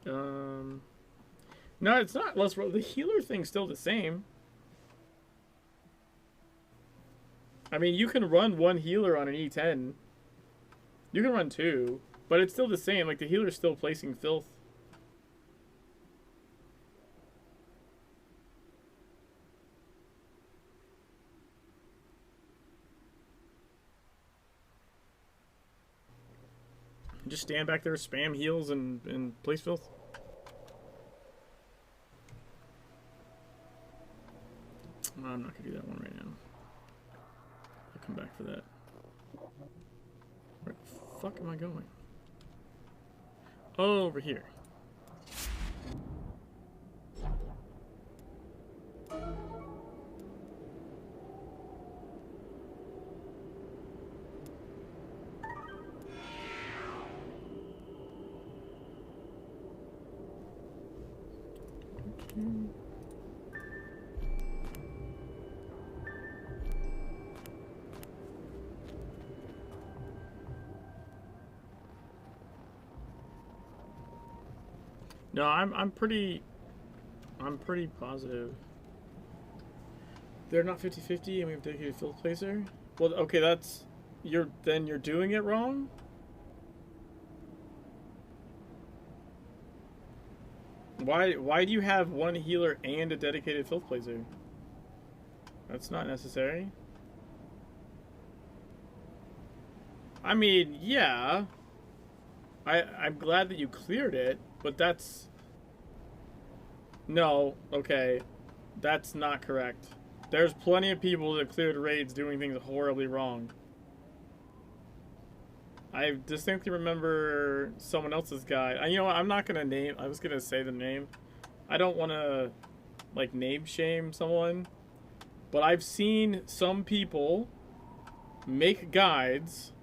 No, it's not less. The healer thing's still the same. I mean, you can run 1 healer on an E10. You can run 2, but it's still the same. Like, the healer's still placing filth. Just stand back there, spam heals, and place filth. I'm not gonna do that one right now. I'll come back for that. Where the fuck am I going? Oh, over here. No, I'm pretty positive. They're not 50-50 and we have dedicated filth placer? Well, okay, then you're doing it wrong? Why do you have 1 healer and a dedicated filth placer? That's not necessary. I mean, yeah. I'm glad that you cleared it, but that's... No, okay. That's not correct. There's plenty of people that cleared raids doing things horribly wrong. I distinctly remember someone else's guy. You know what, I'm not gonna name... I was gonna say the name. I don't want to, like, name shame someone. But I've seen some people make guides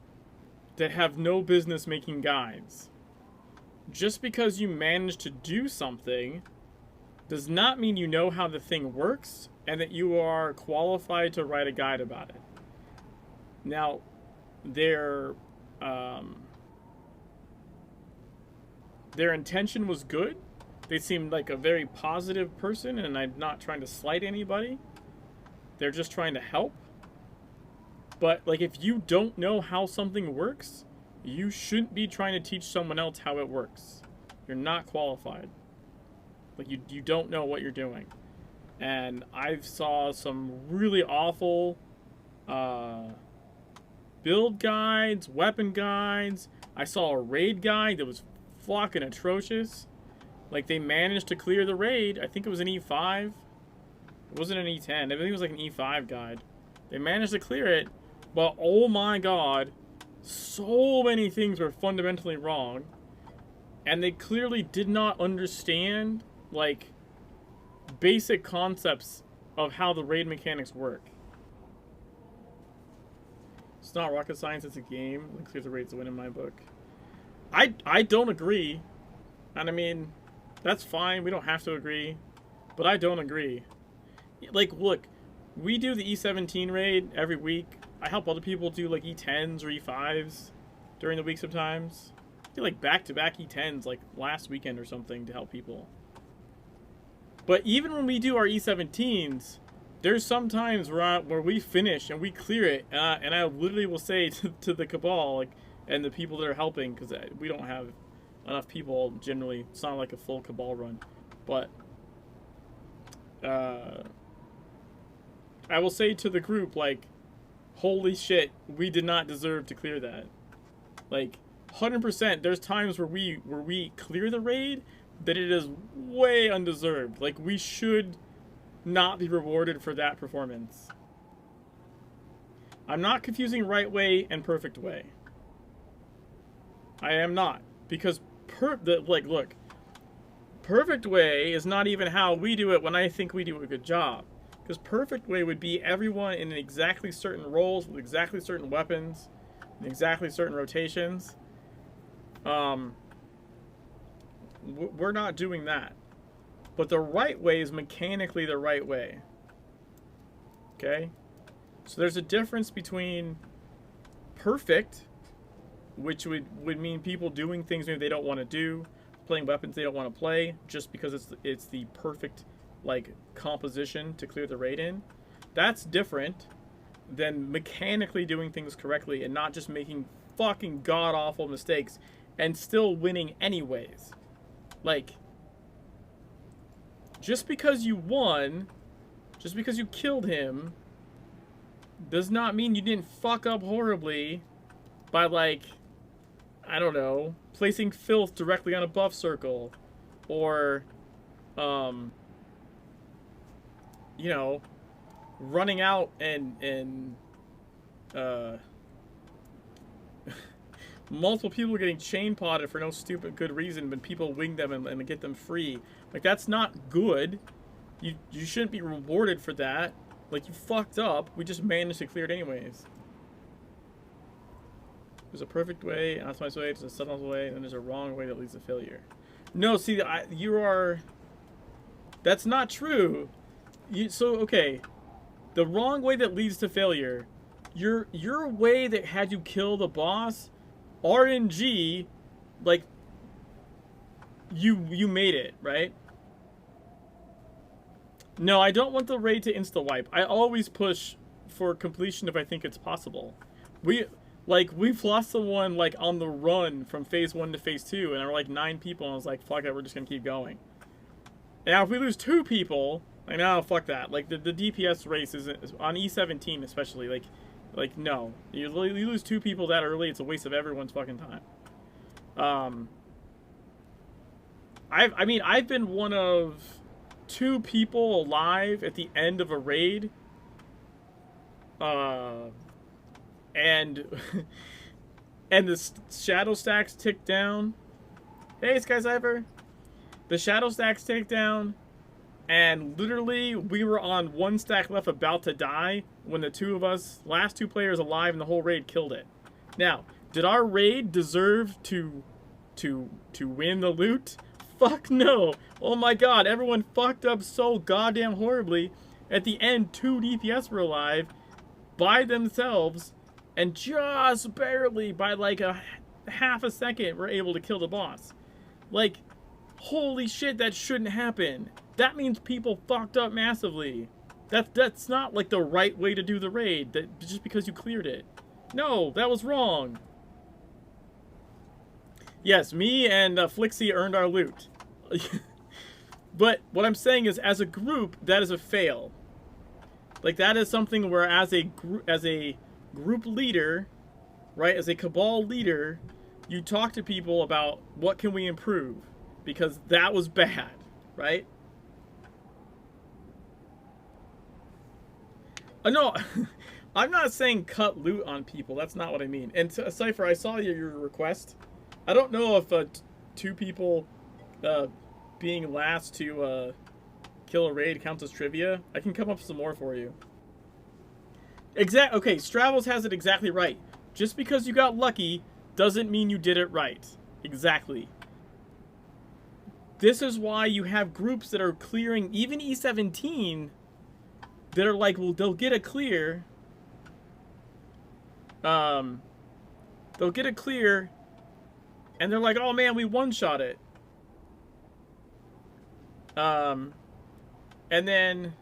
that have no business making guides. Just because you manage to do something does not mean you know how the thing works and that you are qualified to write a guide about it. Now, their intention was good. They seemed like a very positive person, and I'm not trying to slight anybody. They're just trying to help. But, like, if you don't know how something works, you shouldn't be trying to teach someone else how it works. You're not qualified. Like, you don't know what you're doing. And I saw some really awful build guides, weapon guides. I saw a raid guide that was fucking atrocious. Like, they managed to clear the raid. I think it was an E5. It wasn't an E10. I think it was like an E5 guide. They managed to clear it, but oh my god, so many things were fundamentally wrong. And they clearly did not understand, like, basic concepts of how the raid mechanics work. It's not rocket science, it's a game. Clear the raid's a win in my book. I don't agree. And I mean, that's fine. We don't have to agree. But I don't agree. Like, look, we do the E17 raid every week. I help other people do, like, E10s or E5s during the week sometimes. I do, like, back-to-back E10s, like, last weekend or something to help people. But even when we do our E17s, there's some times where we finish and we clear it, and I literally will say to the Cabal, like, and the people that are helping, because we don't have enough people generally. It's not like a full Cabal run, but I will say to the group, like, holy shit, we did not deserve to clear that. Like, 100%. There's times where we clear the raid that it is way undeserved. Like, we should not be rewarded for that performance. I'm not confusing right way and perfect way. I am not. Because, look, perfect way is not even how we do it when I think we do a good job. Because perfect way would be everyone in exactly certain roles with exactly certain weapons and exactly certain rotations. We're not doing that. But the right way is mechanically the right way. Okay? So there's a difference between perfect, which would mean people doing things maybe they don't want to do, playing weapons they don't want to play, just because it's the perfect, like, composition to clear the raid in. That's different than mechanically doing things correctly and not just making fucking god-awful mistakes and still winning anyways. Like, just because you won, just because you killed him, does not mean you didn't fuck up horribly by, like, I don't know, placing filth directly on a buff circle, or, you know, running out and multiple people getting chain potted for no stupid good reason when people wing them and get them free. Like, that's not good. You shouldn't be rewarded for that. Like, you fucked up. We just managed to clear it anyways. There's a perfect way, an optimized way, there's a subtle way, and then there's a wrong way that leads to failure. No, see, you are... That's not true. Okay. The wrong way that leads to failure. Your way that had you kill the boss, RNG, like, you made it, right? No, I don't want the raid to insta-wipe. I always push for completion if I think it's possible. We've lost someone, like, on the run from phase 1 to phase 2, and there were, like, 9 people, and I was like, fuck it, we're just gonna keep going. Now, if we lose 2 people, like, no, fuck that. Like, the DPS race is on E17 especially, like, no. You lose 2 people that early, it's a waste of everyone's fucking time. I've been one of 2 people alive at the end of a raid. And the shadow stacks tick down. Hey, Skyzyver. The shadow stacks tick down, and literally we were on 1 stack left about to die when the 2 of us, last 2 players alive in the whole raid, killed it. Now, did our raid deserve to win the loot? Fuck no. Oh my god, everyone fucked up so goddamn horribly. At the end, 2 DPS were alive by themselves, and just barely, by like a half a second, we're able to kill the boss. Like, holy shit, that shouldn't happen. That means people fucked up massively. That's not like the right way to do the raid, that just because you cleared it. No, that was wrong. Yes, me and Flixie earned our loot. But what I'm saying is, as a group, that is a fail. Like, that is something where as a group leader, right, as a cabal leader, you talk to people about what can we improve, because that was bad, right? No, I'm not saying cut loot on people. That's not what I mean. And Cypher, I saw your request. I don't know if 2 people being last to kill a raid counts as trivia. I can come up with some more for you. Okay, Stravels has it exactly right. Just because you got lucky doesn't mean you did it right. Exactly. This is why you have groups that are clearing, even E17, that are like, well, they'll get a clear. They'll get a clear, and they're like, oh man, we one-shot it. And then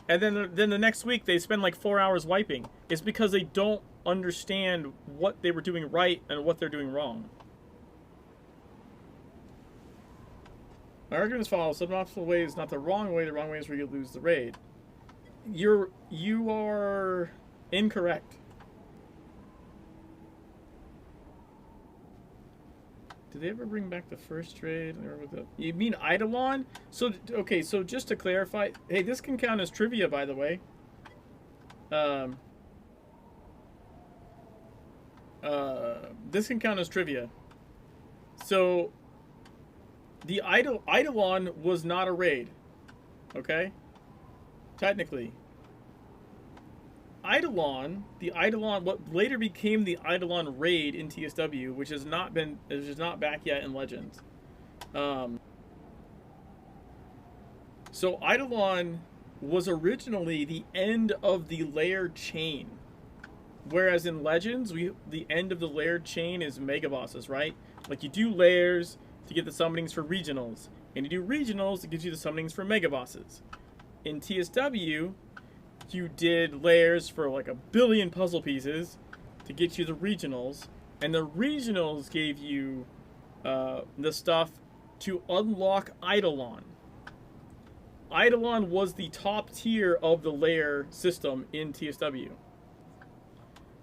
the next week they spend like 4 hours wiping. It's because they don't understand what they were doing right and what they're doing wrong. My argument is follows. Suboptimal way is not the wrong way. The wrong way is where you lose the raid. You are incorrect. Did they ever bring back the first trade? You mean Eidolon? So, okay, so just to clarify, hey, this can count as trivia, by the way. This can count as trivia. So, the Eidolon was not a raid. Okay? Technically. Eidolon, what later became the Eidolon raid in TSW, which is not back yet in Legends. So Eidolon was originally the end of the layered chain. Whereas in Legends, the end of the layered chain is mega bosses, right? Like you do layers to get the summonings for regionals, and you do regionals, it gives you the summonings for mega bosses. In TSW, you did layers for like 1 billion puzzle pieces to get you the regionals, and the regionals gave you the stuff to unlock Eidolon. Eidolon was the top tier of the layer system in TSW.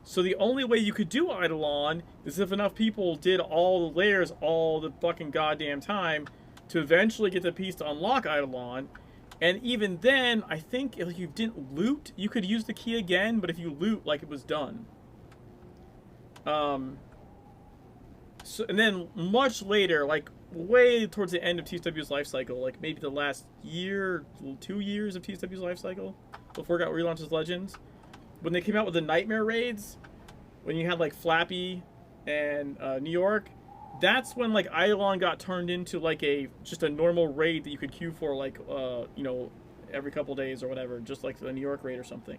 So the only way you could do Eidolon is if enough people did all the layers all the fucking goddamn time to eventually get the piece to unlock Eidolon. And even then, I think if you didn't loot, you could use the key again, but if you loot, like, it was done. So, and then much later, like way towards the end of TSW's life cycle, like maybe the last year, 2 years of TSW's life cycle, before it got relaunched as Legends, when they came out with the Nightmare raids, when you had like Flappy and New York, that's when like Eidolon got turned into like just a normal raid that you could queue for like you know, every couple days or whatever, just like the New York raid or something.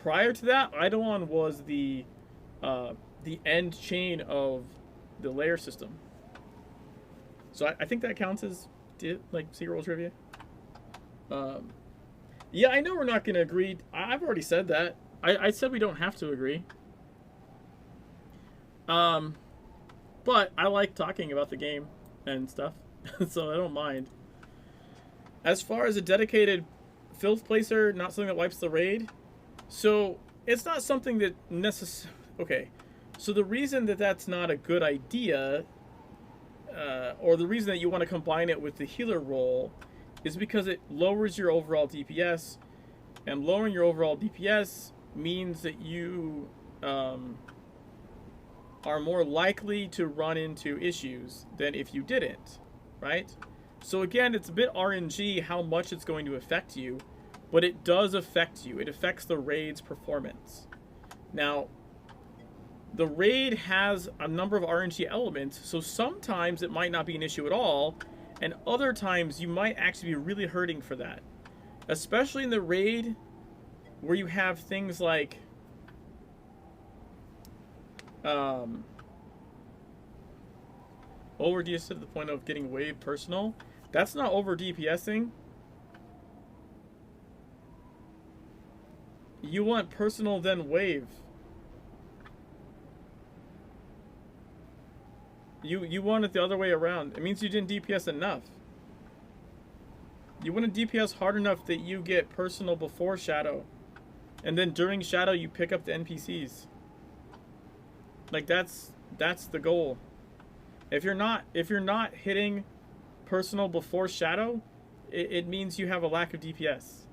Prior to that, Eidolon was the end chain of the layer system. So I think that counts as like Secret World trivia. Yeah, I know we're not going to agree. I've already said that. I said we don't have to agree. But I like talking about the game and stuff, so I don't mind. As far as a dedicated filth placer, not something that wipes the raid, so it's not something that okay, so the reason that that's not a good idea, or the reason that you want to combine it with the healer role, is because it lowers your overall DPS, and lowering your overall DPS means that you are more likely to run into issues than if you didn't, right? So again, it's a bit RNG how much it's going to affect you, but it does affect you. It affects the raid's performance. Now, the raid has a number of RNG elements, so sometimes it might not be an issue at all, and other times you might actually be really hurting for that. Especially in the raid where you have things like over DPS to the point of getting wave personal. That's not over DPSing. You want personal then wave. You want it the other way around. It means you didn't DPS enough. You want to DPS hard enough that you get personal before Shadow, and then during Shadow you pick up the NPCs. Like that's the goal. If you're not hitting personal before Shadow, it means you have a lack of DPS.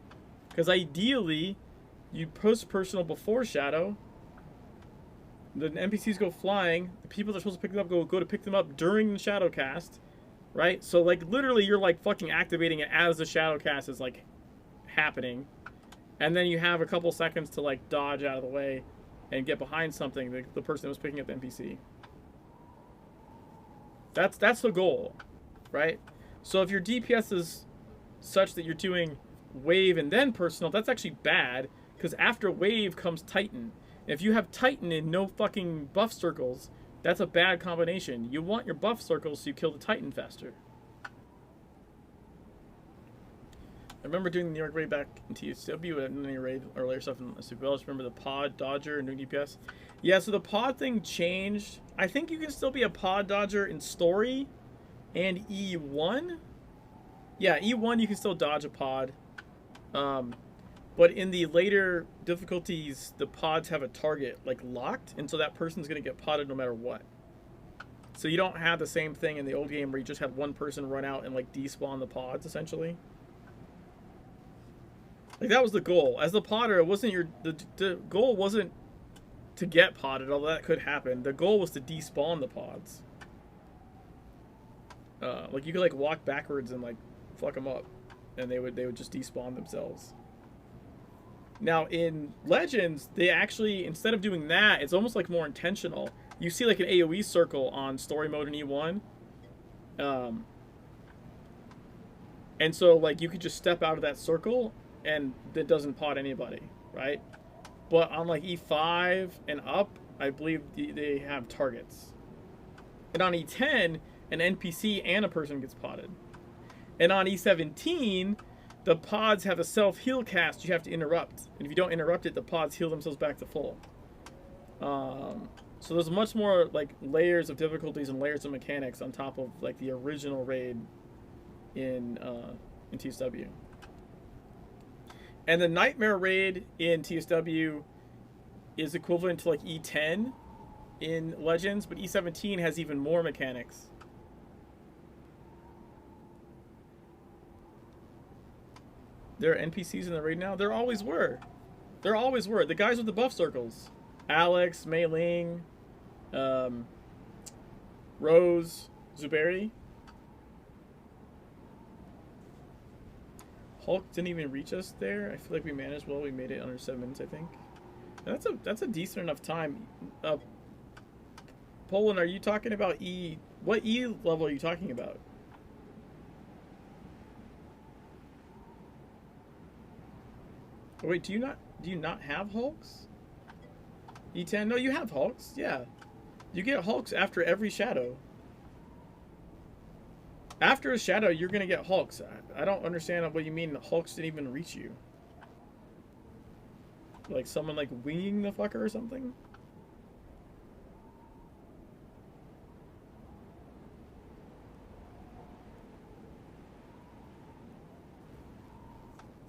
Because ideally, you post personal before Shadow, the NPCs go flying, the people that are supposed to pick them up go to pick them up during the Shadow cast, right? So like literally you're like fucking activating it as the Shadow cast is like happening, and then you have a couple seconds to like dodge out of the way and get behind something, the person that was picking up the NPC. That's the goal, right? So if your DPS is such that you're doing wave and then personal, that's actually bad, because after wave comes Titan. If you have Titan and no fucking buff circles, that's a bad combination. You want your buff circles so you kill the Titan faster. I remember doing the New York raid back in TSW and the raid earlier stuff in Super. I just remember the pod dodger and doing DPS. Yeah, so the pod thing changed. I think you can still be a pod dodger in story and E1. Yeah, E1 you can still dodge a pod. But in the later difficulties, the pods have a target like locked, and so that person's gonna get podded no matter what. So you don't have the same thing in the old game where you just had one person run out and like despawn the pods essentially. Like, that was the goal. As the podder, it wasn't the goal wasn't to get podded, although that could happen. The goal was to despawn the pods. Like, you could, like, walk backwards and, like, fuck them up. And they would just despawn themselves. Now, in Legends, they actually, instead of doing that, it's almost, like, more intentional. You see, like, an AoE circle on story mode in E1. And so, like, you could just step out of that circle, and it doesn't pod anybody, right? But on, like, E5 and up, I believe they have targets. And on E10, an NPC and a person gets podded. And on E17, the pods have a self-heal cast you have to interrupt. And if you don't interrupt it, the pods heal themselves back to full. So there's much more, like, layers of difficulties and layers of mechanics on top of, like, the original raid in TSW. And the Nightmare raid in TSW is equivalent to, like, E10 in Legends, but E17 has even more mechanics. There are NPCs in the raid now? There always were. There always were. The guys with the buff circles. Alex, Mei Ling, Rose, Zuberi. Hulk didn't even reach us there. I feel like we managed well. We made it under 7 minutes, I think. That's a decent enough time. Poland, are you talking about E? What E level are you talking about? Oh, wait, do you not have Hulks? E10? No, you have Hulks. Yeah, you get Hulks after every shadow. After a shadow, you're gonna get Hulks. I don't understand what you mean. Hulks didn't even reach you. Like someone like winging the fucker or something.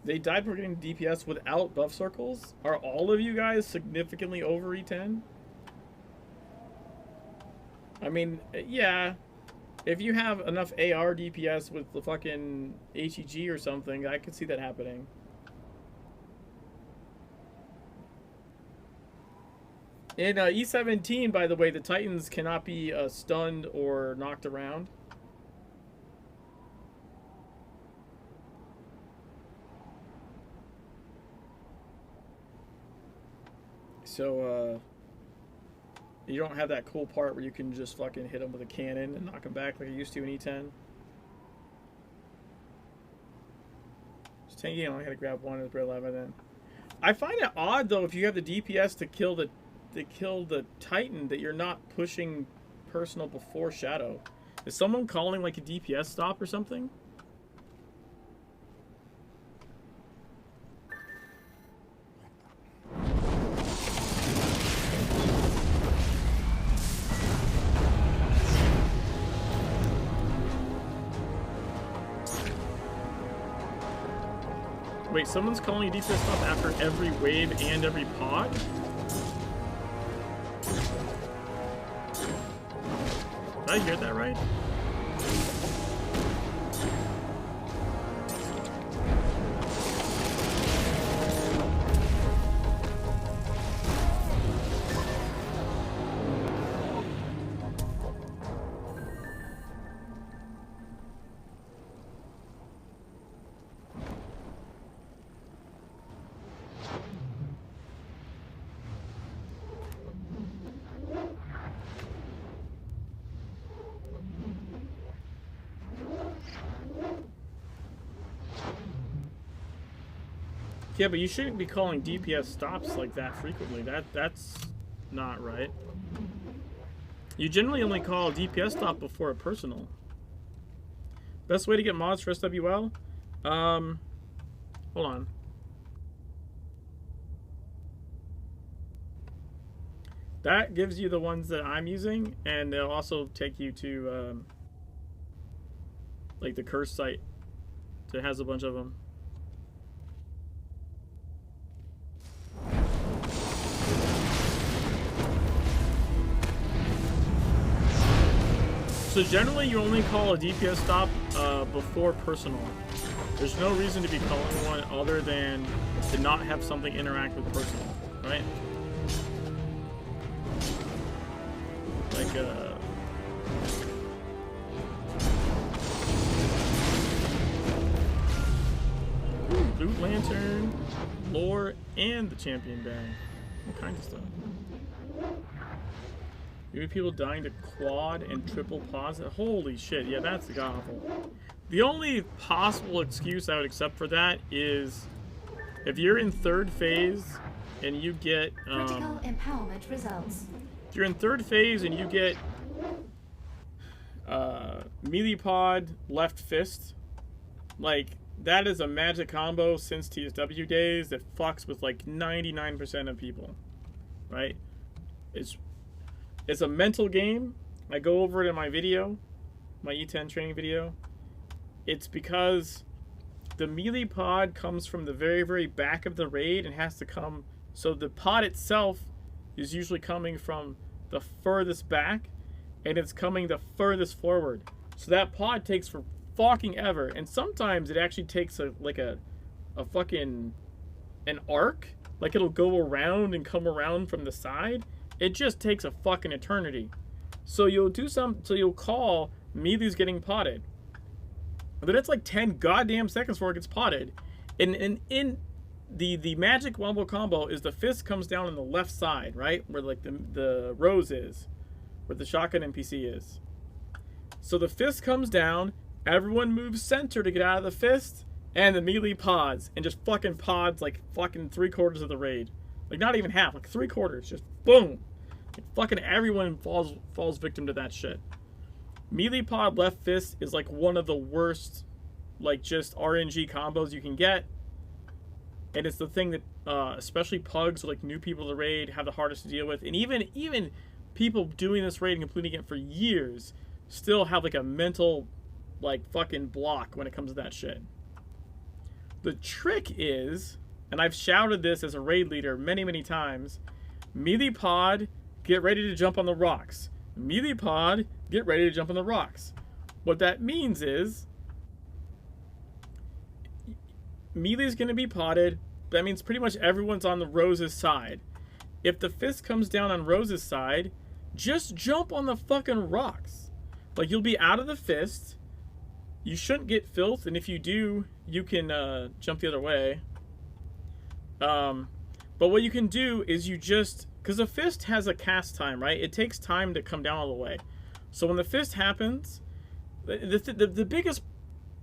They died for getting DPS without buff circles? Are all of you guys significantly over E10? I mean, yeah. If you have enough AR DPS with the fucking HEG or something, I could see that happening. In E17, by the way, the Titans cannot be stunned or knocked around. So, you don't have that cool part where you can just fucking hit them with a cannon and knock them back like you used to in E10. Just tanky, I only had to grab one of the lava then. I find it odd though if you have the DPS to kill the Titan that you're not pushing personal before Shadow. Is someone calling like a DPS stop or something? Wait, someone's calling a DPS stop after every wave and every pod? Did I hear that right? Yeah, but you shouldn't be calling DPS stops like that frequently. That's not right. You generally only call a DPS stop before a personal. Best way to get mods for SWL? Hold on. That gives you the ones that I'm using, and they'll also take you to like the curse site. So it has a bunch of them. So generally you only call a DPS stop before personal. There's no reason to be calling one other than to not have something interact with personal, right? Like, Loot Lantern, Lore, and the Champion Bag. All kinds of stuff. Maybe people dying to quad and triple pods. Holy shit, yeah, that's god-awful. The only possible excuse I would accept for that is if you're in third phase and you get Critical empowerment results. if you're in third phase and you get melee pod left fist, like that is a magic combo since TSW days that fucks with like 99% of people, right? It's a mental game. I go over it in my video, my E10 training video. It's because the melee pod comes from the very, very back of the raid and has to come. So the pod itself is usually coming from the furthest back, and it's coming the furthest forward. So that pod takes for fucking ever, and sometimes it actually takes a fucking an arc. Like it'll go around and come around from the side. It just takes a fucking eternity. So you'll you'll call melee's getting potted. But it's like 10 goddamn seconds before it gets potted. And in the magic wombo combo is the fist comes down on the left side, right? Where like the rose is. Where the shotgun NPC is. So the fist comes down, everyone moves center to get out of the fist, and the melee pods. And just fucking pods like fucking 3/4 of the raid. Like not even half, like 3/4. Just boom. Like fucking everyone falls victim to that shit. Melee pod left fist is like one of the worst, like just RNG combos you can get. And it's the thing that especially pugs or like new people to the raid have the hardest to deal with. And even people doing this raid and completing it for years still have like a mental like fucking block when it comes to that shit. The trick is, and I've shouted this as a raid leader many times, melee pod, get ready to jump on the rocks. Melee pod, get ready to jump on the rocks. What that means is melee is going to be potted. That means pretty much everyone's on the Rose's side. If the fist comes down on Rose's side, just jump on the fucking rocks. Like you'll be out of the fist. You shouldn't get filth, and if you do, you can jump the other way. But what you can do is you just, because the fist has a cast time, right? It takes time to come down all the way. So when the fist happens, the biggest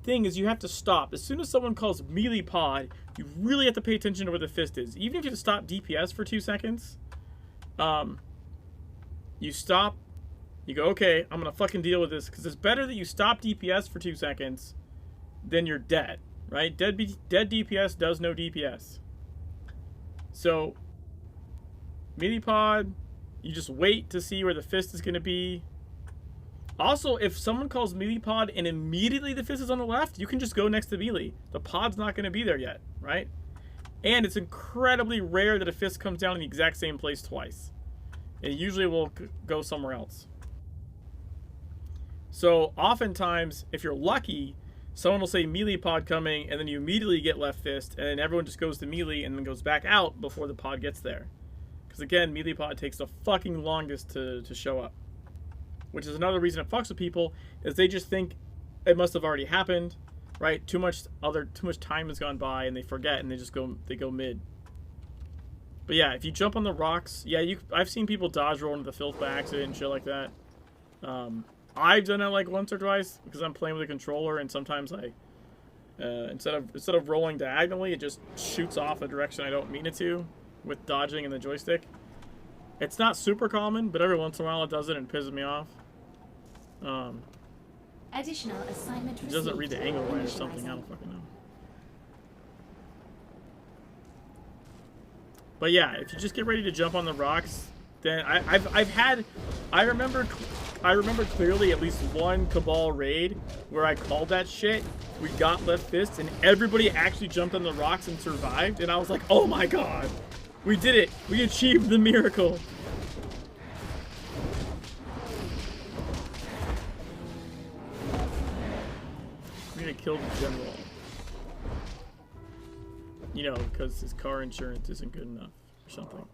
thing is you have to stop. As soon as someone calls melee pod, you really have to pay attention to where the fist is. Even if you have to stop DPS for 2 seconds, you stop, you go, okay, I'm gonna fucking deal with this, because it's better that you stop DPS for 2 seconds than you're dead, right? Dead DPS does no DPS. So, melee pod, you just wait to see where the fist is going to be. Also, if someone calls melee pod and immediately the fist is on the left, you can just go next to melee. The pod's not going to be there yet, right? And it's incredibly rare that a fist comes down in the exact same place twice. It usually will go somewhere else. So, oftentimes, if you're lucky, someone will say melee pod coming, and then you immediately get left fist, and then everyone just goes to melee and then goes back out before the pod gets there. Because again, melee pod takes the fucking longest to show up. Which is another reason it fucks with people, is they just think it must have already happened, right? Too much time has gone by, and they forget, and they go mid. But yeah, if you jump on the rocks, yeah, I've seen people dodge roll into the filth by accident and shit like that. I've done it like once or twice because I'm playing with a controller, and sometimes I instead of rolling diagonally, it just shoots off a direction I don't mean it to with dodging and the joystick. It's not super common, but every once in a while it does it and it pisses me off. Additional assignment it doesn't read the angle right or something. I don't fucking know. But yeah, if you just get ready to jump on the rocks, then I remember clearly at least one Cabal raid where I called that shit. We got left fist and everybody actually jumped on the rocks and survived, and I was like, oh my god, we did it, we achieved the miracle. We're gonna kill the general. You know, because his car insurance isn't good enough or something.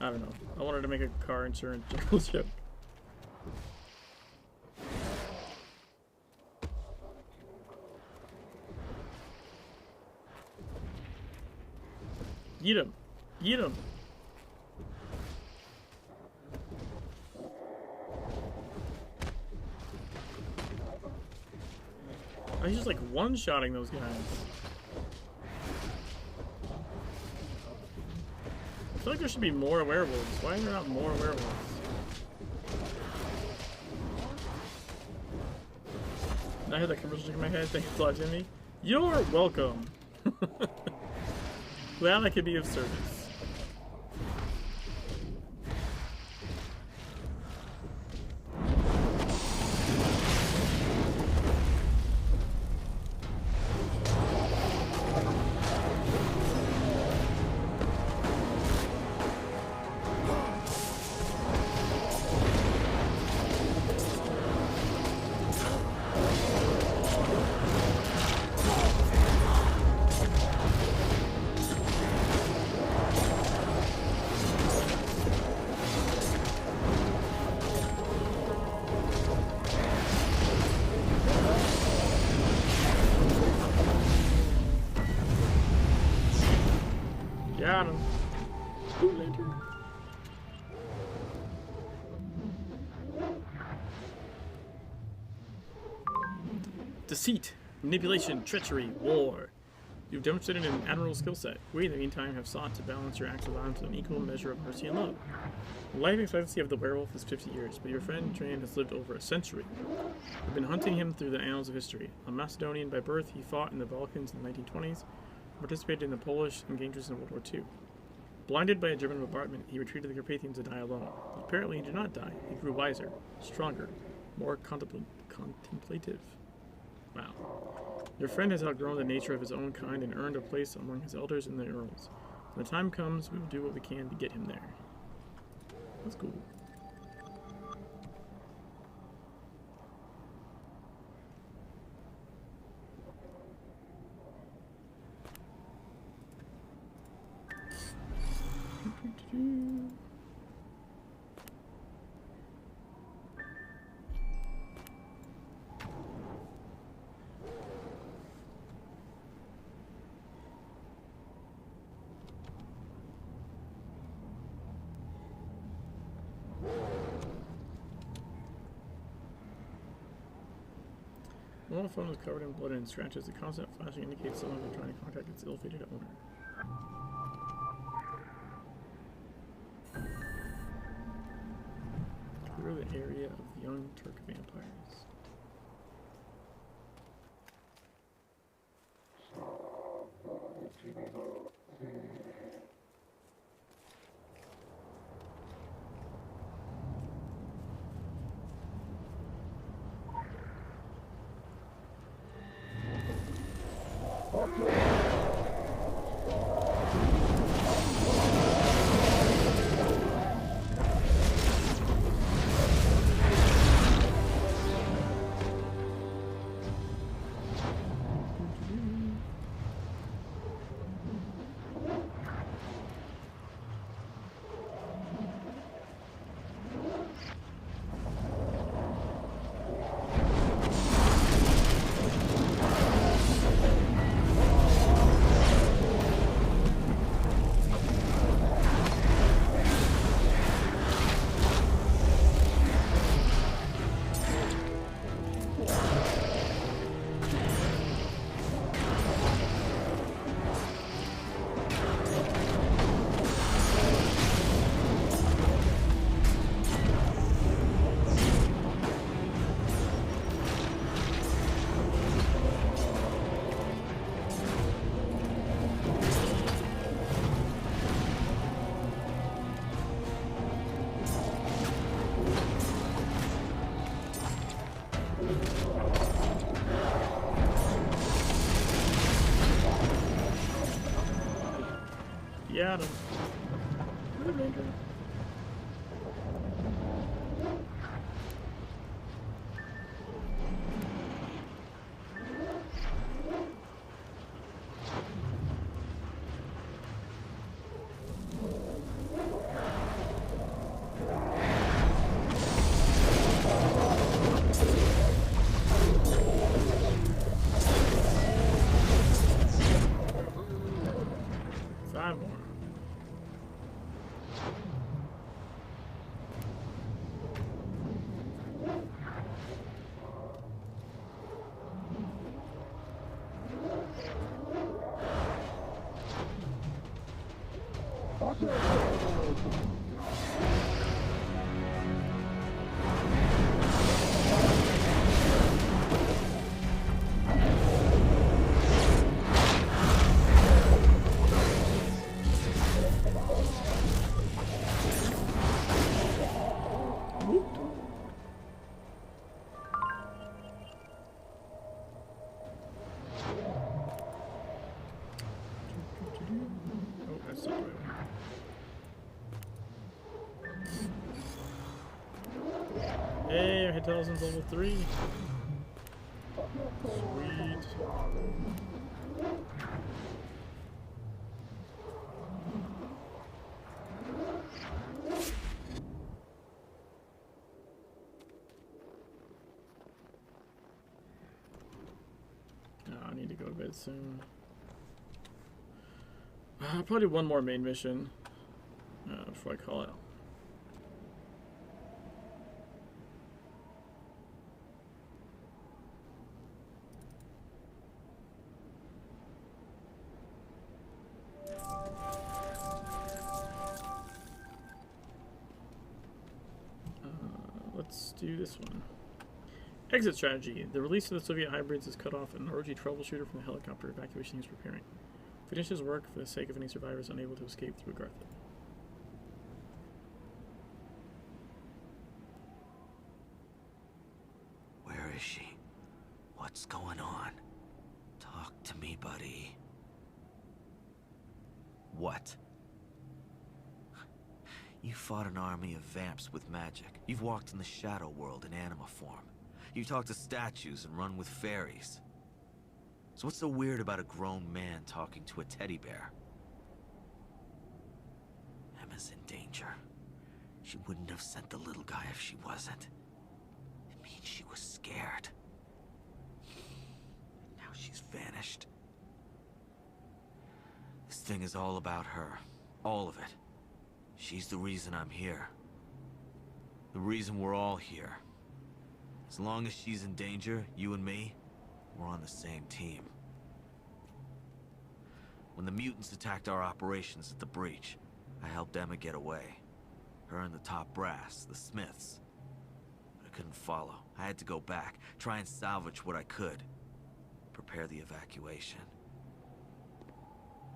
I don't know. I wanted to make a car insurance joke. Eat him. Eat him. I was just like one-shotting those guys. I feel like there should be more werewolves. Why are there not more werewolves? I had that commercial in my head. Thanks a lot, Jimmy. You're welcome. Glad I could be of service. Got him. Later. Deceit, manipulation, treachery, war. You've demonstrated an admirable skill set. We, in the meantime, have sought to balance your acts of violence with an equal measure of mercy and love. The life expectancy of the werewolf is 50 years, but your friend Tran has lived over a century. We've been hunting him through the annals of history. A Macedonian by birth, he fought in the Balkans in the 1920s, participated in the Polish engagements in World War II. Blinded by a German bombardment, he retreated to the Carpathians to die alone. But apparently he did not die. He grew wiser, stronger, more contemplative. Wow. Your friend has outgrown the nature of his own kind and earned a place among his elders and the earls. When the time comes, we will do what we can to get him there. That's cool. While the phone was covered in blood and scratches, the constant flashing indicates someone was trying to contact its ill-fated owner. Clear the area of young Turk vampires. Got him. Hey, hit Talisman's level 3. Sweet. Oh, I need to go to bed soon. Probably one more main mission before I call it. Let's do this one. Exit strategy. The release of the Soviet hybrids has cut off an ROG troubleshooter from the helicopter evacuation he's preparing. Finish his work for the sake of any survivors unable to escape through Garth. Where is she? What's going on? Talk to me, buddy. What? You fought an army of vamps with magic. You've walked in the shadow world in anima form. You talk to statues and run with fairies. So what's so weird about a grown man talking to a teddy bear? Emma's in danger. She wouldn't have sent the little guy if she wasn't. It means she was scared. Now she's vanished. This thing is all about her. All of it. She's the reason I'm here. The reason we're all here. As long as she's in danger, you and me, we're on the same team. When the mutants attacked our operations at the breach, I helped Emma get away. Her and the top brass, the Smiths. But I couldn't follow. I had to go back, try and salvage what I could. Prepare the evacuation.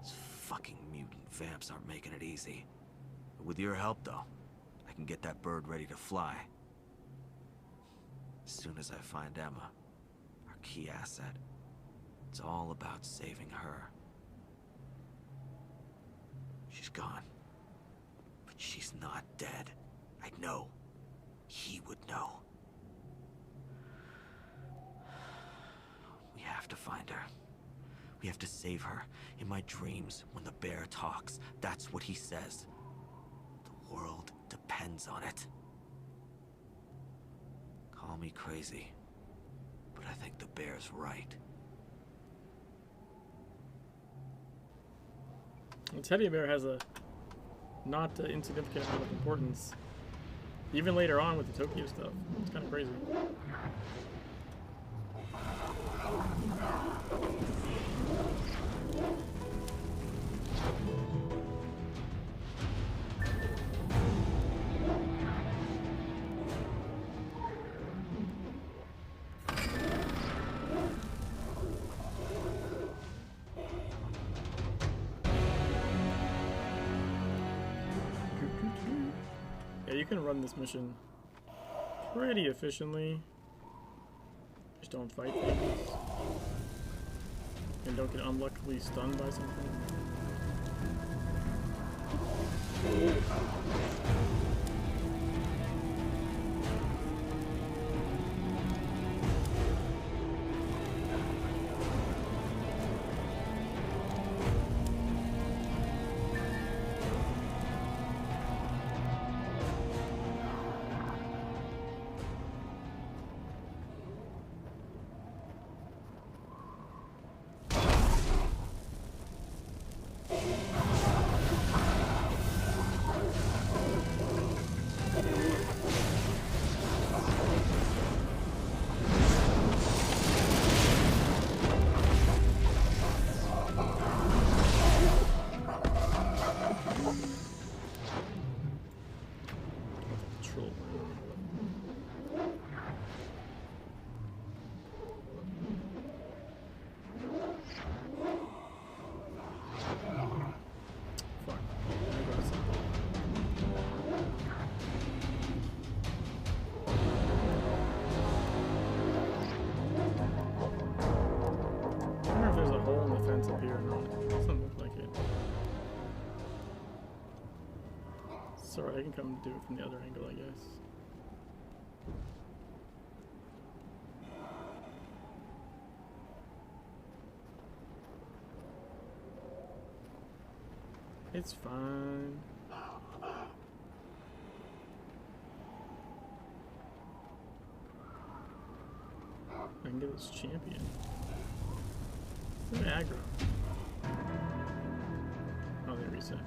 These fucking mutant vamps aren't making it easy. But with your help, though, I can get that bird ready to fly. As soon as I find Emma, our key asset, it's all about saving her. She's gone. But she's not dead. I'd know. He would know. We have to find her. We have to save her. In my dreams, when the bear talks, that's what he says. The world depends on it. Call me crazy, but I think the bear's right. The teddy bear has a not insignificant amount of importance. Even later on with the Tokyo stuff. It's kind of crazy. Yeah, you can run this mission pretty efficiently. Just don't fight things. And don't get unluckily stunned by something. Up here or not. Doesn't look like it. Sorry, I can come do it from the other angle, I guess. It's fine. I can get this champion. Look at aggro. Oh, they reset.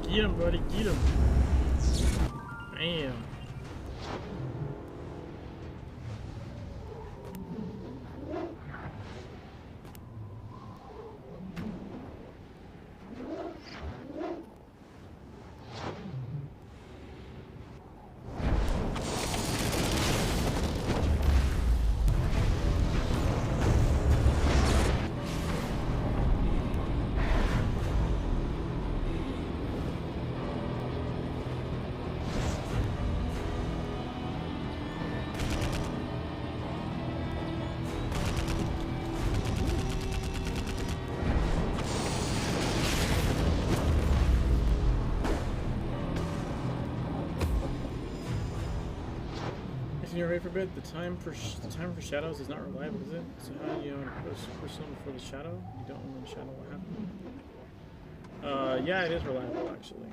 Get him, buddy, get him. Bam. You're ready for bed. The time for shadows is not reliable, is it? So how do you know when to push personal before the shadow? You don't know when the shadow will happen. Yeah, it is reliable actually.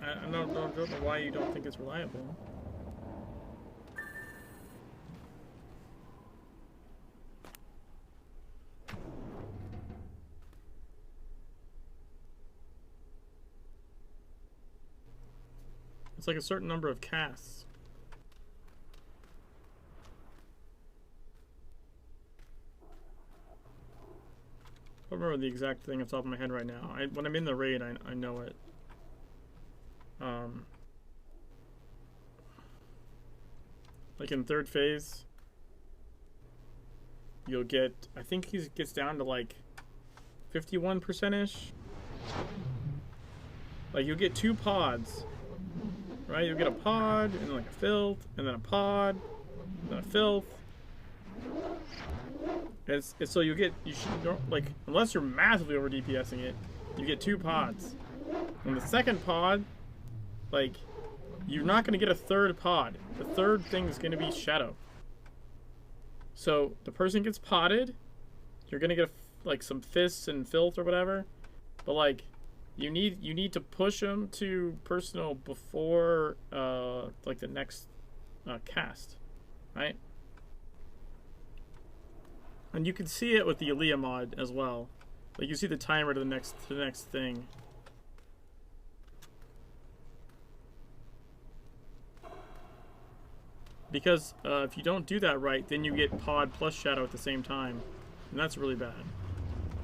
I don't know why you don't think it's reliable. It's like a certain number of casts. I don't remember the exact thing off the top of my head right now. When I'm in the raid, I know it. Like in third phase, you'll get, I think he gets down to like 51%-ish. Like you'll get 2 pods. Right, you'll get a pod, and like a filth, and then a pod, and then a filth. It's so you should, like, unless you're massively over DPSing it, you get 2 pods. And the second pod, like, you're not going to get a third pod. The third thing is going to be shadow. So the person gets potted, you're going to get like some fists and filth or whatever, but like, you need to push them to personal before like the next cast, right? And you can see it with the Aaliyah mod as well. Like you see the timer to the next thing. Because if you don't do that right, then you get pod plus shadow at the same time, and that's really bad.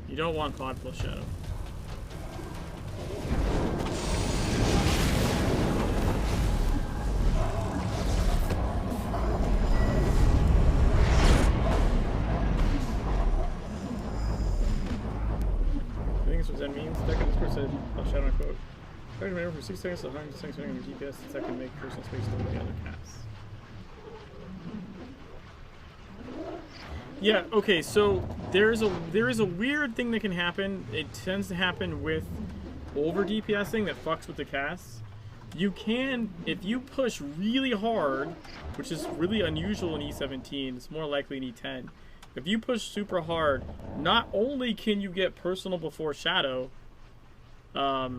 You don't want pod plus shadow. What that means? Second Discord said, I'll shout out a quote. Try to remember for 6 seconds to 100 seconds on your DPS, that can make personal space to the other casts. Yeah, okay, so there is a weird thing that can happen. It tends to happen with over DPSing that fucks with the casts. You can, if you push really hard, which is really unusual in E17, it's more likely in E10. If you push super hard, not only can you get personal before shadow, I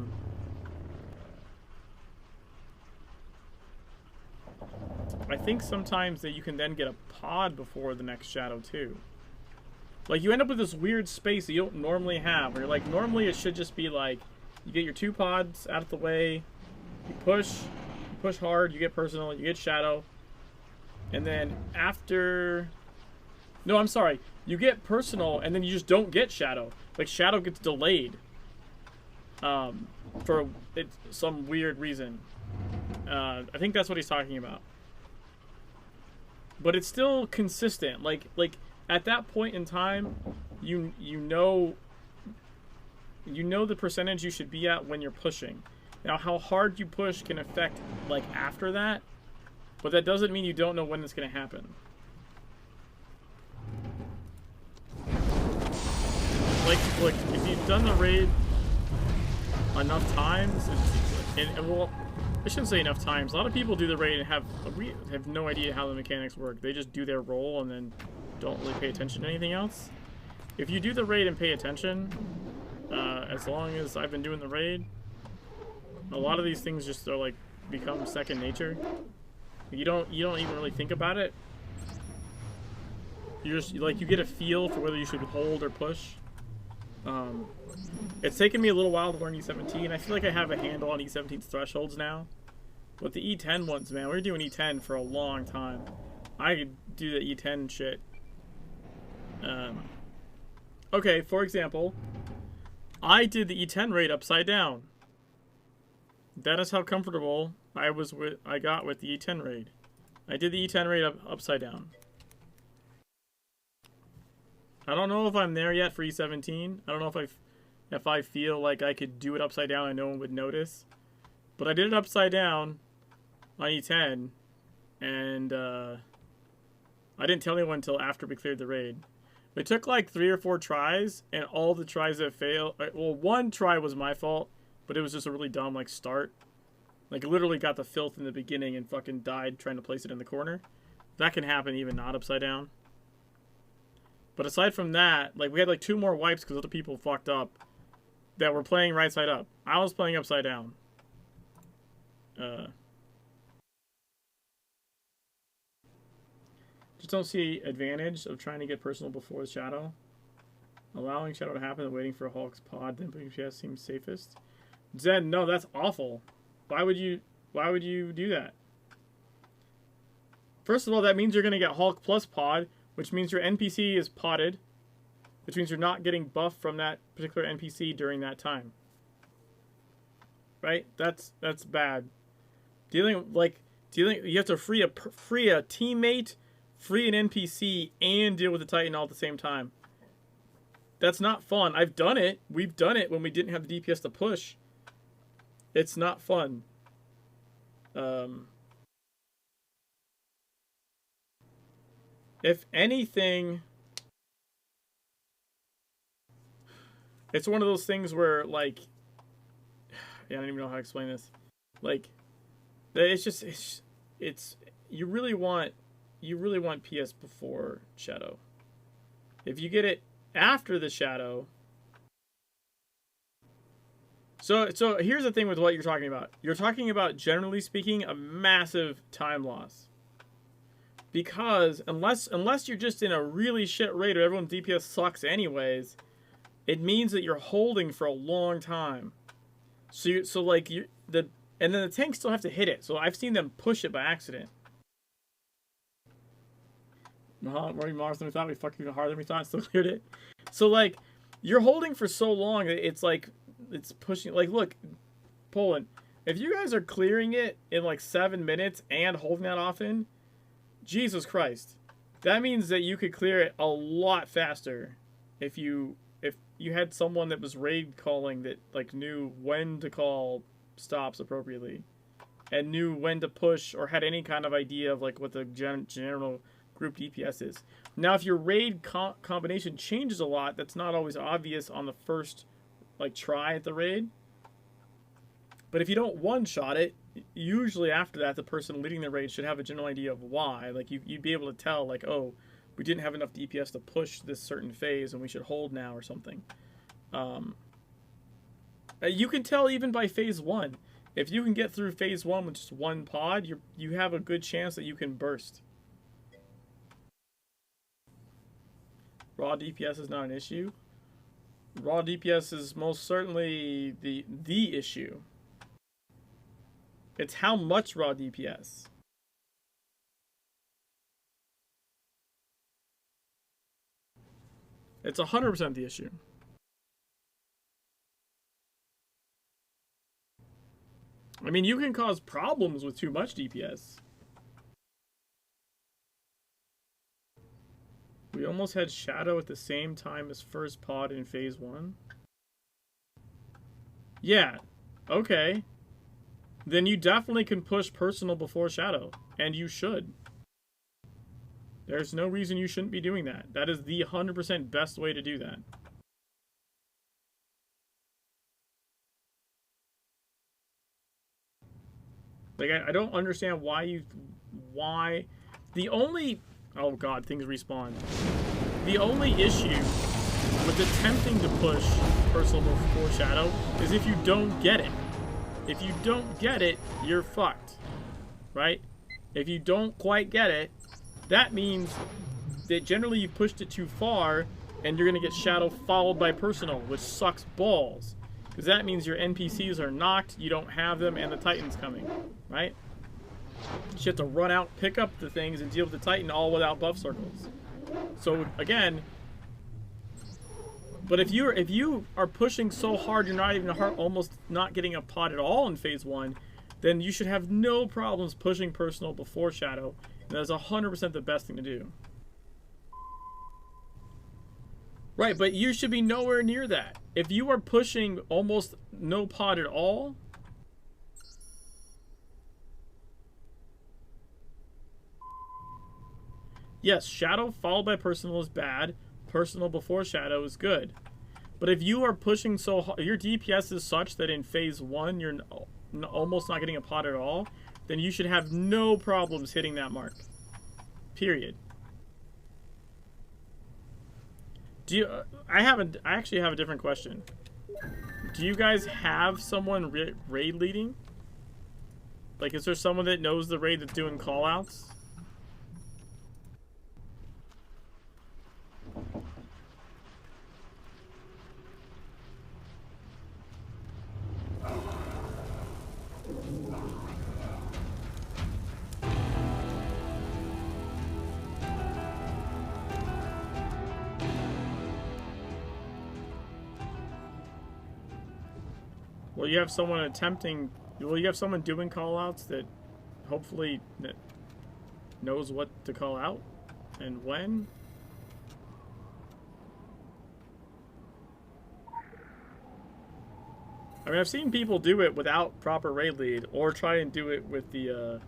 think sometimes that you can then get a pod before the next shadow too. Like you end up with this weird space that you don't normally have, where you're like, normally it should just be like, you get your 2 pods out of the way, you push hard, you get personal, you get shadow, and then after... No, I'm sorry. You get personal, and then you just don't get shadow. Like, shadow gets delayed. For some weird reason. I think that's what he's talking about. But it's still consistent. Like at that point in time, you know the percentage you should be at when you're pushing. Now, how hard you push can affect like after that, but that doesn't mean you don't know when it's going to happen. Like, look, if you've done the raid enough times, and well, I shouldn't say enough times. A lot of people do the raid and have no idea how the mechanics work. They just do their role and then don't really pay attention to anything else. If you do the raid and pay attention, as long as I've been doing the raid, a lot of these things just are like become second nature. You don't even really think about it. You just like you get a feel for whether you should hold or push. It's taken me a little while to learn E17. I feel like I have a handle on E17's thresholds now. But the E10 ones, man, we were doing E10 for a long time. I could do the E10 shit. Okay, for example, I did the E10 raid upside down. That is how comfortable I got with the E10 raid. I did the E10 raid upside down. I don't know if I'm there yet for E17. I don't know if I feel like I could do it upside down and no one would notice. But I did it upside down on E10, and I didn't tell anyone until after we cleared the raid. It took like 3 or 4 tries, and all the tries that failed... Well, one try was my fault, but it was just a really dumb like start. Like, literally got the filth in the beginning and fucking died trying to place it in the corner. That can happen even not upside down. But aside from that, like, we had like 2 more wipes because other people fucked up that were playing right side up. I was playing upside down. Just don't see advantage of trying to get personal before the shadow. Allowing shadow to happen and waiting for Hulk's pod then putting PS seems safest. Zen, no, that's awful. Why would you do that? First of all, that means you're gonna get Hulk plus pod, which means your NPC is potted, which means you're not getting buff from that particular NPC during that time. Right? That's bad. You have to free a teammate, free an NPC, and deal with the Titan all at the same time. That's not fun. I've done it. We've done it when we didn't have the DPS to push. It's not fun. If anything, it's one of those things where, like, yeah, I don't even know how to explain this. Like, it's you really want PS before Shadow. If you get it after the Shadow. So here's the thing with what you're talking about. You're talking about, generally speaking, a massive time loss. Because unless you're just in a really shit raid where everyone's DPS sucks anyways, it means that you're holding for a long time. And then the tanks still have to hit it. So I've seen them push it by accident. More Mars than we thought. We fucked even harder than we thought. Still cleared it. So like, you're holding for so long that it's like, it's pushing. Like, look, Poland, if you guys are clearing it in like 7 minutes and holding that often, Jesus Christ, that means that you could clear it a lot faster if you had someone that was raid calling that like knew when to call stops appropriately and knew when to push or had any kind of idea of like what the general group DPS is. Now, if your raid combination changes a lot, that's not always obvious on the first like try at the raid. But if you don't one-shot it, usually after that, the person leading the raid should have a general idea of why. Like, you'd be able to tell, like, oh, we didn't have enough DPS to push this certain phase and we should hold now or something. You can tell even by phase 1. If you can get through phase 1 with just 1 pod, you have a good chance that you can burst. Raw DPS is not an issue. Raw DPS is most certainly the issue. It's how much raw DPS. It's 100% the issue. I mean, you can cause problems with too much DPS. We almost had Shadow at the same time as first pod in phase 1. Yeah, okay. Then you definitely can push personal before Shadow, and you should. There's no reason you shouldn't be doing that. That is the 100% best way to do that. Like, I don't understand why the only, oh god, things respawn. The only issue with attempting to push personal before Shadow is if you don't get it. If you don't get it, you're fucked, right? If you don't quite get it, that means that generally you pushed it too far and you're gonna get Shadow followed by personal, which sucks balls. Because that means your NPCs are knocked, you don't have them, and the Titan's coming, right? You have to run out, pick up the things, and deal with the Titan all without buff circles. So again, but if you are pushing so hard you're not even almost not getting a pot at all in phase 1, then you should have no problems pushing personal before Shadow. And that's 100% the best thing to do. Right, but you should be nowhere near that. If you are pushing almost no pot at all, yes, Shadow followed by personal is bad. Personal before Shadow is good. But if you are pushing so hard, your DPS is such that in phase 1 you're almost not getting a pot at all, then you should have no problems hitting that mark. Period. Do you? I actually have a different question. Do you guys have someone raid leading? Like, is there someone that knows the raid that's doing callouts? Well, you have someone attempting. Well, you have someone doing callouts that hopefully that knows what to call out and when. I mean, I've seen people do it without proper raid lead, or try and do it with the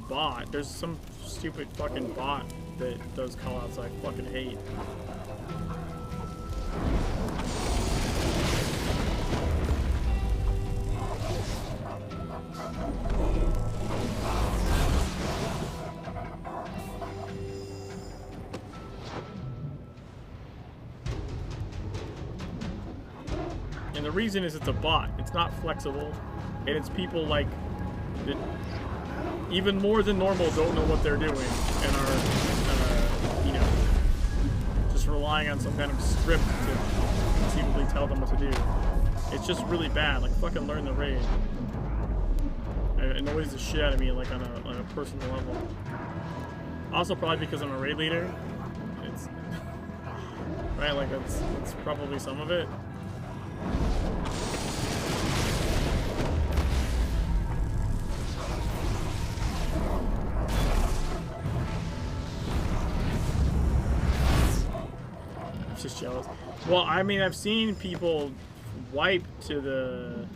bot. There's some stupid fucking bot that does callouts I fucking hate. And the reason is it's a bot. It's not flexible, and it's people like that even more than normal don't know what they're doing and are, you know, just relying on some kind of script to conceivably tell them what to do. It's just really bad. Like, fucking learn the raid. It annoys the shit out of me, like, on a personal level. Also, probably because I'm a raid leader. It's right, like that's probably some of it. I'm just jealous. Well, I mean, I've seen people wipe to the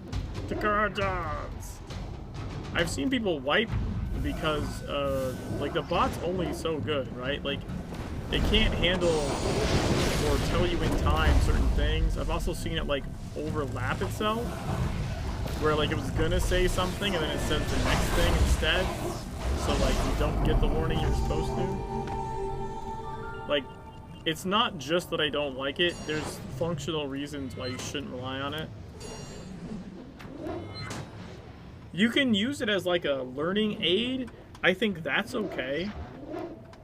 cards. I've seen people wipe because like the bot's only so good, right? Like it can't handle or tell you in time certain things. I've also seen it like overlap itself, where like it was gonna say something and then it says the next thing instead. So like you don't get the warning you're supposed to. Like, it's not just that I don't like it. There's functional reasons why you shouldn't rely on it. You can use it as like a learning aid. I think that's okay.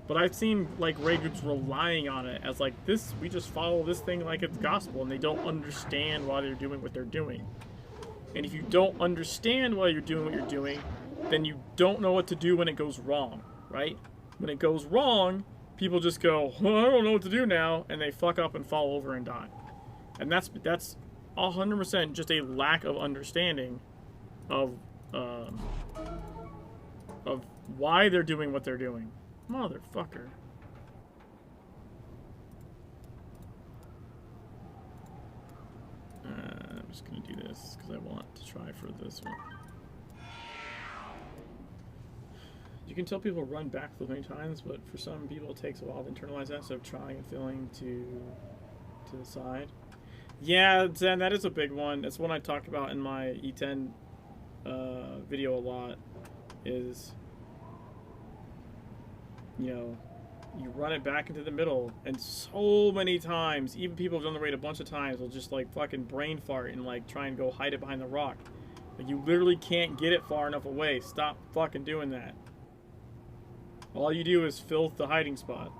But I've seen like raid groups relying on it as like this, we just follow this thing like it's gospel, and they don't understand why they're doing what they're doing. And if you don't understand why you're doing what you're doing, then you don't know what to do when it goes wrong, right? When it goes wrong, people just go, well, I don't know what to do now, and they fuck up and fall over and die. And that's 100% just a lack of understanding of why they're doing what they're doing. Motherfucker. I'm just gonna do this because I want to try for this one. You can tell people run backflips many times, but for some people it takes a while to internalize that, so trying and failing to the side. Yeah, Zen, that is a big one. That's one I talk about in my E10 video a lot, is, you know, you run it back into the middle, and so many times, even people who've done the raid a bunch of times will just like fucking brain fart and like try and go hide it behind the rock. Like, you literally can't get it far enough away. Stop fucking doing that. All you do is filth the hiding spot.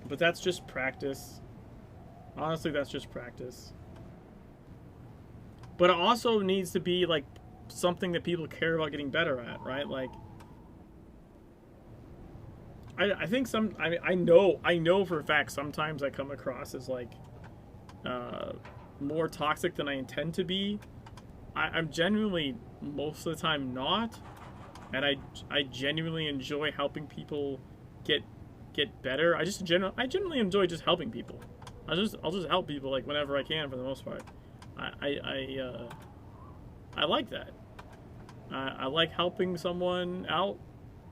But that's just practice. Honestly, that's just practice. But it also needs to be like something that people care about getting better at, right? Like, I think I know for a fact sometimes I come across as like more toxic than I intend to be. I'm genuinely most of the time not, and I genuinely enjoy helping people get better. I genuinely enjoy just helping people. I'll just help people like whenever I can for the most part. I like that. I like helping someone out.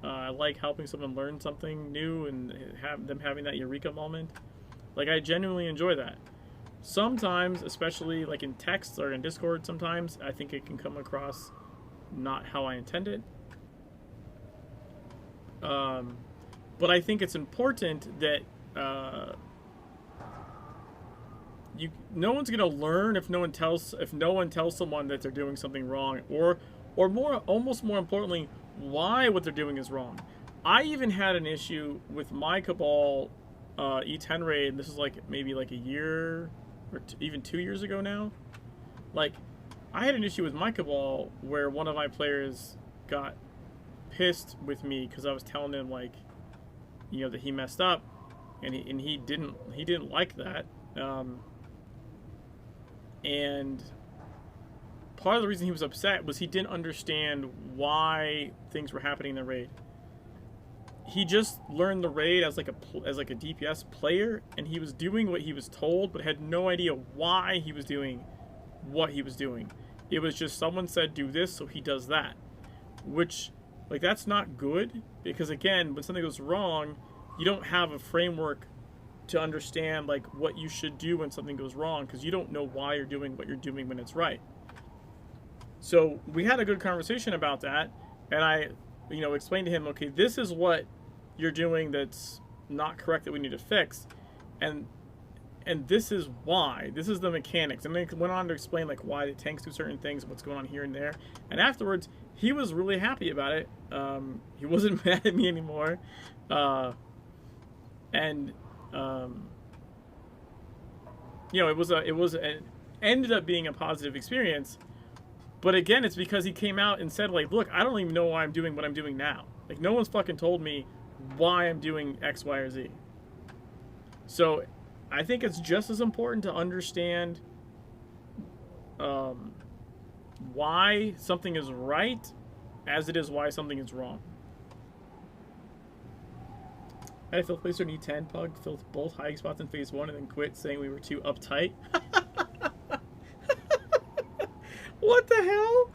I like helping someone learn something new and have them having that eureka moment. Like, I genuinely enjoy that. Sometimes, especially like in text or in Discord, sometimes I think it can come across not how I intended. But I think it's important that no one's gonna learn if no one tells someone that they're doing something wrong, or almost more importantly, why what they're doing is wrong. I even had an issue with my Cabal E10 raid. This is like maybe like a year or even 2 years ago now. Like, I had an issue with my Cabal where one of my players got pissed with me because I was telling him, like, you know, that he messed up, and he didn't like that. And part of the reason he was upset was he didn't understand why things were happening in the raid. He just learned the raid as like a DPS player, and he was doing what he was told, but had no idea why he was doing what he was doing. It was just someone said do this, so he does that. Which, like, that's not good, because again, when something goes wrong, you don't have a framework to understand like what you should do when something goes wrong, because you don't know why you're doing what you're doing when it's right. So we had a good conversation about that, and I, you know, explained to him, okay, this is what you're doing that's not correct that we need to fix, and this is why. This is the mechanics. And then went on to explain like why the tanks do certain things, what's going on here and there. And afterwards, he was really happy about it. He wasn't mad at me anymore, you know, it ended up being a positive experience. But again, it's because he came out and said, like, look, I don't even know why I'm doing what I'm doing now. Like, no one's fucking told me why I'm doing X, Y, or Z. So I think it's just as important to understand why something is right as it is why something is wrong. I had a filth placer in E10 pug, filth both hiding spots in phase 1 and then quit saying we were too uptight. What the hell?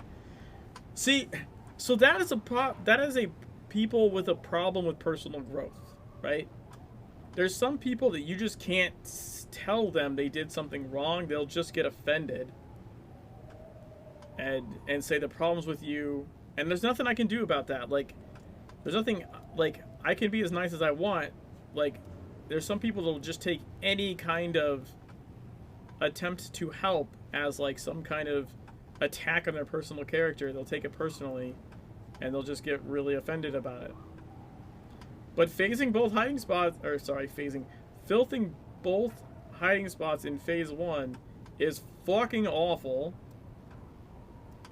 See, so that is a people with a problem with personal growth, right? There's some people that you just can't tell them they did something wrong. They'll just get offended and say the problem's with you, and there's nothing I can do about that. Like, there's nothing, like, I can be as nice as I want. Like, there's some people that'll just take any kind of attempt to help as like some kind of attack on their personal character. They'll take it personally, and they'll just get really offended about it. But phasing both hiding spots, or sorry, filthing both hiding spots in phase 1 is fucking awful.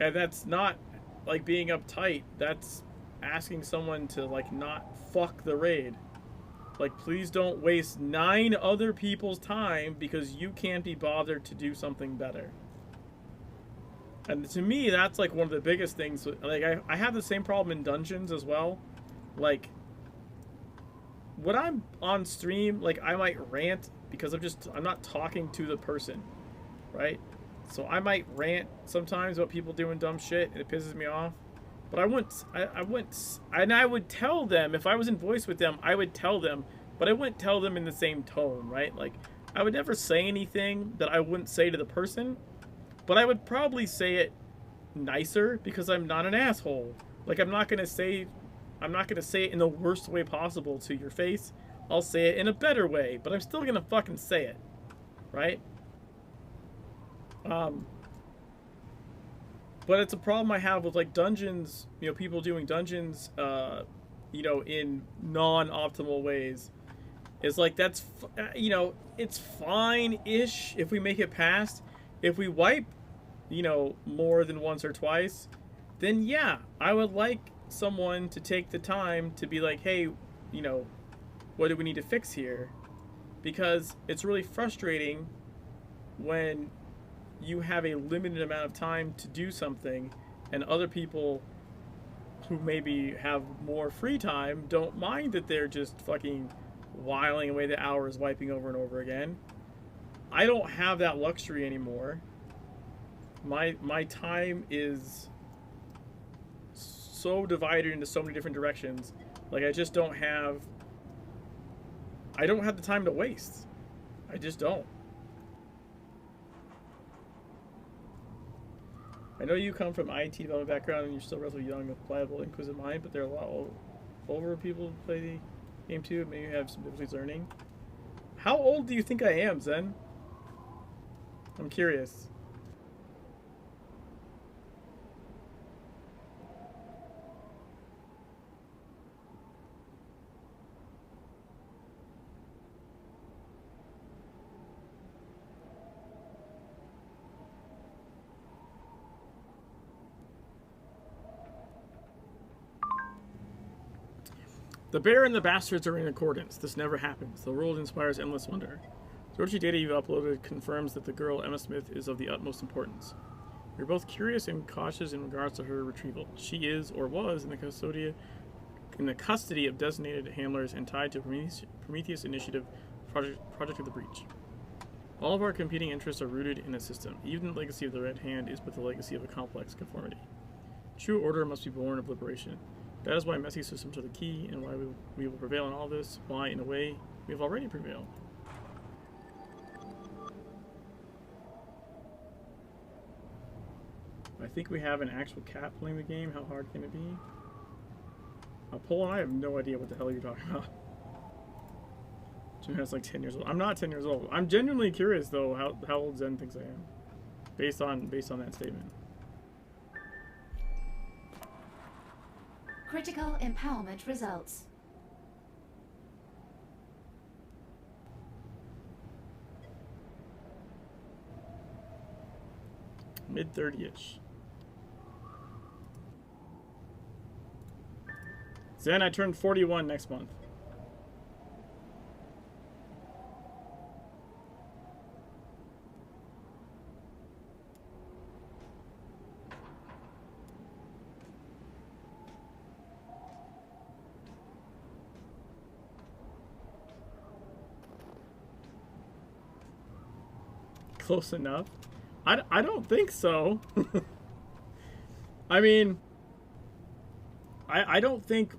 And that's not like being uptight. That's asking someone to like not fuck the raid. Like, please don't waste 9 other people's time because you can't be bothered to do something better. And to me, that's like one of the biggest things. Like, I have the same problem in dungeons as well. Like, when I'm on stream, like, I might rant because I'm not talking to the person, right? So I might rant sometimes about people doing dumb shit and it pisses me off. But I would tell them, if I was in voice with them, I would tell them, but I wouldn't tell them in the same tone, right? Like, I would never say anything that I wouldn't say to the person, but I would probably say it nicer because I'm not an asshole. Like, I'm not gonna say it in the worst way possible to your face. I'll say it in a better way, but I'm still gonna fucking say it, right? But it's a problem I have with, like, dungeons, you know, people doing dungeons, you know, in non-optimal ways. It's like, that's, you know, it's fine-ish if we make it past. If we wipe, you know, more than once or twice, then yeah, I would like someone to take the time to be like, hey, you know, what do we need to fix here? Because it's really frustrating when you have a limited amount of time to do something and other people who maybe have more free time don't mind that they're just fucking whiling away the hours wiping over and over again. I don't have that luxury anymore. My time is so divided into so many different directions. Like, I don't have the time to waste. I just don't. I know you come from IT development background and you're still relatively young with pliable, inquisitive mind, but there are a lot older people who play the game too. Maybe you have some difficulties learning. How old do you think I am, Zen? I'm curious. The bear and the bastards are in accordance. This never happens. The world inspires endless wonder. The Orochi data you've uploaded confirms that the girl, Emma Smith, is of the utmost importance. We're both curious and cautious in regards to her retrieval. She is, or was, in the custody of designated handlers and tied to Prometheus Initiative Project of the Breach. All of our competing interests are rooted in a system. Even the legacy of the Red Hand is but the legacy of a complex conformity. True order must be born of liberation. That is why messy systems are the key, and why we will prevail in all this, why, in a way, we have already prevailed. I think we have an actual cat playing the game. How hard can it be? Polo, I have no idea what the hell you're talking about. That's like 10 years old. I'm not 10 years old. I'm genuinely curious, though, how old Zen thinks I am. Based on that statement. Critical empowerment results. Mid-30ish. Zen, I turned 41 next month. Close enough? I don't think so. I mean, I don't think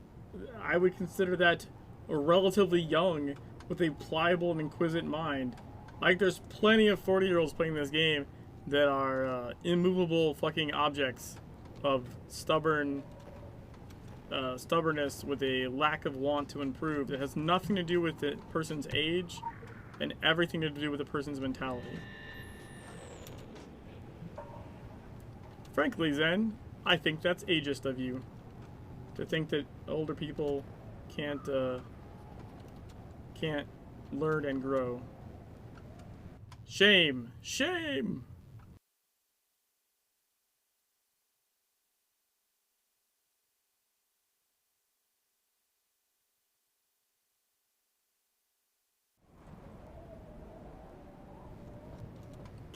I would consider that a relatively young with a pliable and inquisitive mind. Like, there's plenty of 40-year-olds playing this game that are immovable fucking objects of stubbornness with a lack of want to improve that has nothing to do with the person's age and everything to do with the person's mentality. Frankly, Zen, I think that's ageist of you. To think that older people can't learn and grow. Shame! Shame!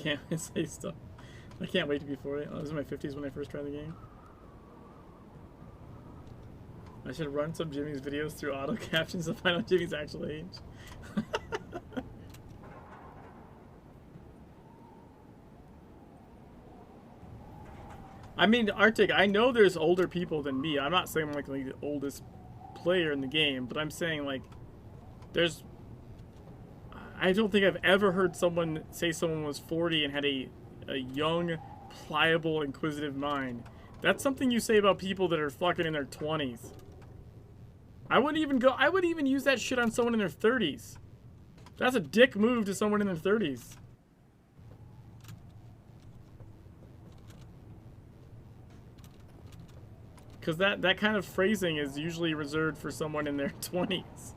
can't say stuff. I can't wait to be 40. I was in my 50s when I first tried the game. I should run some Jimmy's videos through auto captions to find out Jimmy's actual age. I mean, Arctic, I know there's older people than me. I'm not saying I'm like the oldest player in the game, but I'm saying like there's... I don't think I've ever heard someone say someone was 40 and had a young, pliable, inquisitive mind. That's something you say about people that are fucking in their 20s. I wouldn't even use that shit on someone in their 30s. That's a dick move to someone in their 30s. Because that kind of phrasing is usually reserved for someone in their 20s.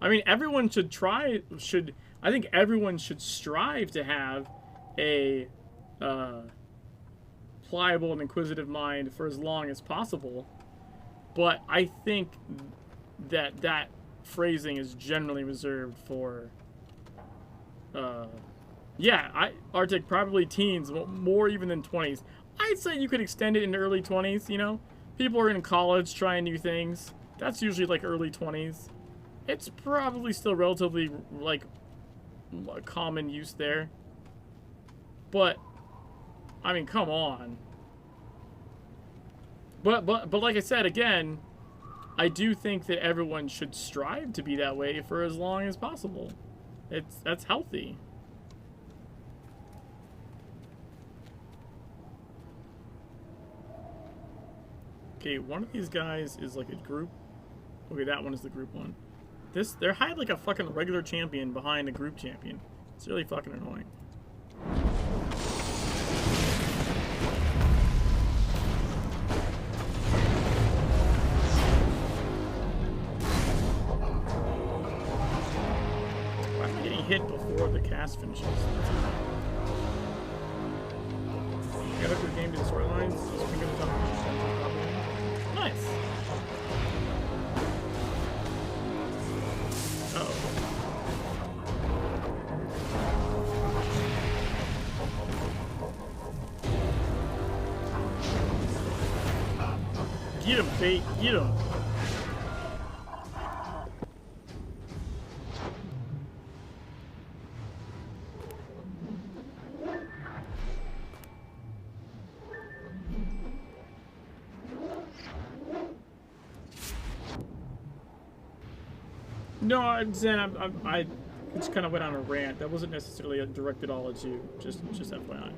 I mean, everyone I think everyone should strive to have a pliable and inquisitive mind for as long as possible. But I think that phrasing is generally reserved for, Arctic, probably teens, more even than 20s. I'd say you could extend it into early 20s, you know? People are in college trying new things. That's usually like early 20s. It's probably still relatively, like, common use there. But, I mean, come on. But like I said, again, I do think that everyone should strive to be that way for as long as possible. That's healthy. Okay, one of these guys is like a group. Okay, that one is the group one. They're hiding like a fucking regular champion behind a group champion. It's really fucking annoying. Why am I getting hit before the cast finishes? Get up your game to the storylines. Nice. Get him, Fate. Get him. No, I just kind of went on a rant. That wasn't necessarily directed all at you. Just FYI.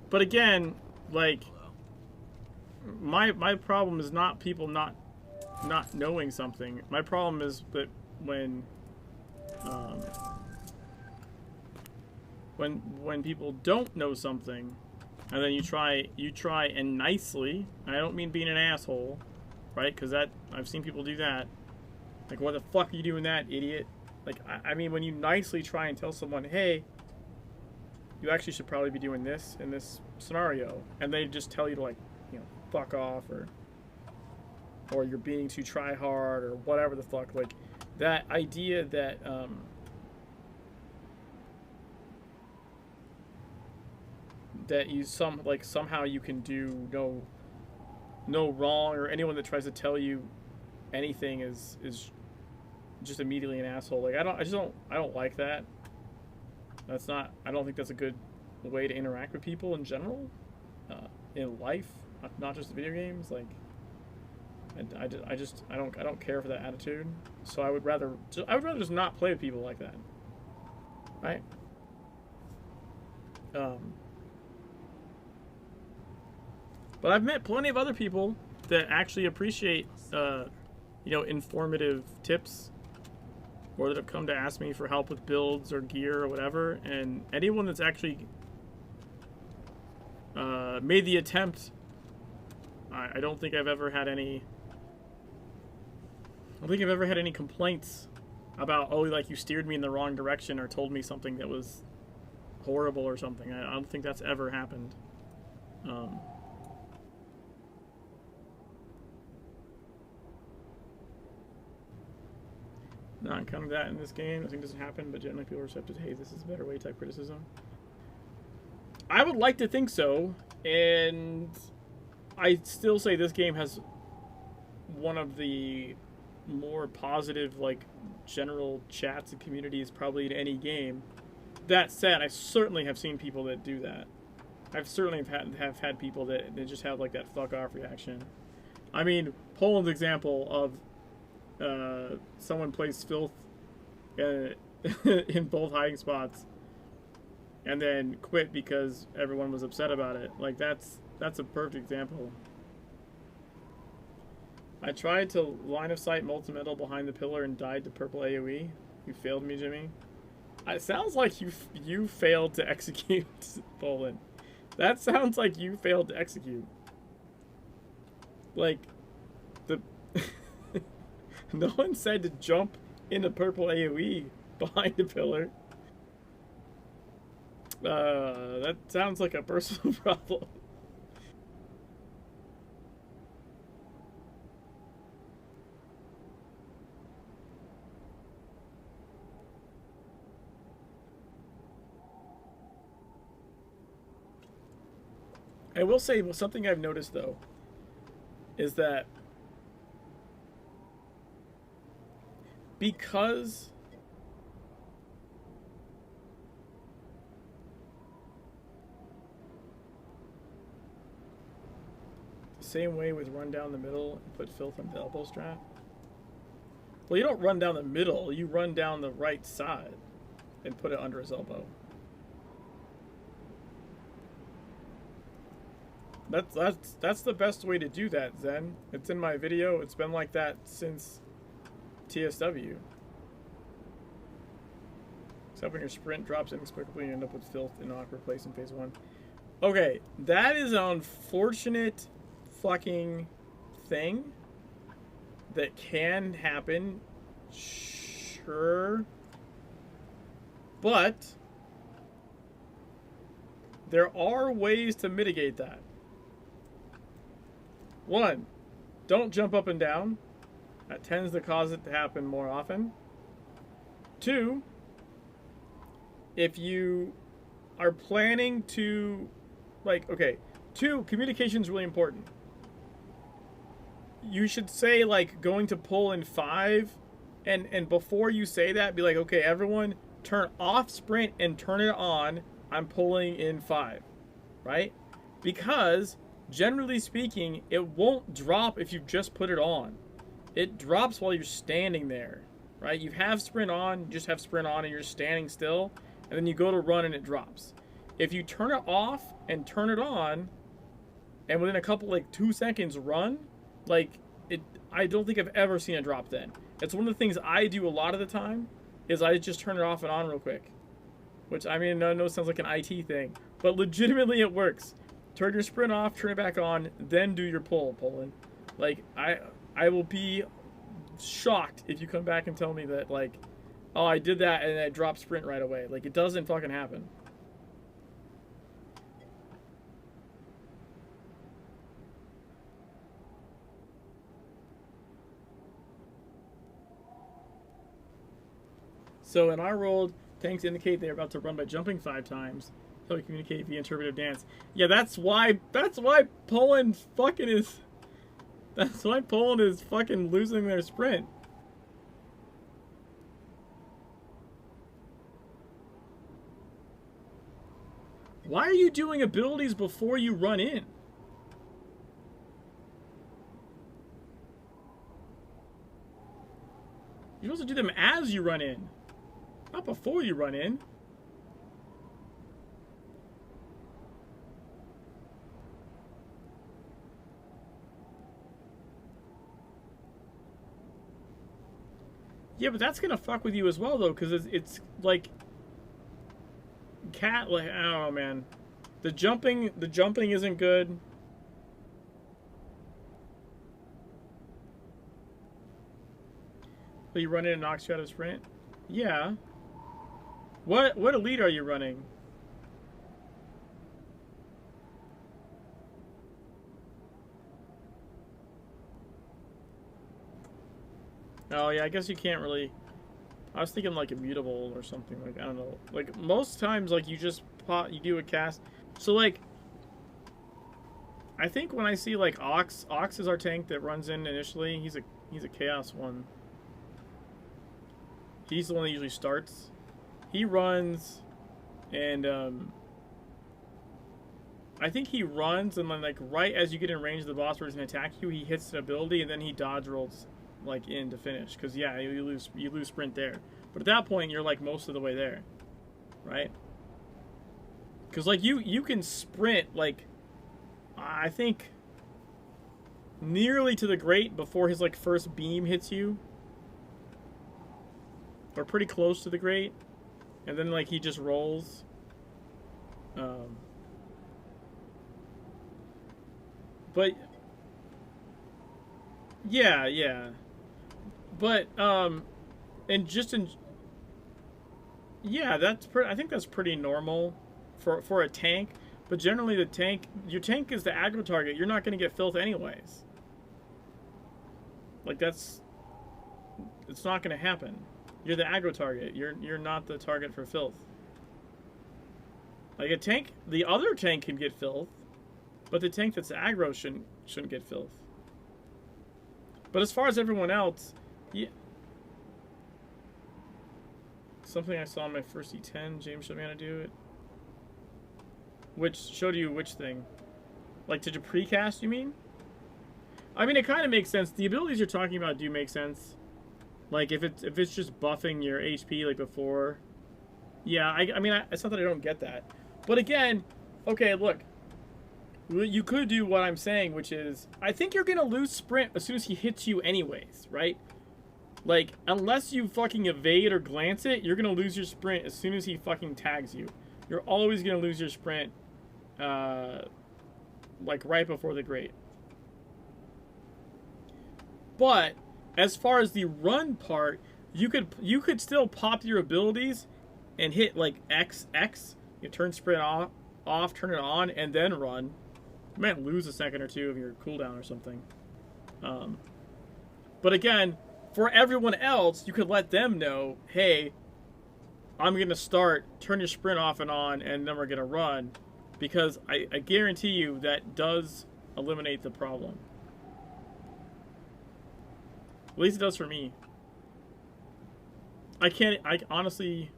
But again, like, my problem is not people not knowing something. My problem is that when people don't know something, and then you try and nicely, I don't mean being an asshole, right? Because I've seen people do that. Like, what the fuck are you doing that, idiot? Like, I mean, when you nicely try and tell someone, hey, you actually should probably be doing this in this scenario, and they just tell you to, like, you know, fuck off, or you're being too try hard, or whatever the fuck. Like, that idea that that you somehow you can do no wrong, or anyone that tries to tell you anything is just immediately an asshole. Like, I don't like that. I don't think that's a good way to interact with people in general, in life, not just video games. Like, I don't care for that attitude. So I would rather just not play with people like that, right? But I've met plenty of other people that actually appreciate, informative tips, or that have come to ask me for help with builds or gear or whatever. And anyone that's actually made the attempt, I don't think I've ever had any. I don't think I've ever had any complaints about, oh, like you steered me in the wrong direction or told me something that was horrible or something. I don't think that's ever happened. Not encountered that in this game. Nothing doesn't happen, but generally people are receptive to, hey, this is a better way type criticism. I would like to think so, and I still say this game has one of the more positive, like, general chats and communities probably in any game. That said, I certainly have seen people that do that. I've certainly have had people that just have, like, that fuck off reaction. I mean, Poland's example of someone plays filth in both hiding spots and then quit because everyone was upset about it. Like, that's a perfect example. I tried to line of sight molten metal behind the pillar and died to purple AoE. You failed me, Jimmy. It sounds like you failed to execute, Poland. That sounds like you failed to execute. Like, the no one said to jump into purple AoE behind a pillar. That sounds like a personal problem. I will say, well, something I've noticed though is that because the same way with run down the middle and put filth on the elbow strap. Well, you don't run down the middle, you run down the right side and put it under his elbow. That's the best way to do that, Zen. It's in my video. It's been like that since TSW. Except when your sprint drops inexplicably, you end up with filth in an awkward place in phase 1. Okay, that is an unfortunate fucking thing that can happen. Sure. But there are ways to mitigate that. 1, don't jump up and down. That tends to cause it to happen more often. 2, if you are planning to, like, okay, 2, communication is really important. You should say, like, going to pull in 5, and before you say that, be like, okay, everyone, turn off sprint and turn it on. I'm pulling in 5, right? Because generally speaking, it won't drop if you just put it on. It drops while you're standing there, right? You have sprint on, you just have sprint on and you're standing still, and then you go to run and it drops. If you turn it off and turn it on, and within a couple, like 2 seconds run, like, I don't think I've ever seen a drop then. It's one of the things I do a lot of the time, is I just turn it off and on real quick. Which, I mean, I know it sounds like an IT thing, but legitimately it works. Turn your sprint off, turn it back on, then do your pull, Poland. Like, I will be shocked if you come back and tell me that, like, oh, I did that and I dropped sprint right away. Like, it doesn't fucking happen. So in our world, tanks indicate they're about to run by jumping 5 times. So we communicate via interpretive dance. Yeah, that's why Poland fucking is. That's why Poland is fucking losing their sprint. Why are you doing abilities before you run in? You're supposed to do them as you run in, not before you run in. Yeah, but that's gonna fuck with you as well, though, because it's like cat. Like, I don't know, man. The jumping isn't good. So you run in and knocks you out of sprint? Yeah. What elite are you running? Oh yeah, I guess you can't really. I was thinking like immutable or something, like, I don't know. Like most times, like you just you do a cast. So like, I think when I see like Ox is our tank that runs in initially. He's a chaos one. He's the one that usually starts. He runs, and I think he runs, and then like right as you get in range of the boss where he's gonna attack you, he hits an ability, and then he dodge rolls like in to finish. Cause yeah, you lose sprint there. But at that point, you're like most of the way there, right? Cause like you can sprint like, I think, nearly to the grate before his like first beam hits you, or pretty close to the grate, and then like he just rolls. But yeah. But and just in yeah, I think that's pretty normal for a tank. But generally, your tank is the aggro target. You're not going to get filth anyways. Like it's not going to happen. You're the aggro target. You're not the target for filth. Like a tank, the other tank can get filth, but the tank that's aggro shouldn't get filth. But as far as everyone else, yeah. Something I saw in my first E10, James showed me how to do it. Which showed you which thing? Like to precast, you mean? I mean, it kind of makes sense. The abilities you're talking about do make sense. Like if it's just buffing your HP like before. Yeah, I mean, it's not that I don't get that. But again, okay, look. You could do what I'm saying, which is, I think you're going to lose sprint as soon as he hits you anyways, right? Like, unless you fucking evade or glance it, you're going to lose your sprint as soon as he fucking tags you. You're always going to lose your sprint, like, right before the grate. But, as far as the run part, you could still pop your abilities and hit, like, X, you turn sprint off, turn it on, and then run. You might lose a second or two of your cooldown or something. But again, for everyone else, you could let them know, hey, I'm going to start, turn your sprint off and on, and then we're going to run. Because I guarantee you that does eliminate the problem. At least it does for me. I honestly...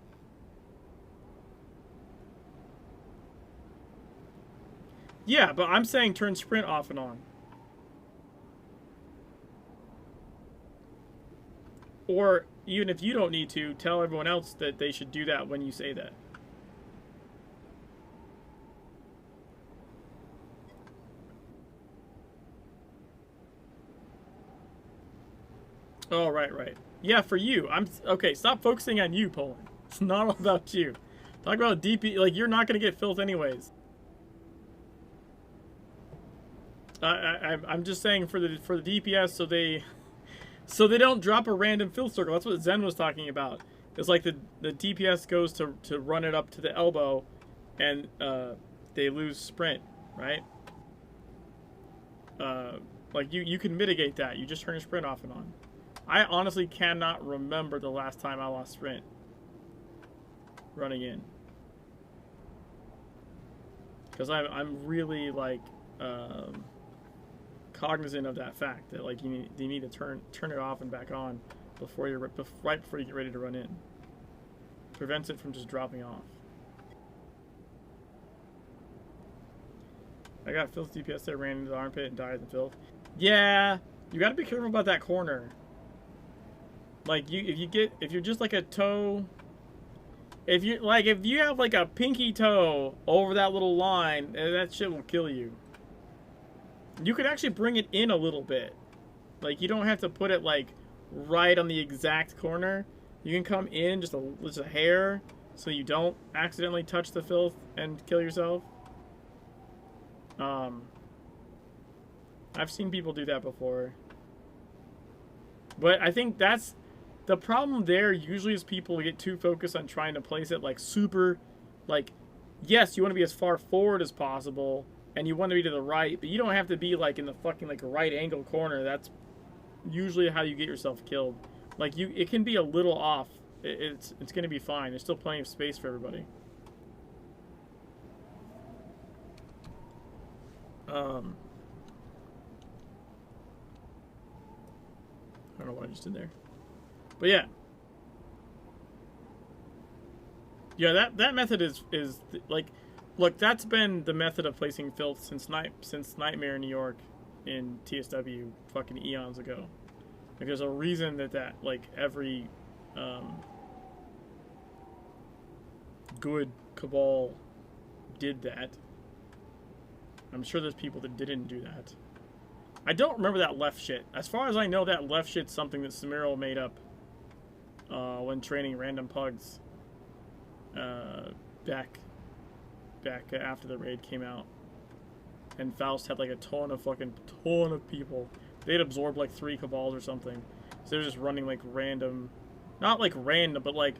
Yeah, but I'm saying turn sprint off and on. Or, even if you don't need to, tell everyone else that they should do that when you say that. Oh, right. Yeah, for you. Okay, stop focusing on you, Poland. It's not all about you. Talk about DP, like, you're not going to get filth anyways. I'm just saying for the DPS, so they don't drop a random filth circle. That's what Zen was talking about. It's like the DPS goes to run it up to the elbow, and they lose sprint, right? Like you can mitigate that. You just turn your sprint off and on. I honestly cannot remember the last time I lost sprint running in, because I'm really like cognizant of that fact that like you need to turn it off and back on before right before you get ready to run in. Prevents it from just dropping off. I got filth DPS that ran into the armpit and died in the filth. Yeah, you got to be careful about that corner. Like if you're just like a toe, if you have like a pinky toe over that little line, that shit will kill you. You could actually bring it in a little bit. Like, you don't have to put it, like, right on the exact corner. You can come in just a hair so you don't accidentally touch the filth and kill yourself. I've seen people do that before. But I think that's the problem there usually is people get too focused on trying to place it like super, like, yes, you want to be as far forward as possible, and you want to be to the right, but you don't have to be like in the fucking like right angle corner. That's usually how you get yourself killed. Like it can be a little off. It's gonna be fine. There's still plenty of space for everybody. I don't know what I just did there, but yeah. Yeah, that method is like, look, that's been the method of placing filth since Nightmare in New York in TSW fucking eons ago. Like, there's a reason that like every good Cabal did that. I'm sure there's people that didn't do that. I don't remember that left shit. As far as I know, that left shit's something that Samiro made up when training random pugs back after the raid came out. And Faust had like a ton of people. They'd absorbed like 3 Cabals or something. So they're just running like random, not like random, but like,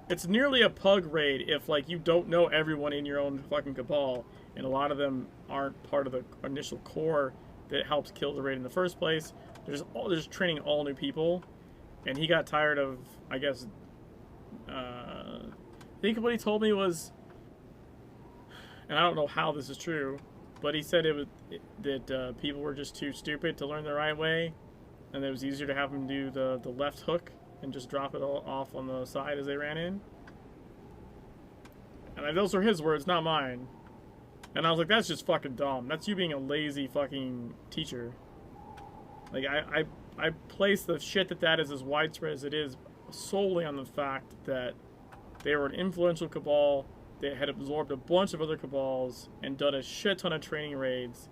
it's nearly a pug raid if like you don't know everyone in your own fucking Cabal, and a lot of them aren't part of the initial core that helps kill the raid in the first place. They're just training all new people, and he got tired of, I guess, I think what he told me was, and I don't know how this is true, but he said that people were just too stupid to learn the right way, and it was easier to have them do the left hook and just drop it all off on the side as they ran in. And those were his words, not mine. And I was like, that's just fucking dumb. That's you being a lazy fucking teacher. Like, I place the shit that is as widespread as it is solely on the fact that they were an influential Cabal. They had absorbed a bunch of other Cabals and done a shit ton of training raids.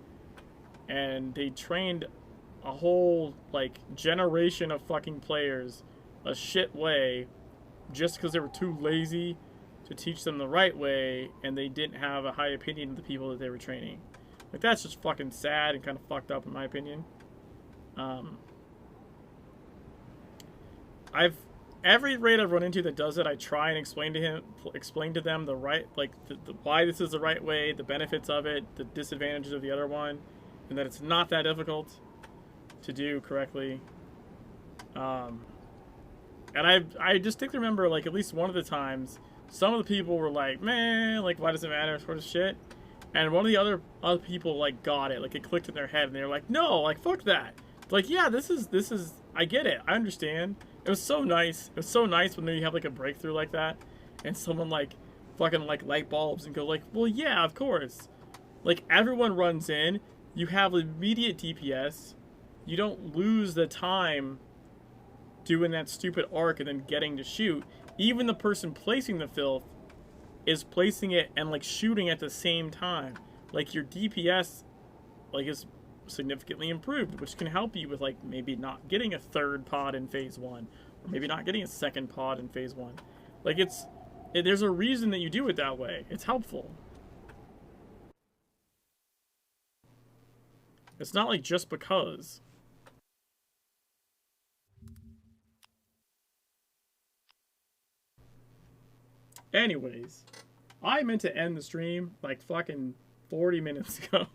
And they trained a whole, like, generation of fucking players a shit way just because they were too lazy to teach them the right way, and they didn't have a high opinion of the people that they were training. Like, that's just fucking sad and kind of fucked up in my opinion. Every raid I've run into that does it, I try and explain to them the right, like, why this is the right way, the benefits of it, the disadvantages of the other one, and that it's not that difficult to do correctly. And I distinctly remember, like, at least one of the times, some of the people were like, man, like, why does it matter, sort of shit. And one of the other people, like, got it. Like, it clicked in their head, and they were like, no, like, fuck that. Like, yeah, this is, I get it. I understand. It was so nice. It was so nice when you have, like, a breakthrough like that, and someone, like, fucking, like, light bulbs and go, like, well, yeah, of course. Like, everyone runs in. You have immediate DPS. You don't lose the time doing that stupid arc and then getting to shoot. Even the person placing the filth is placing it and, like, shooting at the same time. Like, your DPS, like, is significantly improved, which can help you with, like, maybe not getting a 3rd pod in phase 1, or maybe not getting a 2nd pod in phase 1. Like, there's a reason that you do it that way. It's helpful. It's not like just because. Anyways, I meant to end the stream like fucking 40 minutes ago.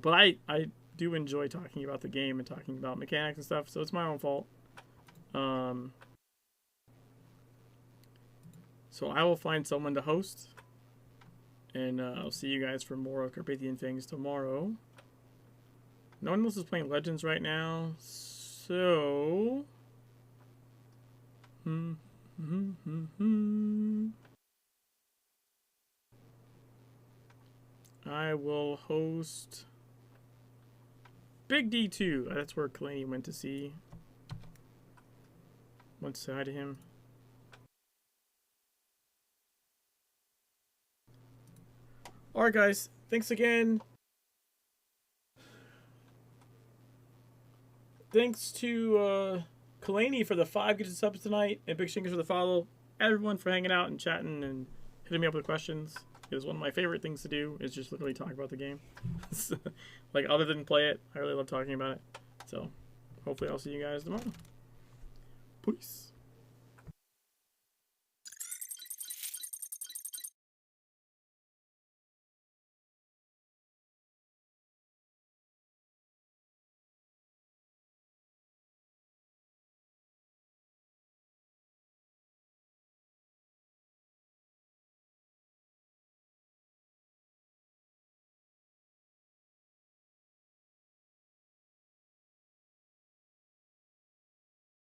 But I do enjoy talking about the game and talking about mechanics and stuff, so it's my own fault. So I will find someone to host, and I'll see you guys for more of Carpathian Things tomorrow. No one else is playing Legends right now, so... I will host Big D2. That's where Kalani went to see. Went to say hi to him. Alright guys, thanks again. Thanks to Kalani for the 5 gifted subs tonight, and Big Shingers for the follow. Everyone for hanging out and chatting and hitting me up with questions. It was one of my favorite things to do, is just literally talk about the game. Like, other than play it, I really love talking about it. So So hopefully I'll see you guys tomorrow. Peace.